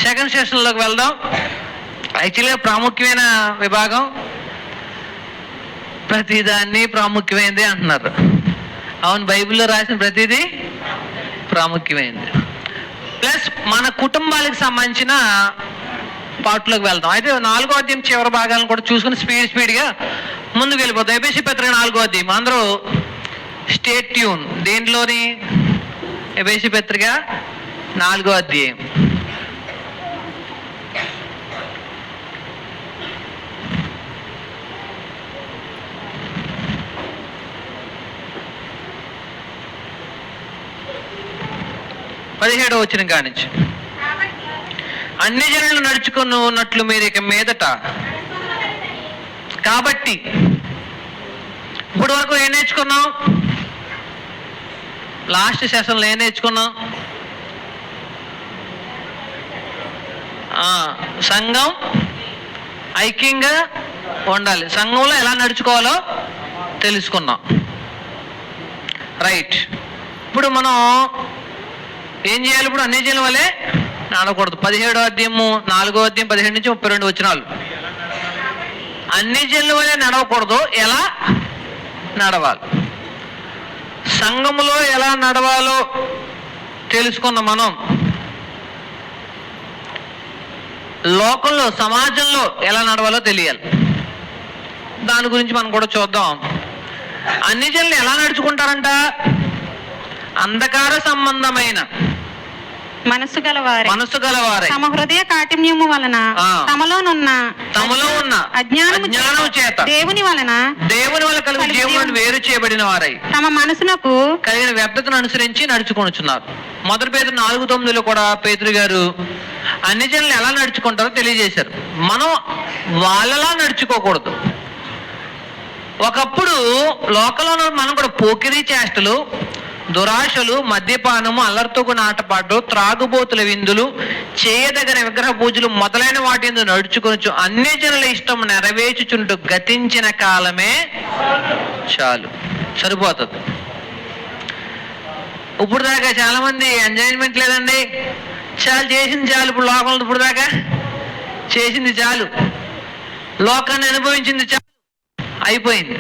Second సెషన్లోకి వెళ్దాం. యాక్చువల్గా ప్రాముఖ్యమైన విభాగం, ప్రతిదాన్ని ప్రాముఖ్యమైనది అంటున్నారు. అవును, బైబిల్లో రాసిన ప్రతిదీ ప్రాముఖ్యమైనది. ప్లస్ మన కుటుంబాలకు సంబంధించిన పార్ట్లోకి వెళ్దాం. అయితే 4వ అధ్యాయం చివరి భాగాలను కూడా చూసుకుని స్పీడ్గా ముందుకు వెళ్ళిపోతాం. ఎఫెసీ పత్రిక 4వ అధ్యాయం. అందరూ స్టేట్ ట్యూన్. దేంట్లోని? ఎఫెసీ పత్రిక 4వ అధ్యాయం. పదిహేడవ వచనం కానించి, అన్ని జనులు నడుచుకున్నట్లు మీరు ఇక మీదట. కాబట్టి ఇప్పుడు వరకు ఏం నేర్చుకున్నాం? లాస్ట్ సెషన్లో ఏం నేర్చుకున్నాం? సంఘం ఐక్యంగా ఉండాలి, సంఘంలో ఎలా నడుచుకోవాలో తెలుసుకున్నాం. రైట్. ఇప్పుడు మనం ఏం చేయాలి? ఇప్పుడు అన్ని జనుల వలె నడవకూడదు. 17వ అధ్యాయము 4వ అధ్యాయం 17 నుంచి 32 వచనాలు. అన్ని జనుల వలె నడవకూడదు, ఎలా నడవాలి, సంఘములో ఎలా నడవాలో తెలుసుకున్న మనం లోకంలో సమాజంలో ఎలా నడవాలో తెలియాలి. దాని గురించి మనం కూడా చూద్దాం. అన్ని జనులు ఎలా నడుచుకుంటారంట? అంధకార సంబంధమైన మనసు గలవారే తమ హృదయ కాఠిన్యము వలన తమలో ఉన్న అజ్ఞానము చేత దేవుని వలన కలుగు జీవములను వేరు చేయబడిన వారై తమ మనసునకు కలిగిన వ్యర్థతను అనుసరించి నడుచుకొనుచున్నారు. మొదటి పేతురు 4:9 కూడా పేతురు గారు అన్ని జనులు ఎలా నడుచుకుంటారో తెలియజేశారు. మనం వాళ్ళలా నడుచుకోకూడదు. ఒకప్పుడు లోకంలో మనం కూడా పోకిరీ చేష్టలు, దురాశలు, మద్యపానము, అల్లరితో కూడిన ఆటపాటు, త్రాగుబోతుల విందులు, చేయదగిన విగ్రహ పూజలు మొదలైన వాటి నడుచుకొనొచ్చు అన్ని జనుల ఇష్టం నెరవేర్చుచుంటూ గతించిన కాలమే చాలు. సరిపోతుంది. ఇప్పుడు దాకా చాలా మంది ఎంజాయ్మెంట్ లేదండి, చాలు చేసింది చాలు. ఇప్పుడు లోకంలో ఇప్పుడు దాకా చేసింది చాలు, లోకాన్ని అనుభవించింది చాలు, అయిపోయింది.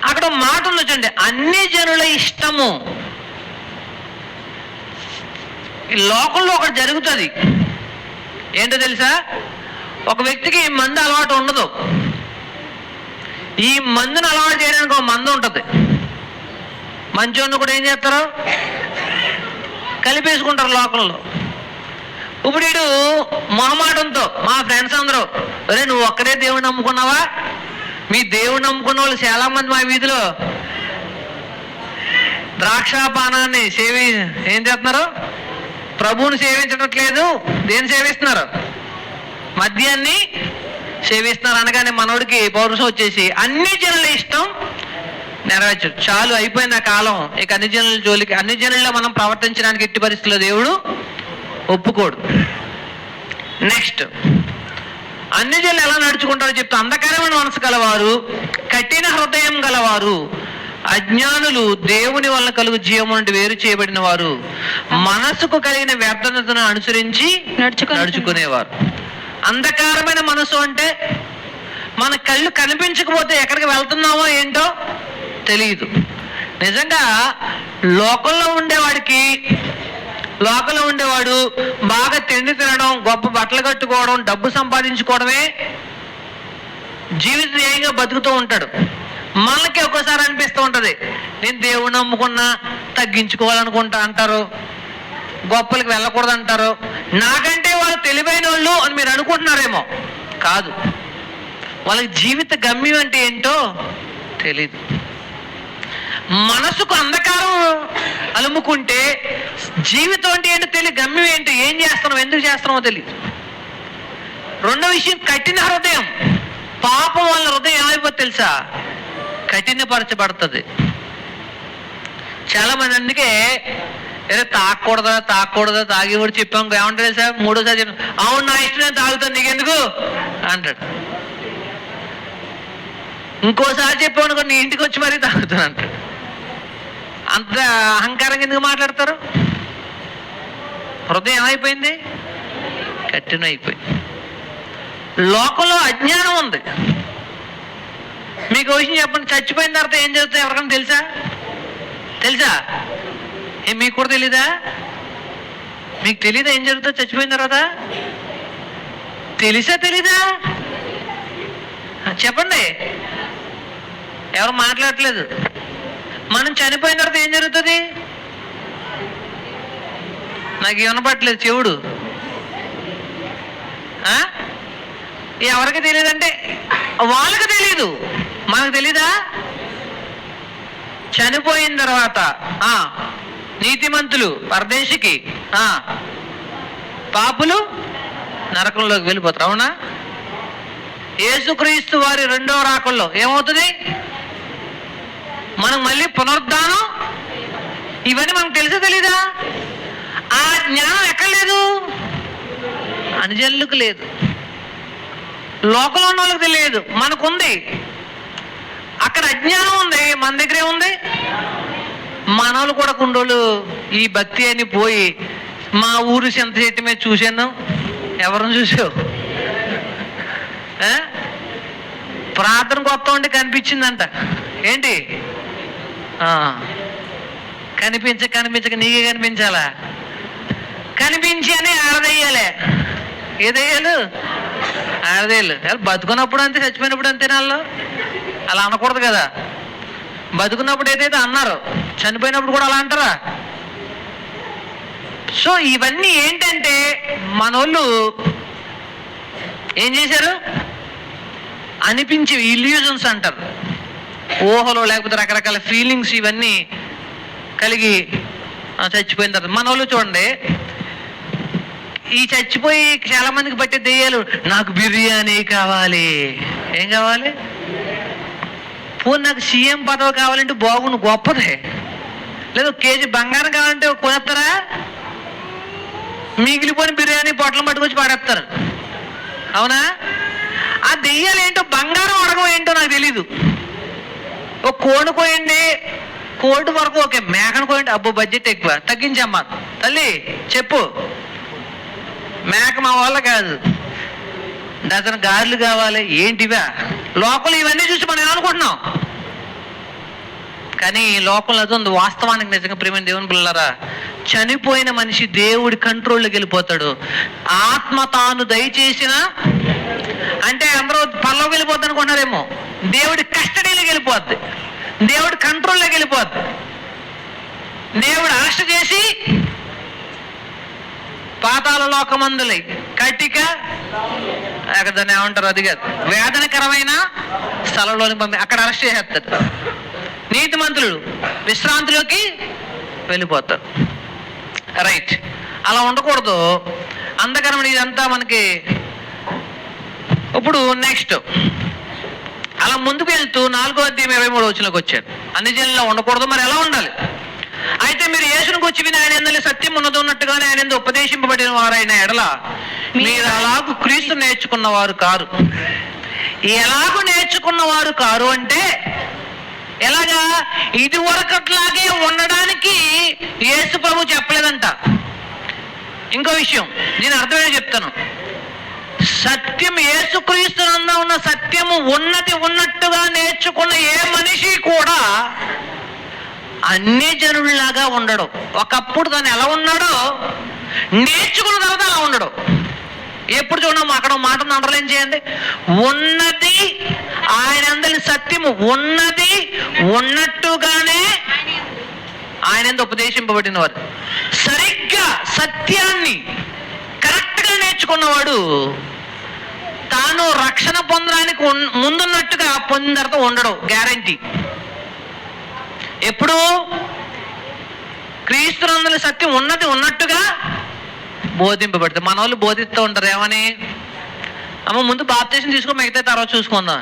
అక్కడ మాట ఉండొచ్చండి, అన్ని జనుల ఇష్టము. ఈ లోకంలో ఒకటి జరుగుతుంది. ఏంటో తెలుసా? ఒక వ్యక్తికి మందు అలవాటు ఉండదు. ఈ మందును అలవాటు చేయడానికి ఒక మందు ఉంటుంది. మంచోడిని కూడా ఏం చేస్తారు? కలిపేసుకుంటారు లోకంలో. ఇప్పుడు వీడు మొహమాటంతో మా ఫ్రెండ్స్ అందరూ, అరే నువ్వు ఒక్కడే దేవుని నమ్ముకున్నావా? మీ దేవుని నమ్ముకున్న వాళ్ళు చాలా మంది మా వీధిలో ద్రాక్షాపానాన్ని ఏం చేస్తున్నారు? ప్రభువుని సేవించట్లేదు. దేన్ని సేవిస్తున్నారు? మద్యాన్ని సేవిస్తున్నారు. అనగానే మనోడికి పౌరుషం వచ్చేసి అన్ని జనుల ఇష్టం నెరవేర్చు. చాలు, అయిపోయింది ఆ కాలం. ఇక అన్ని జనుల జోలికి, అన్ని జనుల్లో మనం ప్రవర్తించడానికి ఎట్టి పరిస్థితుల్లో దేవుడు ఒప్పుకోడు. నెక్స్ట్, అన్ని జనులు ఎలా నడుచుకుంటారో చెప్తా. అంధకారమైన మనసు గలవారు, కఠిన హృదయం గలవారు, అజ్ఞానులు, దేవుని వలన కలుగు జీవము నుండి వేరు చేయబడిన వారు, మనసుకు కలిగిన వ్యర్థతను అనుసరించి నడుచుకునేవారు. అంధకారమైన మనసు అంటే మన కళ్ళు కనిపించకపోతే ఎక్కడికి వెళ్తున్నామో ఏంటో తెలియదు. నిజంగా లోకంలో ఉండేవాడు బాగా తిండి తినడం, గొప్ప బట్టలు కట్టుకోవడం, డబ్బు సంపాదించుకోవడమే జీవిత ధ్యేయంగా బతుకుతూ ఉంటాడు. మనకి ఒక్కోసారి అనిపిస్తూ ఉంటుంది, నేను దేవుని నమ్ముకున్నా తగ్గించుకోవాలనుకుంటా అంటారు, గొప్పలకు వెళ్ళకూడదు అంటారు. నాకంటే వాళ్ళు తెలివైన వాళ్ళు అని మీరు అనుకుంటున్నారేమో. కాదు, వాళ్ళకి జీవిత గమ్యం అంటే ఏంటో తెలీదు. మనసుకు అంధకారం అలుముకుంటే జీవితం అంటే ఏంటో తెలియదు, గమ్యం ఏంటో, ఏం చేస్తున్నాం, ఎందుకు చేస్తున్నామో తెలియదు. రెండో విషయం, కఠిన హృదయం. పాపం వల్ల హృదయం ఏమైపోతుంది తెలుసా? కఠినపరచబడుతుంది. చాలా మంది అందుకే ఏదో తాగకూడదా తాగి కూడా చెప్పాం, ఏమంటారు తెలుసా? మూడోసారి చెప్పాం, అవును నా ఇష్టం నేను తాగుతాను, నీకెందుకు అంటాడు. ఇంకోసారి చెప్పాను నీ ఇంటికి వచ్చి మరీ తాగుతాను అంటాడు. అంత అహంకారంగా ఎందుకు మాట్లాడతారు? హృదయం ఏమైపోయింది? కఠినమైపోయి. లోకంలో అజ్ఞానం ఉంది. మీకు విషయం చెప్పండి, చచ్చిపోయిన తర్వాత ఏం జరుగుతుంది ఎవరికైనా తెలుసా? మీకు కూడా తెలీదా? మీకు తెలీదా ఏం జరుగుతుందో చచ్చిపోయిన తర్వాత? తెలీదా? చెప్పండి. ఎవరు మాట్లాడట్లేదు. మనం చనిపోయిన తర్వాత ఏం జరుగుతుంది? నాకు వినపట్లేదు చెవుడు. ఎవరికి తెలియదంటే వాళ్ళకి తెలీదు, మనకు తెలీదా? చనిపోయిన తర్వాత నీతిమంతులు పరదేశికి, పాపులు నరకంలోకి వెళ్ళిపోతారు. అవునా? యేసుక్రీస్తు వారి రెండవ రాకల్లో ఏమవుతుంది? మనం మళ్ళీ పునరుద్ధానం, ఇవన్నీ మనకు తెలిసే తెలీదా? ఆ జ్ఞానం ఎక్కడ లేదు? అనుజనులకు లేదు, లోకంలో ఉన్న వాళ్ళకి తెలియదు, మనకుంది. అక్కడ అజ్ఞానం ఉంది, మన దగ్గరే ఉంది. మనోళ్ళు కూడా కుండోళ్ళు ఈ భక్తి అని పోయి మా ఊరు చింత చెట్టు మీద చూశాను. ఎవరిని చూసావు? ప్రార్థన కొత్త ఉండి కనిపించిందంట. ఏంటి? కనిపించక నీకే కనిపించాలా? కనిపించి అని ఆడదయ్యాలే. ఏదయ్యాలు? ఆడదేళ్ళు. బతుకున్నప్పుడు అంతే, చచ్చిపోయినప్పుడు అంతే. వాళ్ళు అలా అనకూడదు కదా. బతుకున్నప్పుడు ఏదైతే అన్నారు, చనిపోయినప్పుడు కూడా అలా అంటారా? సో ఇవన్నీ ఏంటంటే మనోళ్ళు ఏం చేశారు? అనిపించే ఇల్యూజన్స్ అంటారు. ఊహలో లేకపోతే రకరకాల ఫీలింగ్స్ ఇవన్నీ కలిగి చచ్చిపోయిన తర్వాత మనోళ్ళు చూడండి, ఈ చచ్చిపోయి చాలా మందికి పట్టే దెయ్యాలు, నాకు బిర్యానీ కావాలి. ఏం కావాలి? నాకు సీఎం పదవి కావాలంటే బాగుండు, గొప్పదే. లేదు కేజీ బంగారం కావాలంటే కొనేస్తారా? మిగిలిపోయిన బిర్యానీ పొట్లం పట్టుకొచ్చి పాడేస్తారు. అవునా? ఆ దెయ్యాలు ఏంటో, బంగారం అడగం ఏంటో నాకు తెలీదు. ఒక కోడి కోయండి, కోడి వరకు ఓకే, మేకను కోయండి, అబ్బో బడ్జెట్ ఎక్కువ, తగ్గించమ్మా తల్లి చెప్పు. మేక మా వాళ్ళ కాదు, డజన్ గారెలు కావాలి. ఏంటివా? లోకల్ ఇవన్నీ చూసి మనం ఏమనుకుంటున్నాం, కానీ లోకంలో అది ఉంది. వాస్తవానికి నిజంగా ప్రేమ దేవుని పిల్లలారా, చనిపోయిన మనిషి దేవుడి కంట్రోల్లోకి వెళ్ళిపోతాడు. ఆత్మ తాను దయచేసిన అంటే అందరూ పల్లలోకి వెళ్ళిపోద్ది అనుకుంటున్నారేమో. దేవుడి కస్టడీలోకి వెళ్ళిపోద్ది, దేవుడి కంట్రోల్లోకి వెళ్ళిపోద్ది. దేవుడు అరెస్ట్ చేసి పాతాళ లోకమందులై కటిక దాన్ని ఏమంటారు, అది కాదు, వేదనకరమైన స్థలంలోని పంపి అక్కడ అరెస్ట్ చేసేస్తారు. నీతిమంతులు విశ్రాంతిలోకి వెళ్ళిపోతారు. రైట్, అలా ఉండకూడదు. అందకరమైన ఇదంతా మనకి. ఇప్పుడు నెక్స్ట్ అలా ముందుకు వెళ్తూ 4వ అధ్యాయం 23వ వచనంలోకి వచ్చారు. అన్ని జనుల్లో ఉండకూడదు, మరి ఎలా ఉండాలి? అయితే మీరు యేసును గురించి విని ఆయన యందు సత్యం ఉన్నది ఉన్నట్టుగానే ఆయన యందు ఉపదేశింపబడిన వారైన ఎడల మీరు అలాగూ క్రీస్తు నేర్చుకున్నవారు కారు. ఎలాగూ నేర్చుకున్నవారు కారు అంటే ఎలాగా? ఇది వరకట్లాగే ఉండడానికి యేసు ప్రభు చెప్పలేదంట. ఇంకో విషయం నేను అర్థమే చెప్తాను. సత్యం యేసుక్రీస్తునందు ఉన్న సత్యము ఉన్నది ఉన్నట్టుగా నేర్చుకున్న ఏ మనిషి కూడా అన్ని జనుల్లాగా ఉండడు. ఒకప్పుడు తను ఎలా ఉన్నాడో నేర్చుకున్న తర్వాత అలా ఉండడు. ఎప్పుడు చూడము అక్కడ మాట అండర్లైన్ చేయండి. ఉన్నది ఆయన అందరి సత్యము ఉన్నది ఉన్నట్టుగానే ఆయన ఎంత ఉపదేశింపబడిన వారు. సరిగ్గా సత్యాన్ని కరెక్ట్గా నేర్చుకున్నవాడు తాను రక్షణ పొందడానికి ముందున్నట్టుగా పొందిన తర్వాత ఉండడు, గ్యారంటీ. ఎప్పుడు క్రీస్తునందుల సత్యం ఉన్నది ఉన్నట్టుగా బోధింపబడుతుంది. మన వాళ్ళు బోధిస్తూ ఉంటారు ఏమని? అమ్మ ముందు బాప్తిసం తీసుకో, మిగతా తర్వాత చూసుకుందాం.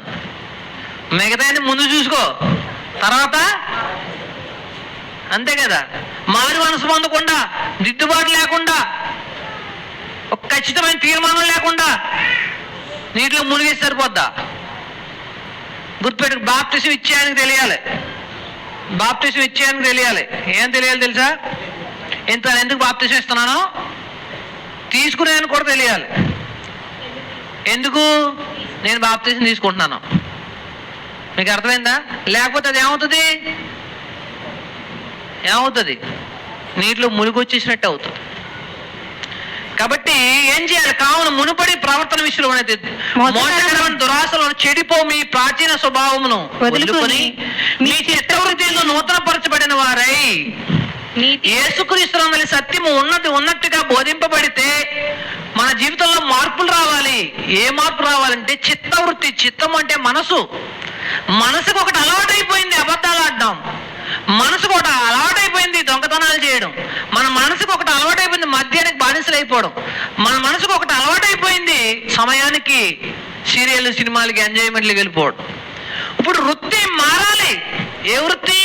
మిగతా ముందు చూసుకో, తర్వాత అంతే కదా. మారు మనసు పొందకుండా, దిద్దుబాటు లేకుండా, ఒక ఖచ్చితమైన తీర్మానం లేకుండా నీటిలో మునిగి సరిపోద్దా? గుర్తుపెట్టు, బాప్తిసం ఇచ్చేయడానికి తెలియాలి. బాప్తిసం ఇచ్చేయడానికి తెలియాలి. ఏం తెలియాలి తెలుసా? ఎందుకు బాప్తిసం ఇస్తున్నాను? తీసుకునేదని కూడా తెలియాలి. ఎందుకు? నేను బాప్తీసం తీసుకుంటున్నాను. మీకు అర్థమైందా? లేకపోతే అది ఏమవుతుంది? నీటిలో మునిగొచ్చేసినట్టు అవుతుంది. కాబట్టి ఏం చేయాలి? కావున మునుపడి ప్రవర్తన విషయంలో అనేది మోసకరమైన దురాశలను చెడిపో మీ ప్రాచీన స్వభావమును వదులుకొని మీ చిత్తవృత్తిలో నూతన పరచబడిన వారై యేసుక్రీస్తునందు సత్యము ఉన్నట్టుగా బోధింపబడితే మన జీవితంలో మార్పులు రావాలి. ఏ మార్పు రావాలంటే చిత్తవృత్తి. చిత్తం అంటే మనసుకు ఒకటి అలవాటైపోయింది అబద్ధాలు ఆడడం. మనసుకు ఒకటి అలవాటైపోయింది దొంగతనాలు చేయడం. మన మనసుకు ఒకటి అలవాటైపోయింది మద్యానికి బానిసలు అయిపోవడం. మన మనసుకు ఒకటి అలవాటైపోయింది సమయానికి సీరియల్ సినిమాలకి ఎంజాయ్మెంట్లకి వెళ్ళిపోవడం. ఇప్పుడు వృత్తి మారాలి. ఏ వృత్తి?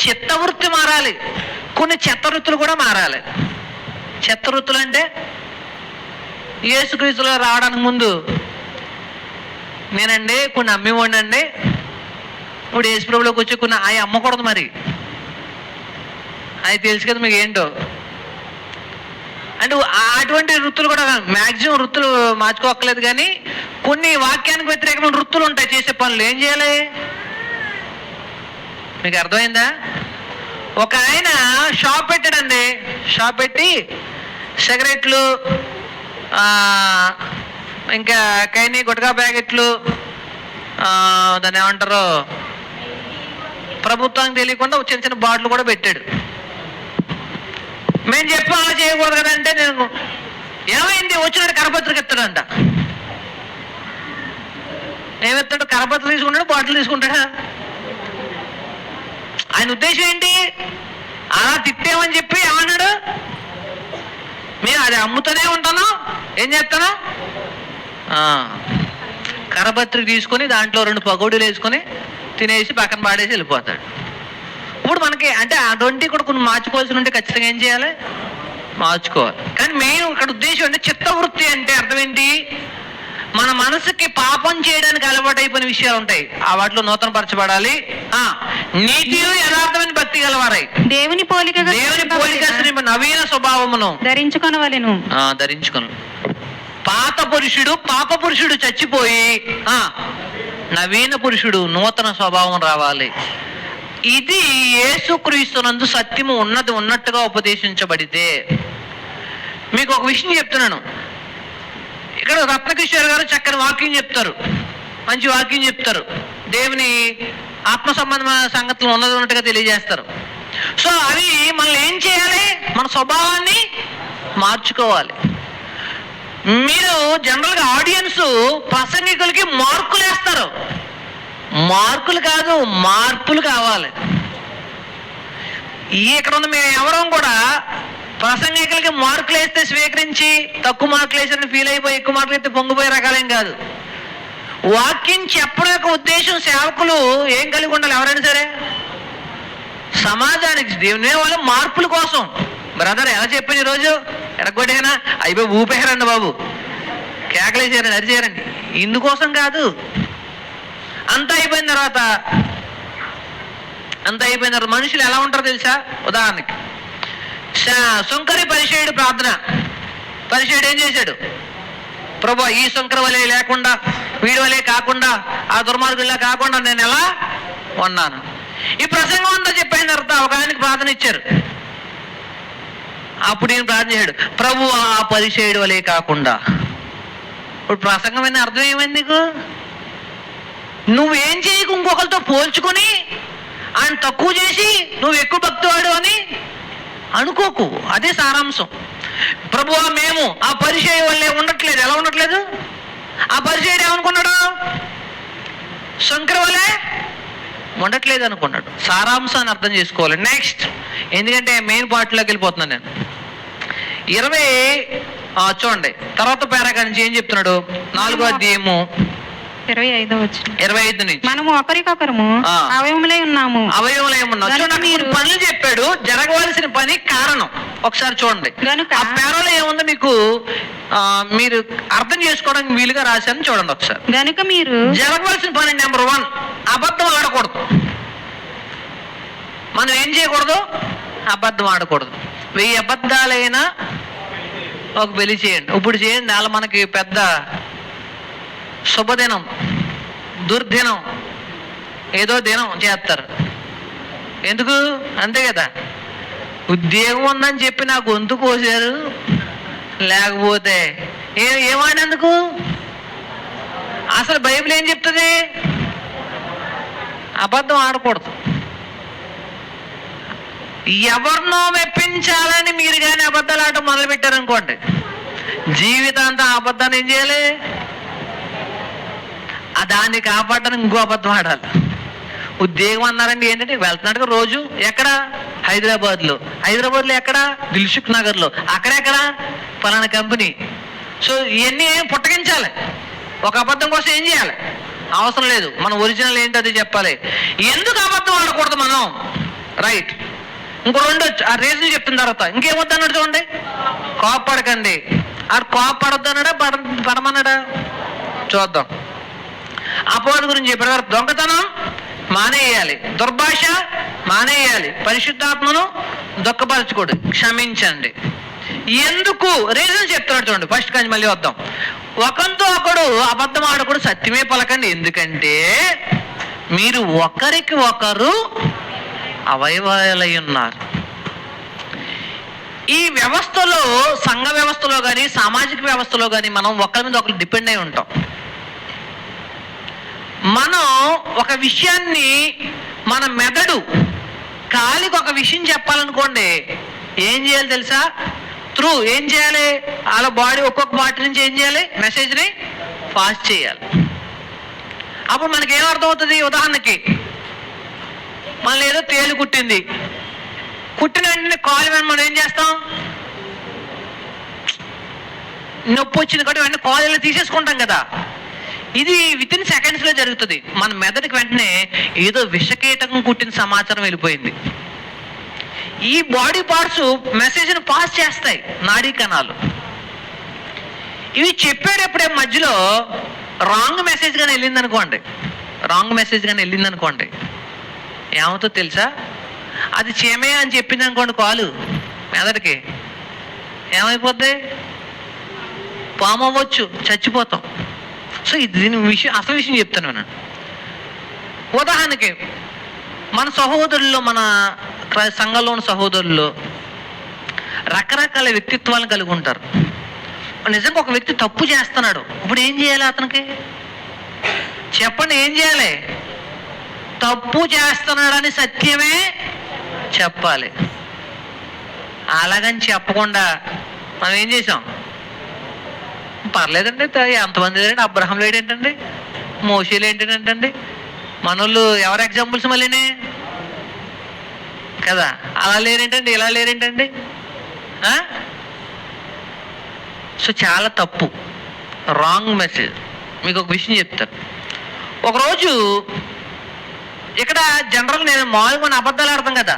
చిత్తవృత్తి మారాలి. కొన్ని చెత్త వృత్తులు కూడా మారాలి. చెత్త వృత్తులు అంటే యేసుక్రీస్తులో రావడానికి ముందు నేనండి కొన్ని అమ్మేవాడినండి. ఇప్పుడు యేసుప్రభులోకి వచ్చి కొన్ని అవి అమ్మకూడదు. మరి అది తెలుసు కదా మీకు ఏంటో. అంటే అటువంటి వృత్తులు కూడా మ్యాక్సిమం వృత్తులు మార్చుకోక్కర్లేదు, కానీ కొన్ని వాక్యానికి వ్యతిరేకమైన వృత్తులు ఉంటాయి. చేసే పనులు ఏం చేయాలి? మీకు అర్థమైందా? ఒక ఆయన షాప్ పెట్టాడండి. షాప్ పెట్టి సిగరెట్లు, ఇంకా కైని గుట్కా ప్యాకెట్లు, దాన్ని ఏమంటారు, ప్రభుత్వానికి తెలియకుండా చిన్న చిన్న బాటిల్ కూడా పెట్టాడు. మేము చెప్పాం అలా చేయకూడదు కదంటే, నేను ఏమైంది వచ్చినట్టు కరపత్రిక ఎత్తాడంట. ఏమెత్తాడు? కరపత్రిక తీసుకుంటాడు, బాటిల్ తీసుకుంటాడా? ఆయన ఉద్దేశం ఏంటి? అలా తిట్టామని చెప్పి ఏమన్నాడు? మేము అది అమ్ముతూనే ఉంటాను, ఏం చేస్తాను, కరపత్రిక తీసుకొని దాంట్లో 2 పకోడీలు వేసుకొని తినేసి పక్కన పాడేసి వెళ్ళిపోతాడు. ఇప్పుడు మనకి అంటే అటువంటి కూడా కొన్ని మార్చుకోవాల్సి ఉంటే ఖచ్చితంగా ఏం చేయాలి? మార్చుకోవాలి. కానీ మెయిన్ ఇక్కడ ఉద్దేశం అంటే చిత్తవృత్తి అంటే అర్థం ఏంటి? మన మనసుకి పాపం చేయడానికి అలవాటు అయిపోయిన విషయాలు ఉంటాయి, ఆ వాటిలో నూతన పరచబడాలి. నీతి యథార్థమైన భక్తి గలవారై దేవుని పోలిక నవీన స్వభావమును ధరించుకొనవలెను. పాప పురుషుడు చచ్చిపోయి నవీన పురుషుడు నూతన స్వభావం రావాలి. ఇది యేసుక్రీస్తునందు సత్యము ఉన్నట్టుగా ఉపదేశించబడితే. మీకు ఒక విషయం చెప్తున్నాను. ఇక్కడ రత్నకిషోర్ గారు చక్కని వాక్యం చెప్తారు, మంచి వాక్యం చెప్తారు. దేవుని ఆత్మ సంబంధమైన సంగతులు ఉన్నట్టుగా తెలియజేస్తారు. సో అవి మనం ఏం చేయాలి? మన స్వభావాన్ని మార్చుకోవాలి. మీరు జనరల్గా ఆడియన్స్ ప్రసంగికులకి మార్కులు వేస్తారు. మార్కులు కాదు, మార్పులు కావాలి. ఇక్కడ ఉన్న మేము ఎవరం కూడా ప్రసంగికులకి మార్కులు వేస్తే స్వీకరించి తక్కువ మార్కులు వేసిన ఫీల్ అయిపోయి ఎక్కువ మార్కులు అయితే పొంగిపోయే రకాలేం కాదు. వాక్యం చెప్పడం యొక్క ఉద్దేశం సేవకులు ఏం కలిగి ఉండాలి? ఎవరైనా సరే సమాజానికి దేవుని వాళ్ళ మార్పుల కోసం. బ్రదర్ ఎలా చెప్పాను ఈరోజు? ఎరగొట్టేనా అయిపోయి ఊపేశారండి బాబు, కేకలేసారండి, అరిచేయారండి. ఇందుకోసం కాదు. అంతా అయిపోయిన తర్వాత మనుషులు ఎలా ఉంటారో తెలుసా? ఉదాహరణకి శంకరి పరిచయుడు ప్రార్థన. పరిచయుడు ఏం చేశాడు? ప్రభు ఈ శంకర వలె లేకుండా, వీడి వలె కాకుండా, ఆ దుర్మార్గుల్లా కాకుండా నేను ఎలా ఉన్నాను. ఈ ప్రసంగం అంతా చెప్పిన తర్వాత ఒక ఆయనకి ప్రార్థన ఇచ్చారు. అప్పుడు ఈయన ప్రార్థన చేశాడు, ప్రభు ఆ పరిచయుడు వలె కాకుండా. ఇప్పుడు ప్రసంగం అయిన అర్థం ఏమైంది నీకు? నువ్వేం చేయకు ఇంకొకరితో పోల్చుకొని ఆయన తక్కువ చేసి నువ్వు ఎక్కువ భక్తివాడు అని అనుకోకు. అదే సారాంశం. ప్రభువా మేము ఆ పరిచయం వల్లే ఉండట్లేదు. ఎలా ఉండట్లేదు? ఆ పరిచయం ఏమనుకున్నాడు? శంకర్ వల్లే ఉండట్లేదు అనుకున్నాడు. సారాంశాన్ని అర్థం చేసుకోవాలి. నెక్స్ట్, ఎందుకంటే మెయిన్ పార్ట్లోకి వెళ్ళిపోతున్నాను నేను. 20 చూడండి తర్వాత పారాగ్రాఫ్ నుంచి ఏం చెప్తున్నాడు? 4వ అధ్యాయము 25 నుంచి మనము ఒకరికొకరము అవయములై ఉన్నాము. చూడండి, పనులు చెప్పాడు, జరగవలసిన పని కారణం. ఒకసారి చూడండి ఆ పేరాలో ఏముందో మీకు మీరు అర్థం చేసుకోవడానికి వీలుగా రాశాను. చూడండి ఒకసారి. గనుక మీరు జరగవలసిన పని నెంబర్ 1, అబద్ధం ఆడకూడదు. మనం ఏం చేయకూడదు? అబద్ధం ఆడకూడదు. 1000 అబద్ధాలైనా ఒక పెళ్లి చేయండి, ఇప్పుడు చేయండి, వాళ్ళు మనకి పెద్ద శుభదినం, దుర్దినం, ఏదో దినం చేస్తారు. ఎందుకు? అంతే కదా, ఉద్యోగం ఉందని చెప్పి నా గొంతు కోసారు, లేకపోతే ఏమాడినందుకు. అసలు బైబిల్ ఏం చెప్తుంది? అబద్ధం ఆడకూడదు. ఎవరినో మెప్పించాలని మీరు కానీ అబద్ధాలు ఆడటం మొదలు పెట్టారనుకోండి, జీవితాంతం అబద్ధాన్ని ఏం చేయాలి? దాన్ని కాపాడడానికి ఇంకో అబద్ధం ఆడాలి. ఉద్యోగం అన్నారండి, ఏంటంటే వెళ్తున్నాడు రోజు, ఎక్కడ? హైదరాబాద్లో ఎక్కడ? దిల్సుఖ్ నగర్లో, అక్కడెక్కడ? ఫలానా కంపెనీ. సో ఇవన్నీ పుట్టగించాలి. ఒక అబద్ధం కోసం ఏం చేయాలి? అవసరం లేదు, మన ఒరిజినల్ ఏంటో అది చెప్పాలి. ఎందుకు అబద్ధం ఆడకూడదు మనం? రైట్. ఇంకో రెండు ఆ రీజన్ చెప్పిన తర్వాత ఇంకేమొద్దు అన్నాడు చూడండి, కోపడకండి. ఆడు కోపడద్దు అన్నాడా, పడమన్నాడా? చూద్దాం. అపవాది గురించి చెప్పారు. దొంగతనం మానేయాలి, దుర్భాష మానేయాలి, పరిశుద్ధాత్మను దుఃఖపరచుకోడు, క్షమించండి. ఎందుకు? రీజన్ చెప్తున్నాడు చూడండి. ఫస్ట్ కానీ మళ్ళీ వద్దాం. ఒకరితో ఒకడు అబద్ధం ఆడకూడదు, సత్యమే పలకండి, ఎందుకంటే మీరు ఒకరికి ఒకరు అవయవాలై ఉన్నారు. ఈ వ్యవస్థలో, సంఘ వ్యవస్థలో కానీ సామాజిక వ్యవస్థలో కానీ మనం ఒకరి మీద ఒకరు డిపెండ్ అయి ఉంటాం. మనం ఒక విషయాన్ని, మన మెదడు కాలికి ఒక విషయం చెప్పాలనుకోండి, ఏం చేయాలి తెలుసా? ఏం చేయాలి? వాళ్ళ బాడీ ఒక్కొక్క బాడీ నుంచి ఏం చేయాలి? మెసేజ్ని పాస్ చేయాలి. అప్పుడు మనకేం అర్థమవుతుంది? ఉదాహరణకి మన ఏదో తేలు కుట్టింది, కుట్టిన వెంటనే కాలు వెంట మనం ఏం చేస్తాం? నొప్పి వచ్చింది కాబట్టి వెంటనే కాలు తీసేసుకుంటాం కదా. ఇది విత్ ఇన్ సెకండ్స్లో జరుగుతుంది. మన మెదడుకి వెంటనే ఏదో విషకీటకం కుట్టిన సమాచారం వెళ్ళిపోయింది. ఈ బాడీ పార్ట్స్ మెసేజ్ని పాస్ చేస్తాయి, నాడీ కణాలు. ఇవి చెప్పేటప్పుడే మధ్యలో రాంగ్ మెసేజ్ కానీ వెళ్ళింది అనుకోండి, ఏమవుతుందో తెలుసా? అది చేమే అని చెప్పింది అనుకోండి, కాలు మెదడుకి ఏమైపోద్ది? పాము అవ్వచ్చు, చచ్చిపోతాం. సో దీని అసలు విషయం చెప్తాను నేను. ఉదాహరణకి మన సహోదరుల్లో, మన సంఘంలో ఉన్న సహోదరుల్లో రకరకాల వ్యక్తిత్వాలను కలిగి ఉంటారు. నిజంగా ఒక వ్యక్తి తప్పు చేస్తున్నాడు, ఇప్పుడు ఏం చేయాలి? అతనికి చెప్పండి, ఏం చేయాలి? తప్పు చేస్తున్నాడని సత్యమే చెప్పాలి. అలాగని చెప్పకుండా మనం ఏం చేసాం? పర్లేదండి, ఎంతమంది లేడండి, అబ్రహం లేడేంటండి, మోషేలు ఏంటంటండి, మనోళ్ళు ఎవరు ఎగ్జాంపుల్స్ మళ్ళీనే కదా, అలా లేరేంటండి, ఇలా లేరేంటండి. సో చాలా తప్పు, రాంగ్ మెసేజ్. మీకు ఒక విషయం చెప్తాను. ఒకరోజు ఇక్కడ జనరల్ నేను మామూలుగా అబద్ధాలు ఆడతాం కదా,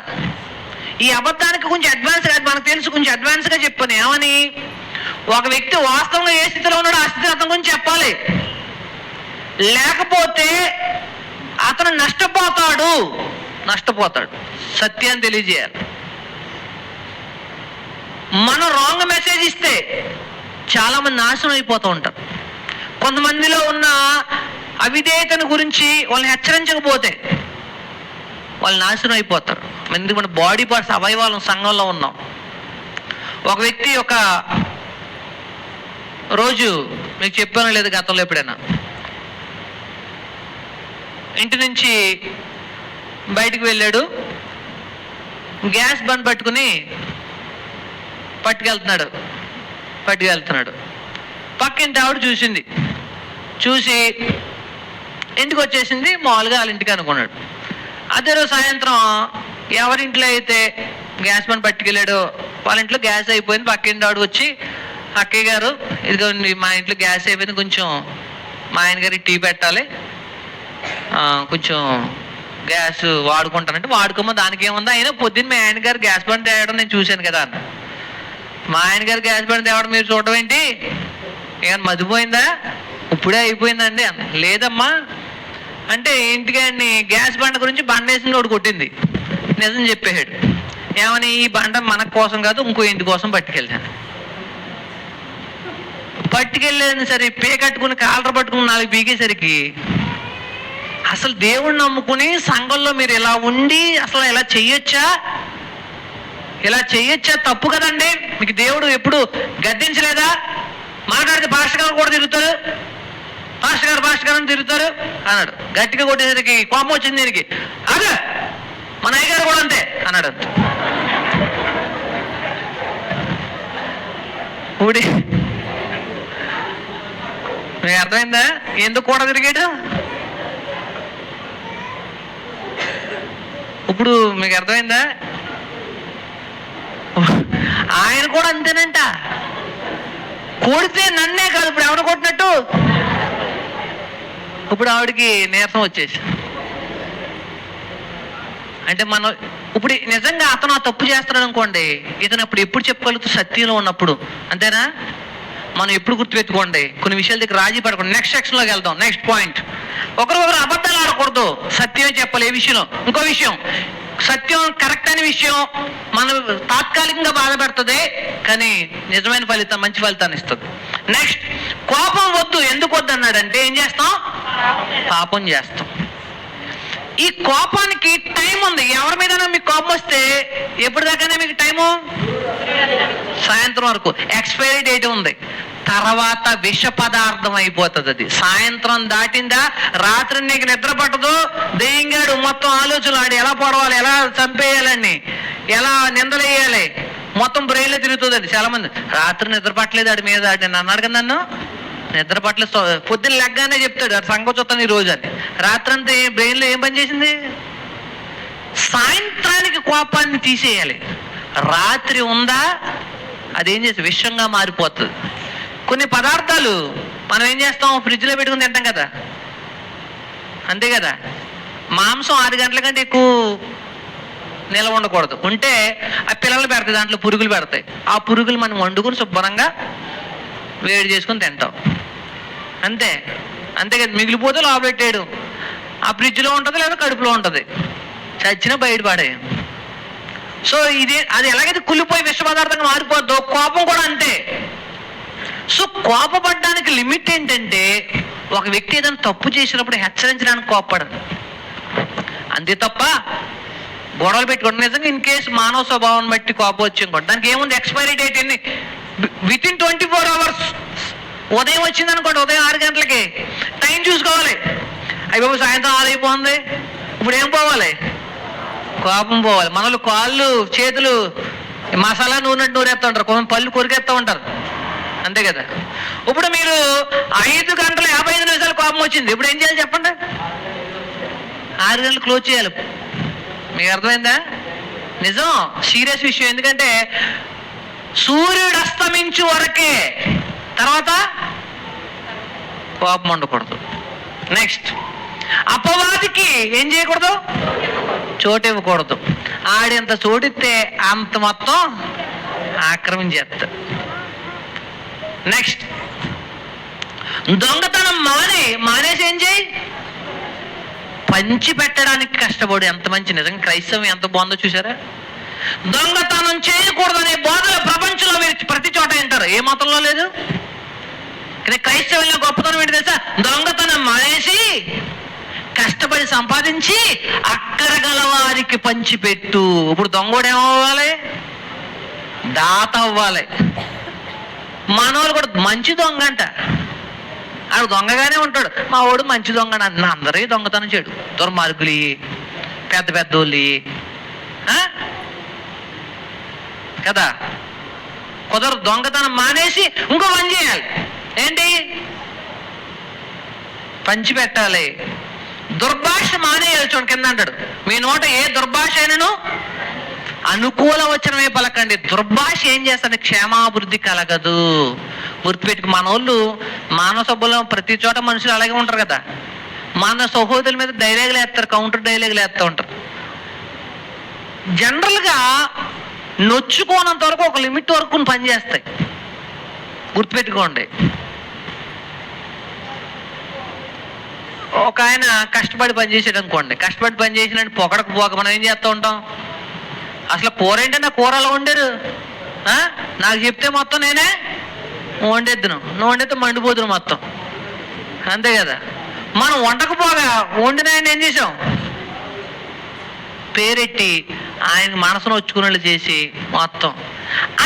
ఈ అబద్ధానికి కొంచెం అడ్వాన్స్ కాదు, మనకు తెలుసు, కొంచెం అడ్వాన్స్గా చెప్పాను. ఏమని? ఒక వ్యక్తి వాస్తవంగా ఏ స్థితిలో ఉన్నాడో ఆ స్థితిని అతని గురించి చెప్పాలి, లేకపోతే అతను నష్టపోతాడు. సత్యాన్ని తెలియజేయాలి. మనం రాంగ్ మెసేజ్ ఇస్తే చాలా మంది నాశనం అయిపోతూ ఉంటారు. కొంతమందిలో ఉన్న అవిధేయతను గురించి వాళ్ళని హెచ్చరించకపోతే వాళ్ళు నాశనం అయిపోతారు. ఎందుకు? మన బాడీ పార్ట్స్, అవయవాలు సంఘంలో ఉన్నాం. ఒక వ్యక్తి ఒక రోజు మీకు చెప్పానో లేదు గతంలో ఎప్పుడైనా, ఇంటి నుంచి బయటికి వెళ్ళాడు, గ్యాస్ బండ్ పట్టుకుని పట్టుకెళ్తున్నాడు. పక్కింటి ఆవిడ చూసింది, చూసి ఇంటికి వచ్చేసింది. మామూలుగా వాళ్ళ ఇంటికి అనుకున్నాడు. అదే రోజు సాయంత్రం ఎవరింట్లో అయితే గ్యాస్ బండ్ పట్టుకెళ్ళాడో వాళ్ళ ఇంట్లో గ్యాస్ అయిపోయింది. పక్కింటి ఆవిడ వచ్చి, అక్కయ్య గారు ఇదిగోండి మా ఇంట్లో గ్యాస్ అయిపోయింది, కొంచెం మా ఆయన గారికి టీ పెట్టాలి, కొంచెం గ్యాస్ వాడుకుంటానంటే వాడుకోమో, దానికి ఏముంది, అయినా పొద్దున్న మా ఆయన గారు గ్యాస్ బండ్ తేవడం నేను చూశాను కదా అన్న. మా ఆయన గారు గ్యాస్ బండ్ తేవడం మీరు చూడడం ఏంటి? ఏమన్నా మర్చిపోయిందా? ఇప్పుడే అయిపోయిందండి అన్న. లేదమ్మా అంటే ఇంటికి గ్యాస్ బండ గురించి బండ వేసిన వాడు కొట్టింది, నిజం చెప్పేశాడు. ఏమని? ఈ బండ మన కోసం కాదు, ఇంకో ఇంటి కోసం పట్టుకెళ్తాను. పట్టుకెళ్ళేది సరే పే కట్టుకుని కాలర పట్టుకుని 4 పీకేసరికి అసలు దేవుణ్ణి నమ్ముకుని సంఘంలో మీరు ఇలా ఉండి అసలు ఇలా చెయ్యొచ్చా, తప్పు కదండి. మీకు దేవుడు ఎప్పుడు గద్దించలేదా? మాట్లాడితే పాస్టర్ గారు కూడా తిరుగుతారు, పాస్టర్ గారు అని తిరుగుతారు అన్నాడు. గట్టిగా కొట్టేసరికి కోపం వచ్చింది దీనికి. అదే మన అయ్యగారు కూడా అంతే అన్నాడు. ఊడి మీకు అర్థమైందా ఎందుకు కూడా తిరిగాడు? ఇప్పుడు మీకు అర్థమైందా? ఆయన కూడా అంతేనంట. కొడితే నన్నే కాదు, ఇప్పుడు ఎవరు కొట్టినట్టు. ఇప్పుడు ఆవిడికి నీరసం వచ్చేసి, అంటే మనం ఇప్పుడు నిజంగా అతను ఆ తప్పు చేస్తున్నాడు అనుకోండి, ఇతను అప్పుడు ఎప్పుడు చెప్పగలుగుతూ సత్యంలో ఉన్నప్పుడు, అంతేనా? మనం ఎప్పుడు గుర్తుపెట్టుకోండి, కొన్ని విషయాల దగ్గర రాజీ పడకూడదు. నెక్స్ట్ సెక్షన్లోకి వెళ్దాం. నెక్స్ట్ పాయింట్, ఒకరికొకరు అబద్ధాలు ఆడకూడదు, సత్యమే చెప్పాలి. ఏ విషయంలో? ఇంకో విషయం, సత్యం కరెక్ట్ అనే విషయం మనం తాత్కాలికంగా బాధపెడుతుంది, కానీ నిజమైన ఫలితం, మంచి ఫలితాన్ని ఇస్తుంది. నెక్స్ట్, కోపం వద్దు. ఎందుకు వద్దు అన్నాడంటే ఏం చేస్తాం? పాపం చేస్తాం. ఈ కోపానికి టైం ఉంది. ఎవరి మీద మీకు కోపం వస్తే ఎప్పటిదాకానే మీకు టైము? సాయంత్రం వరకు. ఎక్స్పైరీ డేట్ ఉంది, తర్వాత విష పదార్థం అయిపోతుంది అది. సాయంత్రం దాటిందా రాత్రి నీకు నిద్ర పట్టదు, దెయ్యంగాడు మొత్తం ఆలోచనలు ఆడి ఎలా పొడవాలి, ఎలా చంపేయాలని, ఎలా నిందలేయాలి, మొత్తం బ్రెయిన్లో తిరుగుతుంది అది. చాలా మంది రాత్రి నిద్ర పట్టలేదు ఆడి మీద, నేను అన్నాడు కదా నన్ను నిద్ర పట్టలేదు, పొద్దున్న లెగ్గానే చెప్తాడు అది సంగతి చూస్తాను ఈ రోజు అని. రాత్రి అంతా బ్రెయిన్లో ఏం పని చేసింది? సాయంత్రానికి కోపాన్ని తీసేయాలి. రాత్రి ఉందా అదేం చేసి విషంగా మారిపోతుంది. కొన్ని పదార్థాలు మనం ఏం చేస్తాం? ఫ్రిడ్జ్లో పెట్టుకుని తింటాం కదా, అంతే కదా. మాంసం 6 గంటల కంటే ఎక్కువ నిల్వ ఉండకూడదు. ఉంటే ఆ పిల్లలు పెడతాయి, దాంట్లో పురుగులు పెడతాయి. ఆ పురుగులు మనం వండుకుని శుభ్రంగా వేడి చేసుకుని తింటాం, అంతే కదా. మిగిలిపోతే లోపలెట్టాడు, ఆ ఫ్రిడ్జ్లో ఉంటుంది లేదా కడుపులో ఉంటుంది, చచ్చిన బయట పడేయం. సో అది ఎలాగైతే కుళ్ళిపోయి విష పదార్థంగా మారిపోద్దో కోపం కూడా అంతే. సో కోపపడడానికి లిమిట్ ఏంటంటే, ఒక వ్యక్తి ఏదైనా తప్పు చేసినప్పుడు హెచ్చరించడానికి కోపపడదు, అంతే తప్ప గొడవలు పెట్టుకోండి. నిజంగా ఇన్ కేసు మానవ స్వభావం బట్టి కోపం వచ్చి ఇంకోటి, దానికి ఏముంది? ఎక్స్పైరీ డేట్ ఎన్ని? Within 24 hours. ఉదయం వచ్చింది అనుకోండి, ఉదయం 6 గంటలకి టైం చూసుకోవాలి. అయిపోయి సాయంత్రం 6 అయిపోతుంది, ఇప్పుడు ఏం పోవాలి? కోపం పోవాలి. మనలో కాళ్ళు చేతులు మసాలా నూరేస్తూ ఉంటారు, కొంచెం పళ్ళు కొరికేస్తూ ఉంటారు, అంతే కదా. ఇప్పుడు మీరు 5:55 కోపం వచ్చింది, ఇప్పుడు ఏం చేయాలి చెప్పండి? 6 గంటలు క్లోజ్ చేయాలి. మీకు అర్థమైందా? నిజం, సీరియస్ విషయం. ఎందుకంటే సూర్యుడు అస్తమించు వరకే, తర్వాత కోపం ఉండకూడదు. నెక్స్ట్, అపవాదికి ఏం చేయకూడదు? చోటు ఇవ్వకూడదు. ఆడెంత చోటిస్తే అంత మొత్తం ఆక్రమించేస్తాడు. నెక్స్ట్, దొంగతనం మానేసి ఏం చేయి? పంచి పెట్టడానికి కష్టపడు. ఎంత మంచి, నిజంగా క్రైస్తవం ఎంత బాగుందో చూసారా? దొంగతనం చేయకూడదనే బోధలు ప్రపంచంలో మీరు ప్రతి చోట వింటారు, ఏ మతంలో లేదు. కానీ క్రైస్తవుల్లో గొప్పతనం ఏంటి తెలుసా? దొంగతనం మానేసి కష్టపడి సంపాదించి అక్కరగల వారికి పంచిపెట్టు. ఇప్పుడు దొంగోడు ఏమవ్వాలి? దాత అవ్వాలి. మనోళ్ళు కూడా మంచి దొంగ అంట, ఆడు దొంగగానే ఉంటాడు. మా వాడు మంచి దొంగ అంట. అందరూ దొంగతనం చేయడు, దుర్మార్గులు, పెద్ద పెద్దోళ్ళు కదా. కుదరదు. దొంగతనం మానేసి ఇంకో పని చేయాలి. ఏంటి? పంచి పెట్టాలి. దుర్భాష మానేయాలి. చూడండి కింద అంటాడు, మీ నోట ఏ దుర్భాష అయినను అనుకూల వచనమే పలకండి. దుర్భాష ఏం చేస్తుంది? క్షేమాభివృద్ధి కలగదు. గుర్తుపెట్టుకు, మన వాళ్ళు మానవ సభలో ప్రతి చోట మనుషులు అలాగే ఉంటారు కదా. మన సహోదరుల మీద డైలాగులు వేస్తారు, కౌంటర్ డైలాగులు వేస్తూ ఉంటారు. జనరల్గా నొచ్చుకోనంత వరకు ఒక లిమిట్ వరకు పనిచేస్తాయి, గుర్తుపెట్టుకోండి. ఒక ఆయన కష్టపడి పనిచేసాడు అనుకోండి, కష్టపడి పనిచేసినట్టు పొగడకు పోక మనం ఏం చేస్తూ ఉంటాం? అసలు కూర ఏంటంటే కూర అలా వండారు, నాకు చెప్తే మొత్తం నేనే వండేద్దును, నువ్వు వండితే మండిపోతును మొత్తం, అంతే కదా. మనం వండకపోగా వండిన ఆయన ఏం చేసాం, పేరెట్టి ఆయన మనసును వచ్చుకునేళ్ళు చేసి మొత్తం.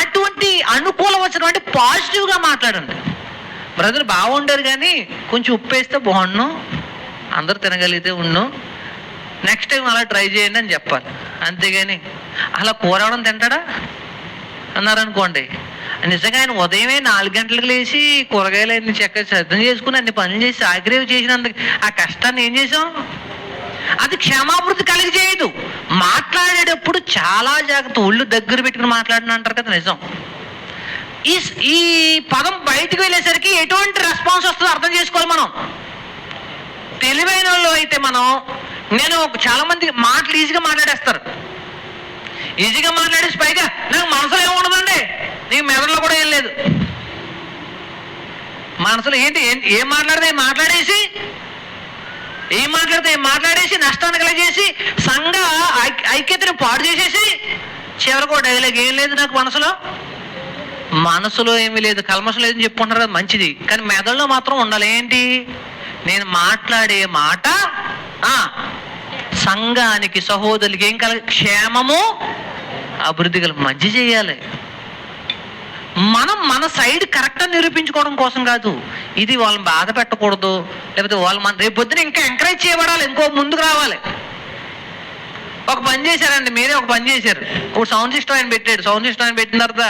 అటువంటి అనుకూల వచనం అంటే పాజిటివ్గా మాట్లాడండి. బ్రదర్ బాగుండారు కానీ కొంచెం ఉప్పు వేస్తే బాగుండు, అందరూ తినగలిగితే ఉండు, నెక్స్ట్ టైం అలా ట్రై చేయండి అని చెప్పాలి. అంతేగాని అలా కూరవడం తింటాడా అన్నారనుకోండి, నిజంగా ఆయన ఉదయమే 4 గంటలకు లేచి కూరగాయలు అన్ని చక్కగా సిద్ధం చేసుకుని అన్ని పనులు చేసి ఆగ్రేవ్ చేసినందుకు ఆ కష్టాన్ని ఏం చేసాం, అది క్షమాభివృద్ధి కలిగి చేయదు. మాట్లాడేటప్పుడు చాలా జాగ్రత్త, ఒళ్ళు దగ్గర పెట్టుకుని మాట్లాడిన అంటారు కదా, నిజం. ఈ పదం బయటకు వెళ్ళేసరికి ఎటువంటి రెస్పాన్స్ వస్తుందో అర్థం చేసుకోవాలి మనం. తెలివైన వాళ్ళు అయితే నేను చాలా మంది మాటలు ఈజీగా మాట్లాడేస్తారు, ఈజీగా మాట్లాడేసి పైగా నాకు మనసులో ఏముండదండి, నీకు మెదడులో కూడా ఏం లేదు, మనసులో ఏంటి ఏం మాట్లాడేసి నష్టాన్ని కలిగేసి సంఘ ఐక్యతను పాడు చేసేసి చివరికి ఒక డైలాగ్, ఏం లేదు నాకు మనసులో ఏమీ లేదు, కల్మషం లేదని చెప్పుకుంటారు కదా, మంచిది. కానీ మెదడులో మాత్రం ఉండాలి ఏంటి, నేను మాట్లాడే మాట సంఘానికి సహోదరులకి ఏం క్షేమము అభివృద్ధి మంచి చేయాలి. మన సైడ్ కరెక్ట్ అని నిరూపించుకోవడం కోసం కాదు, ఇది వాళ్ళని బాధ పెట్టకూడదు, లేకపోతే వాళ్ళు రేపు పొద్దున ఇంకా ఎంకరేజ్ చేయబడాలి, ఇంకో ముందుకు రావాలి. ఒక పని చేశారండి, మీరే ఒక పని చేశారు, ఇప్పుడు సౌండ్ సిస్టమ్ ఆయన పెట్టాడు, సౌండ్ సిస్టమ్ ఆయన పెట్టిన తర్వాత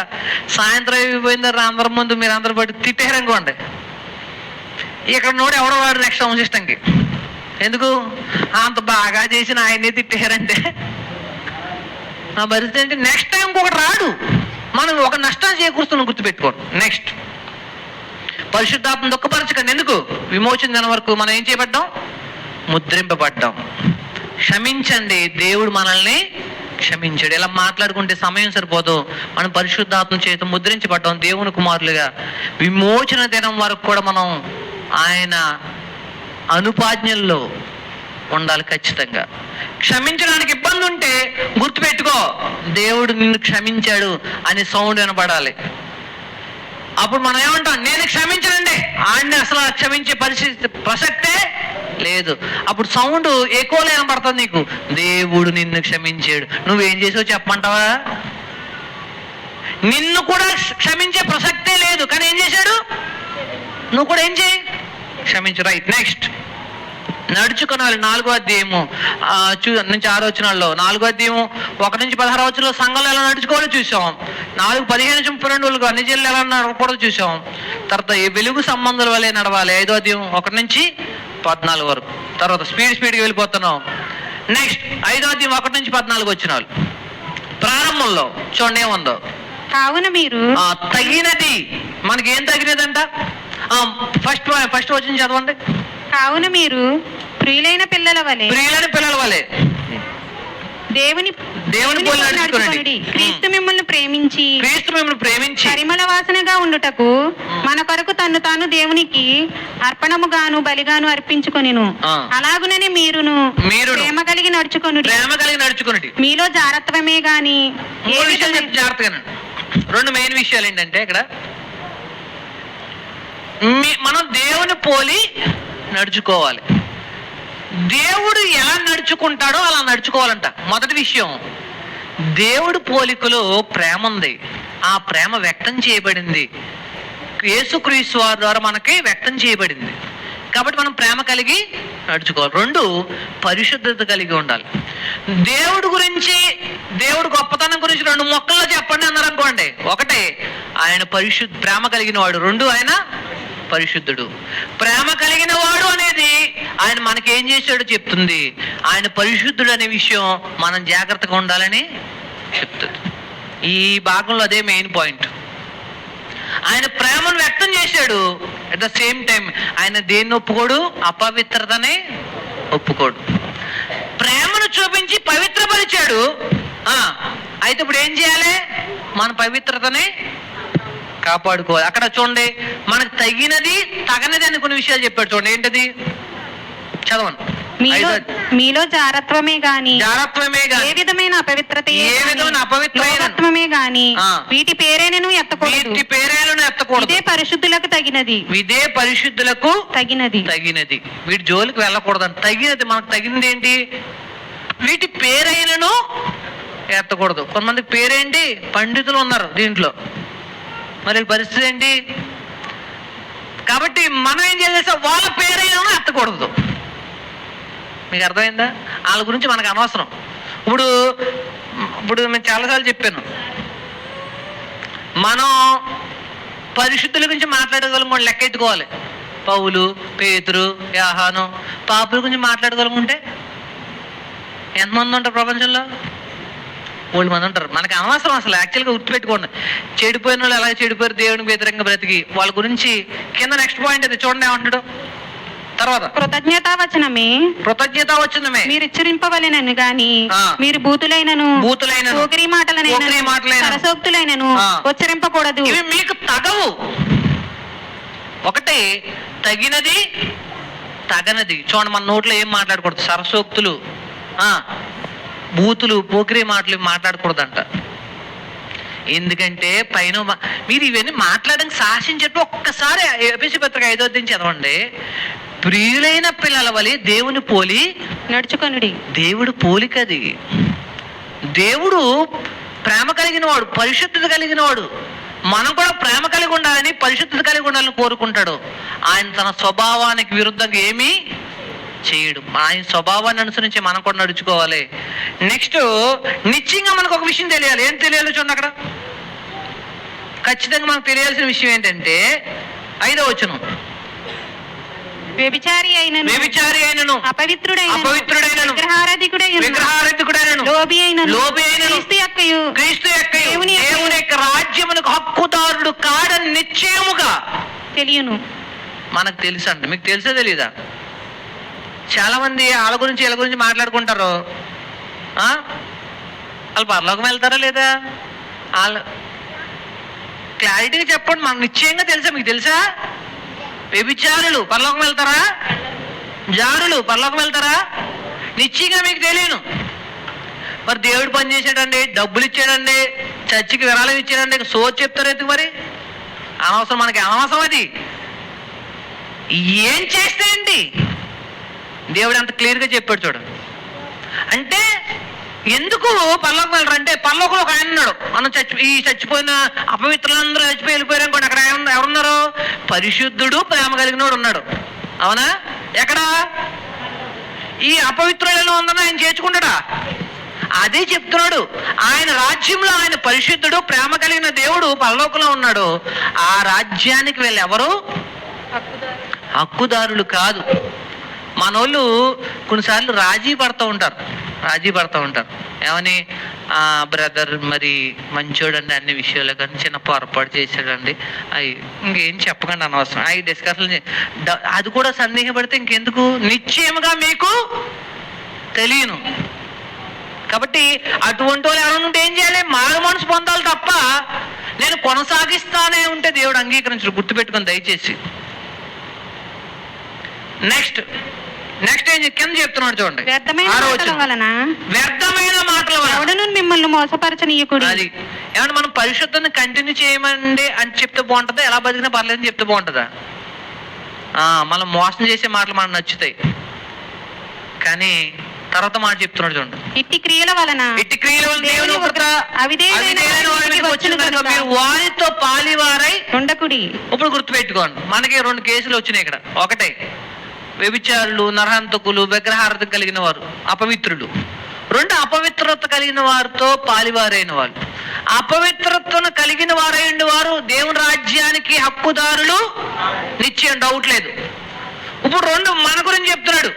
సాయంత్రం అయిపోయిన తర్వాత అందరి ముందు మీరు అందరూ పట్టి తిట్టారనుకోండి, ఇక్కడ నోడు ఎవడో వాడు నెక్స్ట్ సౌండ్ సిస్టమ్కి, ఎందుకు అంత బాగా చేసిన ఆయన్ని తిట్టారంటే నా పరిస్థితి ఏంటి, నెక్స్ట్ టైం ఇంకొకటి రాడు, మనం ఒక నష్టాన్ని చేకూరుస్తున్నాం, గుర్తుపెట్టుకోండి. నెక్స్ట్, పరిశుద్ధాత్మ దుఃఖపరచకండి. ఎందుకు, విమోచన దినం వరకు మనం ఏం చేయబడ్డాం, ముద్రింపబడ్డాం. క్షమించండి, దేవుడు మనల్ని క్షమించాడు. ఇలా మాట్లాడుకుంటే సమయం సరిపోదు. మనం పరిశుద్ధాత్మ చేత ముద్రించబడ్డాం, దేవుని కుమారులుగా. విమోచన దినం వరకు కూడా మనం ఆయన అనుపాజ్ఞల్లో ఉండాలి ఖచ్చితంగా. క్షమించడానికి ఇబ్బంది ఉంటే గుర్తుపెట్టుకో, దేవుడు నిన్ను క్షమించాడు అని సౌండ్ వినపడాలి. అప్పుడు మనం ఏమంటాం, నేను క్షమించనండి, ఆయన్ని అసలు క్షమించే ప్రసక్తే లేదు. అప్పుడు సౌండ్ ఎక్కువలో వినపడుతుంది నీకు, దేవుడు నిన్ను క్షమించాడు. నువ్వేం చేసావు చెప్పమంటావా, నిన్ను కూడా క్షమించే ప్రసక్తే లేదు, కానీ ఏం చేశాడు, నువ్వు కూడా ఏం చేయి, క్షమించు. రైట్. నెక్స్ట్, నడుచుకునాలి. 4వ అధ్యాయము నుంచి 6వ వచనాల్లో, 4వ అధ్యాయము 1 నుంచి 16వ వచనంలో సంఘంలో ఎలా నడుచుకోవాలో చూసాం. 4:15 నుంచి 32 అన్ని జిల్లాలు ఎలా నడవకూడదో చూసాం. తర్వాత ఈ వెలుగు సంబంధాల వల్లే నడవాలి, 5వ అధ్యాయం 1 నుంచి 14 వరకు. తర్వాత స్పీడ్గా వెళ్ళిపోతున్నాం. నెక్స్ట్ 5వ అధ్యాయం 1 నుంచి 14 వచనాలు. ప్రారంభంలో చూడండి ఏముందో, కావున మీరు తగినది, మనకేం తగినదంట, ఫస్ట్ వచనం చదవండి. కావున మీరు ప్రియులైన పిల్లల వలె దేవుని పోలి నడుచుకొనుడి. క్రీస్తు మిమ్మల్ని ప్రేమించి పరిమళ వాసనగా ఉండుటకు మన కొరకు తన్ను తాను దేవునికి అర్పణముగాను బలిగాను అర్పించుకొనెను. అలాగుననే మీరును ప్రేమ కలిగి నడుచుకొనుడి. మీలో జాగ్రత్తమే గాని. జాగ్రత్తగా 2 మెయిన్ విషయాలు ఏంటంటే, ఇక్కడ మనం దేవుని పోలి నడుచుకోవాలి. దేవుడు ఎలా నడుచుకుంటాడో అలా నడుచుకోవాలంట. మొదటి విషయం, దేవుడు పోలికలో ప్రేమ ఉంది, ఆ ప్రేమ వ్యక్తం చేయబడింది, యేసుక్రీస్తు వారి ద్వారా మనకి వ్యక్తం చేయబడింది. కాబట్టి మనం ప్రేమ కలిగి నడుచుకోవాలి. 2, పరిశుద్ధత కలిగి ఉండాలి. దేవుడి గొప్పతనం గురించి 2 మొక్కల్లో చెప్పండి అన్నారు అనుకోండి. 1, ఆయన ప్రేమ కలిగిన వాడు. 2, ఆయన పరిశుద్ధుడు. ప్రేమ కలిగిన వాడు అనేది ఆయన మనకేం చేశాడో చెప్తుంది. ఆయన పరిశుద్ధుడు అనే విషయం మనం జాగ్రత్తగా ఉండాలని చెప్తుంది. ఈ భాగంలో అదే మెయిన్ పాయింట్. ఆయన ప్రేమను వ్యక్తం చేశాడు, అట్ ద సేమ్ టైం ఆయన దేన్ని ఒప్పుకోడు, అపవిత్రతనే ఒప్పుకోడు. ప్రేమను చూపించి పవిత్రపరిచాడు. అయితే ఇప్పుడు ఏం చేయాలి, మన పవిత్రతని కాపాడుకోవాలి. అక్కడ చూడండి, మనకు తగినది తగనది అని కొన్ని విషయాలు చెప్పాడు. చూడండి ఏంటది, చదవండి. మీలో జారత్వమే గాని జారత్వమే గాని ఏ విధమైన అపవిత్రమే గాని వీటి పేరైనను ఎత్తకూడదు. ఇదే పరిశుద్ధులకు తగినది. వీటి జోలికి వెళ్ళకూడదు. తగినది మనకు తగినది ఏంటి? వీటి పేరైనను ఎత్తకూడదు. కొంతమంది పేరేంటి? పండితులు ఉన్నారు దీంట్లో, మరి పరిస్థితి ఏంటి? కాబట్టి మనం ఏం చేసేస్తాం? వాళ్ళ పేరైనా ఎత్తకూడదు. మీకు అర్థమైందా? వాళ్ళ గురించి మనకు అనవసరం. ఇప్పుడు నేను చాలాసార్లు చెప్పాను, మనం పరిశుద్ధుల గురించి మాట్లాడగలం, లెక్కెట్టుకోవాలి. పౌలు, పేతురు, యోహాను, పాపుల గురించి మాట్లాడగలుగుంటే ఎంతమంది ఉంటారు ప్రపంచంలో? 3 మంది ఉంటారు. మనకి అనవసరం అసలు. యాక్చువల్గా గుర్తుపెట్టుకోండి, చెడిపోయిన వాళ్ళు ఎలా చెడిపోయారు దేవునికి వ్యతిరేకంగా బ్రతికి, వాళ్ళ గురించి కింద నెక్స్ట్ పాయింట్ అది చూడండి ఏమంటాడు తర్వాత. కృతజ్ఞతావచనమే మీరు హెచ్చరింపవలెనను గాని మీరు బూతులైనను పోకిరీ మాటలైనను సరసోక్తులైనను ఉచ్చరింపకూడదు. ఇవి మీకు తగవు. ఒకటి తగినది, తగనది. చూడండి, మన నోట్లో ఏం మాట్లాడకూడదు. సరసోక్తులు, బూతులు, పోకిరీ మాటలు మాట్లాడకూడదంట. ఎందుకంటే పైన మీరు ఇవన్నీ మాట్లాడడానికి సాహసం చెప్పి ఒక్కసారి ఎఫెసీ పత్రిక 5వ అధ్యాయం చదవండి. ప్రియులైన పిల్లల వలె దేవుని పోలి నడుచుకొనుడి. దేవుడు పోలికది. దేవుడు ప్రేమ కలిగిన వాడు, పరిశుద్ధత కలిగిన వాడు. మనం కూడా ప్రేమ కలిగి ఉండాలని, పరిశుద్ధత కలిగి ఉండాలని కోరుకుంటాడు. ఆయన తన స్వభావానికి విరుద్ధంగా ఏమీ చేయడు. ఆయన స్వభావాన్ని అనుసరించి మనం కూడా నడుచుకోవాలి. నెక్స్ట్, నిశ్చయంగా మనకు ఒక విషయం తెలియాలి. ఏం తెలియాలో చూడండి అక్కడ. ఖచ్చితంగా మనకు తెలియాల్సిన విషయం ఏంటంటే 5వ వచనం, వ్యభిచారి అయినను అపవిత్రుడైనను విగ్రహారాధికుడైనను లోబి అయినను క్రీస్తు యొక్క దేవుని యొక్క రాజ్యమునకు హక్కుదారుడు కాడని నిశ్చయముగా తెలియను. మనకు తెలుసు అండి. మీకు తెలుసా తెలీదా? చాలా మంది వాళ్ళ గురించి వీళ్ళ గురించి మాట్లాడుకుంటారు. వాళ్ళు పరలోకం వెళ్తారా లేదా? వాళ్ళు క్లారిటీగా చెప్పండి. మనకు నిశ్చయంగా తెలుసా? మీకు తెలుసా? వ్యభిచారులు పరలోకం వెళ్తారా? జారులు పరలోకం వెళ్తారా? నిశ్చయంగా మీకు తెలియను. మరి దేవుడు పని చేశాడండి, డబ్బులు ఇచ్చాడండి, చర్చికి విరాళం ఇచ్చాడండి, సోచ్ చెప్తారు ఎందుకు? మరి అనవసరం, మనకి అనవసరం అది. ఏం చేస్తే ఏంటి? దేవుడు అంత క్లియర్గా చెప్పాడు చూడు. అంటే ఎందుకు పరలోకం వెళ్ళరు అంటే, పరలోకంలో ఒక ఆయన ఉన్నాడు. మనం చచ్చిపోయిన అపవిత్రులందరూ చచ్చిపోయి వెళ్ళిపోయారు అనుకోండి, అక్కడ ఎవరున్నారు? పరిశుద్ధుడు, ప్రేమ కలిగిన వాడు ఉన్నాడు. అవునా? ఎక్కడ? ఈ అపవిత్రులలో ఉందని ఆయన చేర్చుకుంటాడా? అదే చెప్తున్నాడు. ఆయన రాజ్యంలో ఆయన పరిశుద్ధుడు, ప్రేమ కలిగిన దేవుడు పరలోకంలో ఉన్నాడు. ఆ రాజ్యానికి వీళ్ళు ఎవరు? హక్కుదారులు కాదు. మనోళ్ళు కొన్నిసార్లు రాజీ పడుతూ ఉంటారు. ఏమని? బ్రదర్ మరి మంచోడండి అన్ని విషయాలు, కానీ చిన్న పొరపాటు చేశాడండి, అవి ఇంకేం చెప్పకండి, అనవసరం అవి డిస్కషన్. అది కూడా సందేహపడితే ఇంకెందుకు? నిశ్చయముగా మీకు తెలియను. కాబట్టి అటువంటి వాళ్ళు ఎవరైనా ఉంటే ఏం చేయాలి? మారు మనసు పొందాలి తప్ప నేను కొనసాగిస్తానే ఉంటే దేవుడు అంగీకరించడు. గుర్తుపెట్టుకొని దయచేసి. నెక్స్ట్ ఏం కింద చెప్తున్నాడు చూడండి. వ్యర్థమైన మాటల వలన మిమ్మల్ని మోసపరచనీయకుడు. అది ఏమంటే మనం పరిశుద్ధాన్ని కంటిన్యూ చేయమండి అని చెప్తే బాగుంటుందా? ఎలా బతికినా పర్లేదని చెప్తే బాగుంటుందా? మనం మోసం చేసే మాటలు మనకు నచ్చుతాయి. కానీ తర్వాత మాట చెప్తున్నాడు చూడండి. ఇట్టి క్రియల వలన దేవుని ఉగ్రత మీరు వారితో పాలివారై ఉండకుడి. ఇప్పుడు గుర్తుపెట్టుకోండి, మనకి 2 కేసులు వచ్చినాయి ఇక్కడ. ఒకటే వ్యభిచారులు, నరహంతకులు, విగ్రహార్థం కలిగిన వారు, అపవిత్రులు. 2 అపవిత్రత కలిగిన వారితో పాలివారైన వాళ్ళు. అపవిత్రతను కలిగిన వారైన వారు దేవుని రాజ్యానికి హక్కుదారులు నిశ్చయం, డౌట్ లేదు. ఇప్పుడు 2 మన గురించి చెప్తున్నాడు.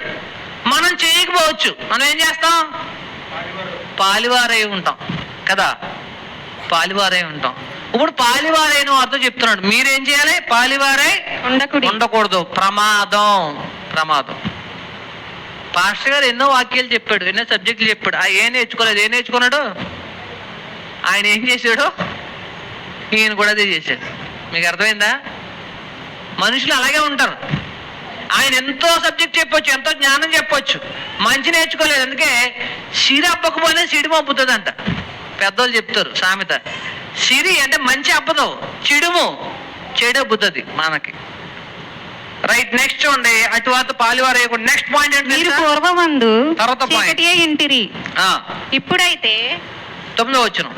మనం చేయకపోవచ్చు, మనం ఏం చేస్తాం? పాలివారై ఉంటాం కదా, పాలివారై ఉంటాం. ఇప్పుడు పాలివారైన వారితో చెప్తున్నాడు మీరేం చేయాలి? పాలివారై ఉండకూడదు. ప్రమాదం. పాస్టర్ గారు ఎన్నో వాక్యాలు చెప్పాడు, ఎన్నో సబ్జెక్టులు చెప్పాడు. ఏం నేర్చుకోలేదు. ఏం నేర్చుకున్నాడు? ఆయన ఏం చేశాడు? ఈయన కూడా అదే చేశాడు. మీకు అర్థమైందా? మనుషులు అలాగే ఉంటారు. ఆయన ఎంతో సబ్జెక్ట్ చెప్పొచ్చు, ఎంతో జ్ఞానం చెప్పొచ్చు, మంచి నేర్చుకోలేదు. అందుకే సిరి అబ్బకపోయినా సిడి అబ్బుతుందంట. పెద్దోళ్ళు చెప్తారు సామెత. సిరి అంటే మంచి అబ్బదు, చెడు అబ్బుతుంది మనకి. రైట్, నెక్స్ట్ చూడండి. అటువాత పాలివారు వేయకూడదు. నెక్స్ట్ పాయింట్ ఏంటి మీరు తెలుసా? పూర్వమందు తర్వాత point. చీకటియే ఇంటిరి, ఇప్పుడైతే 9వ వచనం.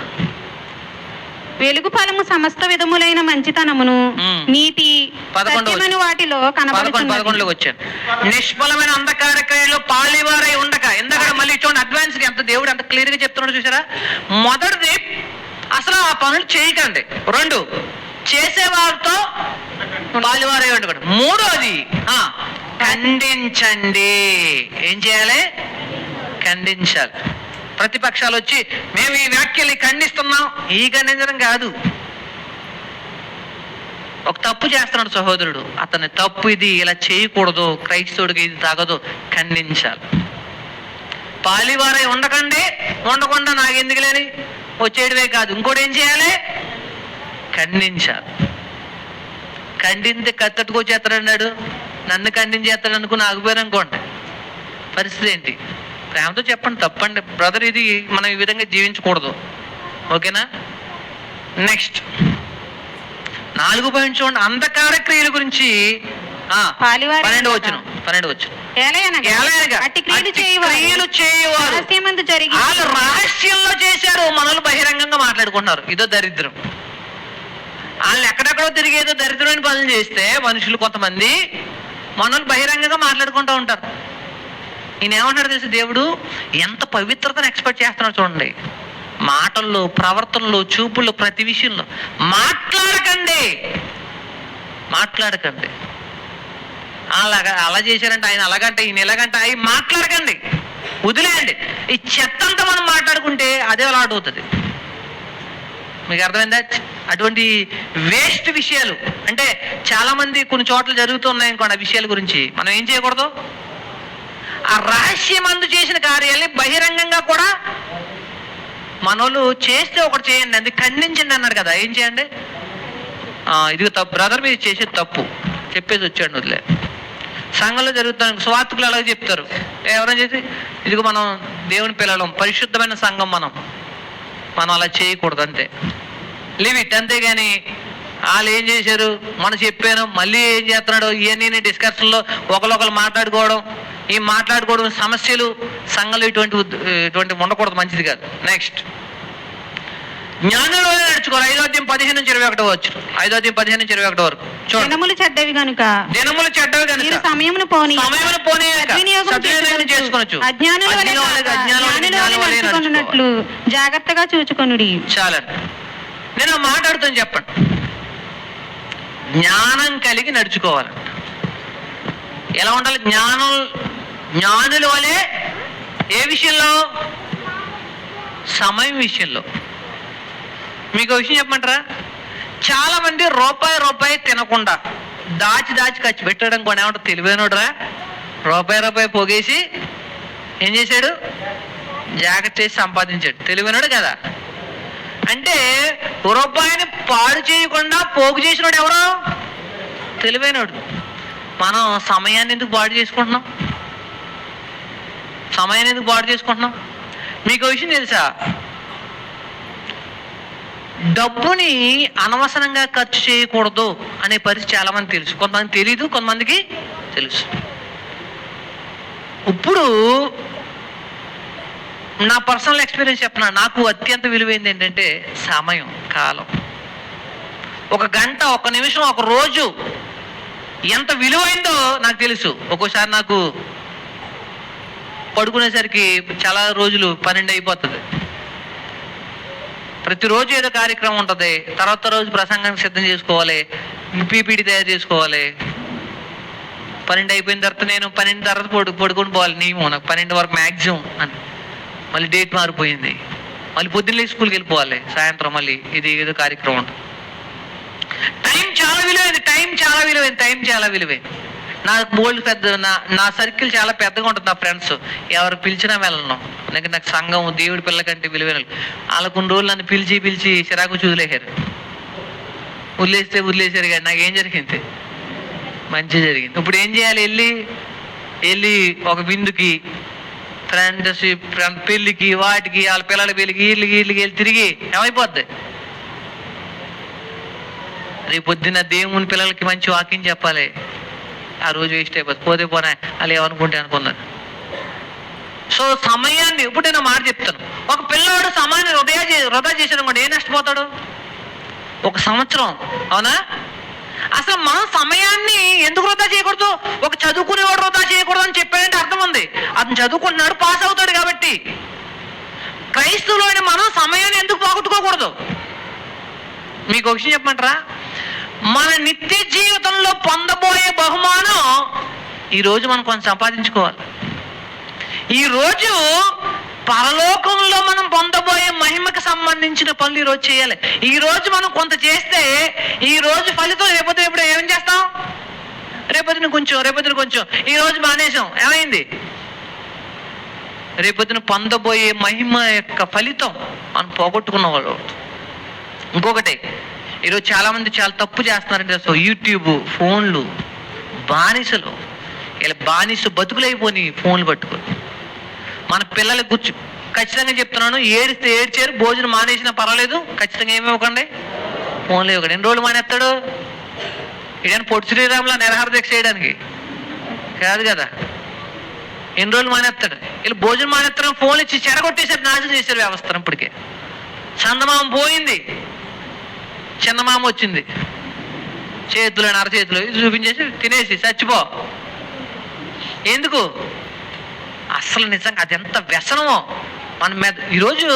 వెలుగు ఫలము సమస్త విధములైన మంచితనమును నీతి 11వ సత్యమని వాటిలో 11 కనబడుతున్నది. వచ్చాను. నిష్ఫలమైన అంధకార క్రియలో పాలివారై ఉండక. ఎందుకంటే మళ్ళీ చూడండి అడ్వాన్స్ ఎంత దేవుడు ఎంత క్లియర్ గా చెప్తున్నాడు చూసారా. మొదటిది అసలు ఆ పనులు చేయకండి. 2 చేసేవారితో పాలివారై ఉండకండి. 3వది ఖండించండి. ఏం చేయాలి? ఖండించాలి. ప్రతిపక్షాలు వచ్చి మేము ఈ వ్యాఖ్యలు ఖండిస్తున్నాం, ఈ ఖండించడం కాదు. ఒక తప్పు చేస్తున్నాడు సహోదరుడు, అతని తప్పు ఇది, ఇలా చేయకూడదు, క్రైస్తవుడికి ఇది తాగదు, ఖండించాలి. పాలివారై ఉండకుండా నాకు ఎందుకు లేని వచ్చేయడమే కాదు, ఇంకోటి ఏం చేయాలి? ఖండించాలి. ఖండితే కత్తెట్టుకొచ్చేస్తాడన్నాడు, నన్ను ఖండించేస్తాడు అనుకుని ఆగిపోయారు అనుకోండి, పరిస్థితి ఏంటి? ప్రేమతో చెప్పండి, తప్పండి బ్రదర్, ఇది మనం ఈ విధంగా జీవించకూడదు. ఓకేనా? నెక్స్ట్ 4 పాయింట్ చూడండి. అంధకార క్రియల గురించి 12వ వచనం. అట్టి క్రియలు చేయవారు రహస్యమందు జరిగి వాళ్ళు రహస్యంలో చేశారు, మనల్ని బహిరంగంగా మాట్లాడుకుంటున్నారు. ఇదో దరిద్రం. వాళ్ళు ఎక్కడెక్కడో తిరిగేదో దరిద్రమైన పనులు చేస్తే మనుషులు కొంతమంది మనల్ని బహిరంగంగా మాట్లాడుకుంటూ ఉంటారు. ఈయన ఏమంటాడు తెలుసు, దేవుడు ఎంత పవిత్రతను ఎక్స్పెక్ట్ చేస్తున్నాడు చూడండి. మాటల్లో, ప్రవర్తనలో, చూపుల్లో, ప్రతి విషయంలో మాట్లాడకండి. అలా చేశారంటే ఆయన అలాగంటే ఈయన ఎలాగంటే అవి మాట్లాడకండి, వదిలేయండి. ఈ చెత్తంతా మనం మాట్లాడుకుంటే అదే అలవాటు అవుతుంది. మీకు అర్థమైందా? అటువంటి వేస్ట్ విషయాలు అంటే చాలా మంది కొన్ని చోట్ల జరుగుతున్నాయి అనుకోండి. ఆ విషయాల గురించి మనం ఏం చేయకూడదు. ఆ రహస్యమందు చేసిన కార్యాలని బహిరంగంగా కూడా మనోళ్ళు చేస్తే ఒకటి చేయండి, అది ఖండించండి అన్నాడు కదా. ఏం చేయండి? ఇది తప్పు బ్రదర్, మీరు చేసేది తప్పు చెప్పేసి వచ్చాడు, వదిలే. సంఘంలో జరుగుతాను స్వార్థకులు అలాగే చెప్తారు. ఎవరైనా చేసి ఇదిగో మనం దేవుని పిల్లలం, పరిశుద్ధమైన సంఘం, మనం అలా చేయకూడదు, అంతే, లిమిట్. అంతేగాని వాళ్ళు ఏం చేశారు, మనం చెప్పాను, మళ్ళీ ఏం చేస్తున్నాడు, ఇవన్నీ డిస్కషన్లో ఒకరు మాట్లాడుకోవడం, ఈ మాట్లాడుకోవడం సమస్యలు సంఘంలో ఇటువంటి ఉండకూడదు, మంచిది కాదు. నెక్స్ట్ జ్ఞానంలోనే నడుచుకోవాలి. 5వ అధ్యాయం 15 నుంచి 21 వచ్చు. 5వ అధ్యాయం 15 నుంచి 21 వరకు చూడండి. దినములు చెడ్డవి కనుక సమయమును పోనీ చేసుకోవచ్చు. అజ్ఞానులు జాగ్రత్తగా చూచుకొనుడి. చాలండి. నేను మాట్లాడుతాను, చెప్పండి. జ్ఞానం కలిగి నడుచుకోవాలంట. ఎలా ఉండాలి? జ్ఞానుల వలె ఏ విషయంలో? సమయం విషయంలో. మీకు విషయం చెప్పమంటారా? చాలా మంది రూపాయి తినకుండా దాచి ఖర్చు పెట్టడం కూడా ఏమంటారు, తెలివైనడురా. రూపాయి పోగేసి ఏం చేశాడు? జాగ్రత్త చేసి సంపాదించాడు. తెలివైనడు కదా. అంటే రూపాయిని పాడు చేయకుండా పోగు చేసినోడు ఎవరు? తెలివైనడు. మనం సమయాన్ని ఎందుకు పాడు చేసుకుంటున్నాం? మీకు విషయం తెలుసా? డబ్బుని అనవసరంగా ఖర్చు చేయకూడదు అనే పరిస్థితి చాలా మంది తెలుసు. కొంతమంది తెలీదు, కొంతమందికి తెలుసు. ఇప్పుడు నా పర్సనల్ ఎక్స్పీరియన్స్ చెప్పిన, నాకు అత్యంత విలువైంది ఏంటంటే సమయం, కాలం. 1 గంట, 1 నిమిషం, 1 రోజు ఎంత విలువైందో నాకు తెలుసు. ఒక్కోసారి నాకు పడుకునేసరికి చాలా రోజులు 12 అయిపోతుంది. ప్రతిరోజు ఏదో కార్యక్రమం ఉంటుంది. తర్వాత రోజు ప్రసంగానికి సిద్ధం చేసుకోవాలి, పీపీటీ తయారు చేసుకోవాలి. 12 అయిపోయిన తర్వాత నేను 12 తర్వాత పడుకొని పోవాలి. నియమం నాకు 12 వరకు మ్యాక్సిమం అని. మళ్ళీ డేట్ మారిపోయింది, మళ్ళీ పొద్దున్నే స్కూల్కి వెళ్ళిపోవాలి, సాయంత్రం మళ్ళీ ఇది ఏదో కార్యక్రమం ఉంటుంది. టైం చాలా విలువైంది. నాకు బోల్డ్ పెద్ద, నా సర్కిల్ చాలా పెద్దగా ఉంటుంది. నా ఫ్రెండ్స్ ఎవరు పిలిచినా వెళ్ళను. నాకు సంఘం, దేవుడి పిల్ల కంటే విలువైన వాళ్ళ కొన్ని రోజులు నన్ను పిలిచి చిరాకు వదిలేశారు కానీ నాకేం జరిగింది? మంచి జరిగింది. ఇప్పుడు ఏం చేయాలి? వెళ్ళి ఒక విందుకి, ఫ్రెండ్స్ పెళ్ళికి, వాటికి, వాళ్ళ పిల్లల పెళ్ళికి, వీళ్ళకి వెళ్ళి తిరిగి ఏమైపోద్ది? రేపు పొద్దున్న దేవుని పిల్లలకి మంచి వాక్యం చెప్పాలి, ఆ రోజు వేస్ట్ అయిపోతుంది. పోతే పోనా వాళ్ళు ఏమనుకుంటే అనుకున్నారు. సో సమయాన్ని, ఇప్పుడు నేను మాట చెప్తాను, ఒక పిల్లవాడు సమయాన్ని వృధా చేసాడు అనుకోండి, ఏం నష్టపోతాడు? 1 సంవత్సరం. అవునా? అసలు మనం సమయాన్ని ఎందుకు వృధా చేయకూడదు? ఒక చదువుకునేవాడు వృధా చేయకూడదు అని చెప్పాడంటే అర్థం ఉంది, అతను చదువుకుంటున్నాడు, పాస్ అవుతాడు కాబట్టి. క్రైస్తవులైన మనం సమయాన్ని ఎందుకు పోగొట్టుకోకూడదు? మీకు ఒక విషయం చెప్పమంటారా? మన నిత్య జీవితంలో పొందబోయే బహుమానం ఈరోజు మనం కొంచెం సంపాదించుకోవాలి. ఈరోజు పరలోకంలో మనం పొందబోయే మహిమకు సంబంధించిన పనులు ఈరోజు చేయాలి. ఈరోజు మనం కొంత చేస్తే ఈరోజు ఫలితం రేపొద్దున ఏం చేస్తాం? రేపొద్దున కొంచెం. ఈరోజు మానేసాం, ఏమైంది? రేపొద్దున పొందబోయే మహిమ యొక్క ఫలితం మనం పోగొట్టుకున్న వాళ్ళు. ఇంకొకటి, ఈరోజు చాలామంది చాలా తప్పు చేస్తున్నారంటే అసలు యూట్యూబ్, ఫోన్లు బానిసలు. ఇలా బానిస బతుకులైపోయి ఫోన్లు పట్టుకొని. మన పిల్లలకు ఖచ్చితంగా చెప్తున్నాను, ఏడ్చారు, భోజనం మానేసినా పర్వాలేదు, ఖచ్చితంగా ఏమి ఇవ్వకండి, ఫోన్లు ఇవ్వకండి. ఎన్ని రోజులు మానేస్తాడు? ఇడని పొట్టి శ్రీరాములా నిరహార దీక్ష చేయడానికి కాదు కదా. ఎన్ని రోజులు మానేస్తాడు? వీళ్ళు భోజనం మానేస్తారు, ఫోన్లు ఇచ్చి చెడగొట్టేసారు, నాశనం చేశారు వ్యవస్థను. ఇప్పటికే చందమామ పోయింది, చిన్నమామ వచ్చింది, చేతులు అరచేతులు ఇది చూపించేసి తినేసి చచ్చిపో. ఎందుకు? అసలు నిజంగా అది ఎంత వ్యసనమో మన మీద. ఈరోజు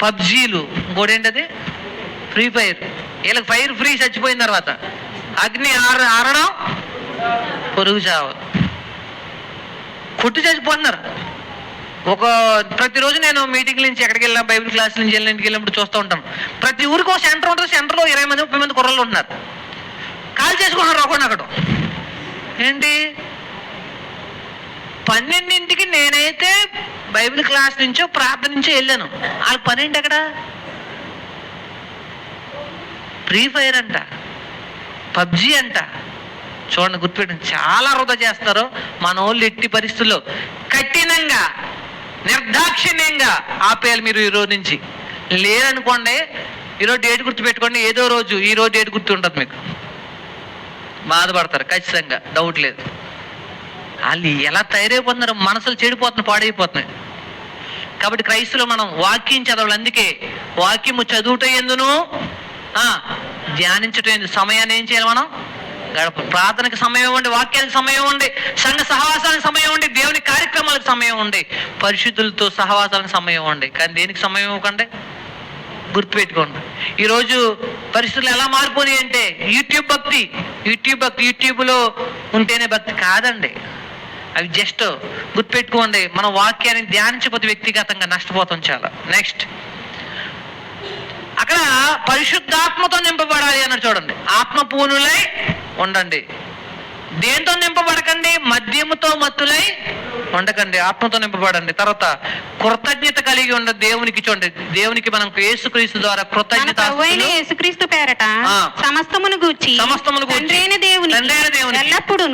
పబ్జీలు, ఇంకోటి ఏంటది, ఫ్రీ ఫైర్. వీళ్ళకి ఫైర్ ఫ్రీ, చచ్చిపోయిన తర్వాత అగ్ని ఆరడం, పొరుగు చావు, కొట్టు చచ్చిపోతున్నారు. ప్రతిరోజు నేను మీటింగ్ నుంచి ఎక్కడికి వెళ్ళినా, బైబిల్ క్లాస్ నుంచి ఇంటికి వెళ్ళినప్పుడు చూస్తూ ఉంటాను. ప్రతి ఊరికి ఒక సెంటర్ ఉంటుంది, సెంటర్లో 20 మంది 30 మంది కుర్రలు ఉంటున్నారు, కాల్ చేసుకుంటున్నారు ఒకటి అక్కడ. ఏంటి? 12ంటికి నేనైతే బైబిల్ క్లాస్ నుంచో ప్రార్థన నుంచో వెళ్ళాను, వాళ్ళ పని ఏంటి అక్కడ? ఫ్రీ ఫైర్ అంట, పబ్జీ అంట. చూడండి, గుర్తుపెట్టండి, చాలా వృధా చేస్తారు మన వాళ్ళు. ఎట్టి పరిస్థితుల్లో కఠినంగా, నిర్దాక్షిణ్యంగా ఆపేయాలి. మీరు ఈరోజు నుంచి లేదనుకోండి, ఈరోజు డేట్ గుర్తుపెట్టుకోండి, ఏదో రోజు ఈ రోజు డేట్ గుర్తు ఉంటుంది, మీకు బాధపడతారు ఖచ్చితంగా, డౌట్ లేదు. వాళ్ళు ఎలా తయారైపోతున్నారు, మనసులు చెడిపోతున్నాయి, పాడైపోతున్నాయి. కాబట్టి క్రైస్తులో మనం వాక్యం చదవాలి. అందుకే వాక్యము చదువుట ఎందును, ధ్యానించటం ఎందు సమయాన్ని ఏం చేయాలి? మనం గడప. ప్రార్థనకి సమయం ఇవ్వండి, వాక్యానికి సమయం ఇవ్వండి, సంఘ సహవాసానికి సమయం ఇవ్వండి, దేవుని కార్యక్రమాలకు సమయం ఇవ్వండి, పరిశుద్ధులతో సహవాసానికి సమయం ఇవ్వండి. కానీ దేనికి సమయం ఇవ్వకండి, గుర్తుపెట్టుకోండి. ఈరోజు పరిస్థితులు ఎలా మారిపోయి అంటే యూట్యూబ్ భక్తి, యూట్యూబ్లో ఉంటేనే భక్తి కాదండి. అవి జస్ట్ గుర్తుపెట్టుకోండి, మనం వాక్యాన్ని ధ్యానించకపోతే వ్యక్తిగతంగా నష్టపోతాం చాలా. నెక్స్ట్, అక్కడ పరిశుద్ధాత్మతో నింపబడాలి అన్నారు. చూడండి, ఆత్మపూనులై ఉండండి. దేంతో నింపబడకండి? మద్యముతో మత్తులై ఉండకండి, ఆత్మతో నింపబడండి. తర్వాత కృతజ్ఞత కలిగి ఉండ దేవునికి. చూడండి, దేవునికి మనం యేసుక్రీస్తు ద్వారా కృతజ్ఞత, యేసుక్రీస్తు పేరట సమస్తమును గూర్చి తండ్రైన దేవునికి ఎల్లప్పుడూ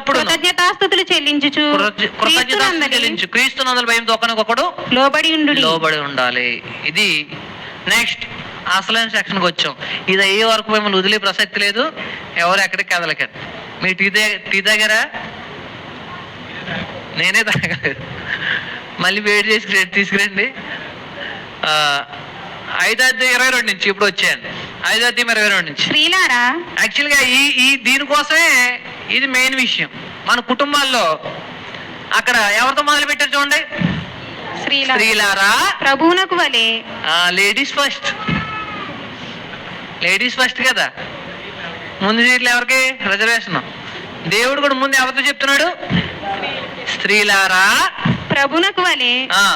కృతజ్ఞతాస్తుతులు చెల్లించుచు క్రీస్తునందు భయంతో ఒకరికొకడు లోబడి ఉండాలి. ఇది నెక్స్ట్ అసలైన సెక్షన్కి వచ్చాం. ఇది అయ్యే వరకు మిమ్మల్ని వదిలే ప్రసక్తి లేదు, ఎవరు ఎక్కడికి కదలకండి. మీ టీ తాగారా? నేనే తాగలేదు, మళ్ళీ వేడి చేసి తీసుకురండి. 5:22 నుంచి ఇప్పుడు వచ్చాను, 5:22 నుంచి. యాక్చువల్గా ఈ దీనికోసమే ఇది మెయిన్ విషయం. మన కుటుంబాల్లో అక్కడ ఎవరితో మొదలు పెట్టారు చూడండి, స్త్రీలారా ప్రభువునకు వలె. లేడీస్ ఫస్ట్ కదా, ముందు సీట్లు ఎవరికి రిజర్వేషన్. దేవుడు కూడా ముందు ఎవరితో చెప్తున్నాడు? స్త్రీలారా ప్రభువునకు వలె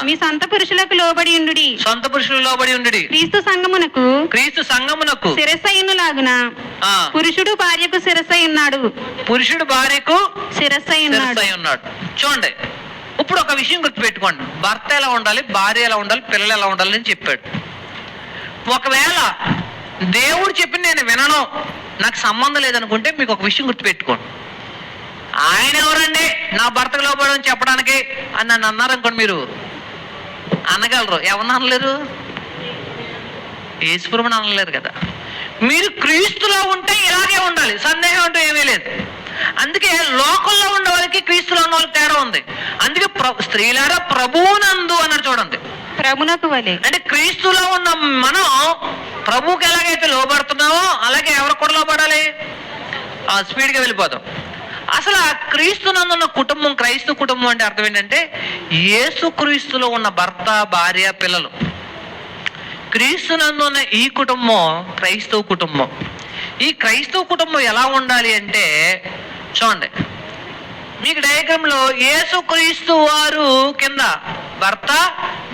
మీ సొంత పురుషులకు లోబడి ఉండుడి. సొంత పురుషులు లోబడి ఉండుడి. క్రీస్తు సంఘమునకు శిరస్సైనులాగున పురుషుడు భార్యకు శిరస్సై ఉన్నాడు. పురుషుడు భార్యకు శిరస్సై ఉన్నాడు. చూడండి, ఇప్పుడు ఒక విషయం గుర్తుపెట్టుకోండి, భర్త ఎలా ఉండాలి, భార్య ఎలా ఉండాలి, పిల్లలు ఎలా ఉండాలి అని చెప్పాడు. ఒకవేళ దేవుడు చెప్పి నేను వినను, నాకు సంబంధం లేదనుకుంటే మీకు ఒక విషయం గుర్తుపెట్టుకోండి. ఆయన ఎవరండి నా భర్తకు లోబడని చెప్పడానికి అని నన్ను అన్నారనుకోండి, మీరు అనగలరు. ఎవరిని అనలేరు? యేసుప్రభుని అనలేరు కదా. మీరు క్రీస్తులో ఉంటే ఇలాగే ఉండాలి, సందేహం అంటూ ఏమీ లేదు. అందుకే లోకంలో ఉన్న వాళ్ళకి క్రీస్తులో ఉన్న వాళ్ళకి తేడా ఉంది. అందుకే స్త్రీలారా ప్రభువునందు అన్నారు చూడండి. ప్రభునకు వలె అంటే క్రీస్తులో ఉన్న మనం ప్రభువుకి ఎలాగైతే లోబడుతున్నామో అలాగే ఎవరికి కూడా లోబడాలి? స్పీడ్గా వెళ్ళిపోతాం. అసలు ఆ క్రీస్తునందున్న కుటుంబం, క్రైస్తవ కుటుంబం అంటే అర్థం ఏంటంటే యేసు క్రీస్తులో ఉన్న భర్త, భార్య, పిల్లలు. క్రీస్తునందున్న ఈ కుటుంబం క్రైస్తవ కుటుంబం. ఈ క్రైస్తవ కుటుంబం ఎలా ఉండాలి అంటే చూడండి, మీకు డయాగ్రామ్లో యేసు క్రీస్తు వారు కింద భర్త,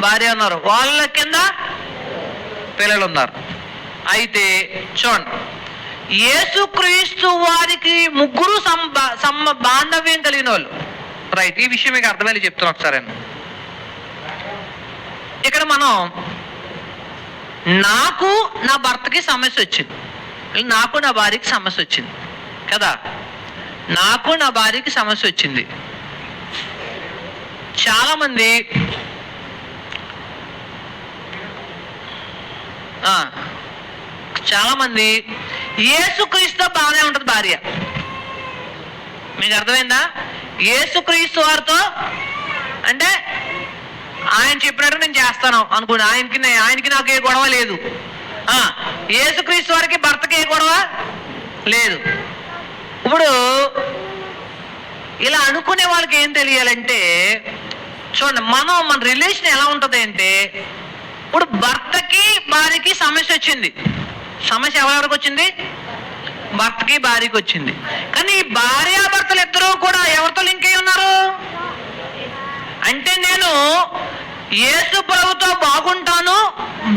భార్య ఉన్నారు, వాళ్ళ కింద పిల్లలు ఉన్నారు. అయితే చూడండి, యేసుక్రీస్తు వారికి ముగ్గురు బాంధవ్యం కలిగిన వాళ్ళు. రైట్, ఈ విషయం మీకు అర్థమయ్యేలా చెప్తున్నా ఒకసారి. ఇక్కడ మనం నాకు నా భర్తకి సమస్య వచ్చింది, నాకు నా భార్యకి సమస్య వచ్చింది కదా. నాకు నా భార్యకి సమస్య వచ్చింది. చాలామంది యేసుక్రీస్తు బాగానే ఉంటుంది భార్య. మీకు అర్థమైందా? యేసుక్రీస్తు వారితో అంటే ఆయన చెప్పినట్టు నేను చేస్తాను అనుకోండి, ఆయనకి నాకు ఏ గొడవ లేదు. యేసుక్రీస్తు వారికి భర్తకి ఏ గొడవ లేదు. ఇప్పుడు ఇలా అనుకునే వాళ్ళకి ఏం తెలియాలంటే చూడండి, మన రిలేషన్ ఎలా ఉంటుంది అంటే, ఇప్పుడు భర్తకి భార్యకి సమస్య వచ్చింది. సమస్య ఎవరెవరికి వచ్చింది? భర్తకి భార్యకి వచ్చింది. కానీ ఈ భార్యాభర్తలు ఇద్దరూ కూడా ఎవరితో లింక్ అయి ఉన్నారు అంటే, నేను యేసు ప్రభుతో బాగుంటాను,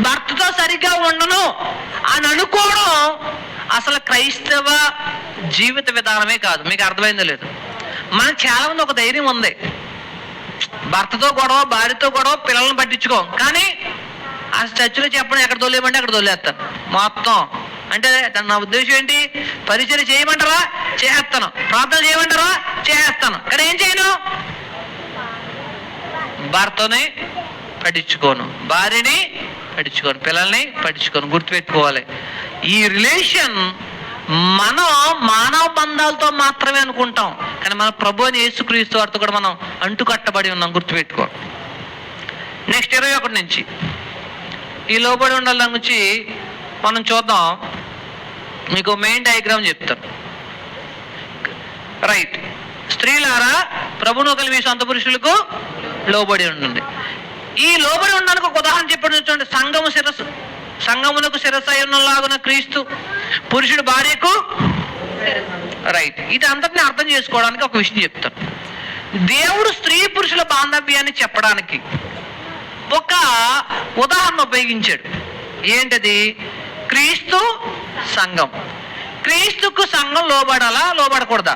భర్తతో సరిగ్గా ఉండను అని అనుకోవడం అసలు క్రైస్తవ జీవిత విధానమే కాదు. మీకు అర్థమైందో లేదు? మనకు చాలా మంది ఒక ధైర్యం ఉంది, భర్తతో గొడవ, భార్యతో గొడవ, పిల్లల్ని పట్టించుకోం. కానీ ఆ చర్చిలో చెప్పడం ఎక్కడ తోలేమంటే అక్కడ తోలేస్తాను మొత్తం. అంటే నా ఉద్దేశం ఏంటి? పరిచయం చేయమంటారా? చేస్తాను. ప్రార్థన చేయమంటారా? చేస్తాను. కానీ ఏం చేయను? భర్తని పట్టించుకోను, భార్యని పట్టించుకోను, పిల్లల్ని పట్టించుకోను. గుర్తుపెట్టుకోవాలి, ఈ రిలేషన్ మనం మానవ బంధాలతో మాత్రమే అనుకుంటాం, కానీ మన ప్రభు అని యేసుక్రీస్తు వారితో కూడా మనం అంటుకట్టబడి ఉన్నాం. గుర్తుపెట్టుకో. నెక్స్ట్ 21 నుంచి ఈ లోబడి ఉండాలి దాని గురించి మనం చూద్దాం. మీకు మెయిన్ డయాగ్రామ్ చెప్తాను. రైట్, స్త్రీలారా ప్రభువును కలిగి మీ సొంత పురుషులకు లోబడి ఉండండి. ఈ లోబడి ఉండడానికి ఒక ఉదాహరణ చెప్పండి. చూడండి, సంఘమునకు శిరస్సు అయ్యున్నలాగున క్రీస్తు పురుషుడు భార్యకు. రైట్, ఇది అంతటిని అర్థం చేసుకోవడానికి ఒక విషయం చెప్తాను. దేవుడు స్త్రీ పురుషుల బాంధవ్యాన్ని చెప్పడానికి ఒక ఉదాహరణ ఉపయోగించాడు. ఏంటది? క్రీస్తు సంఘం. క్రీస్తుకు సంఘం లోబడాలా, లోబడకూడదా?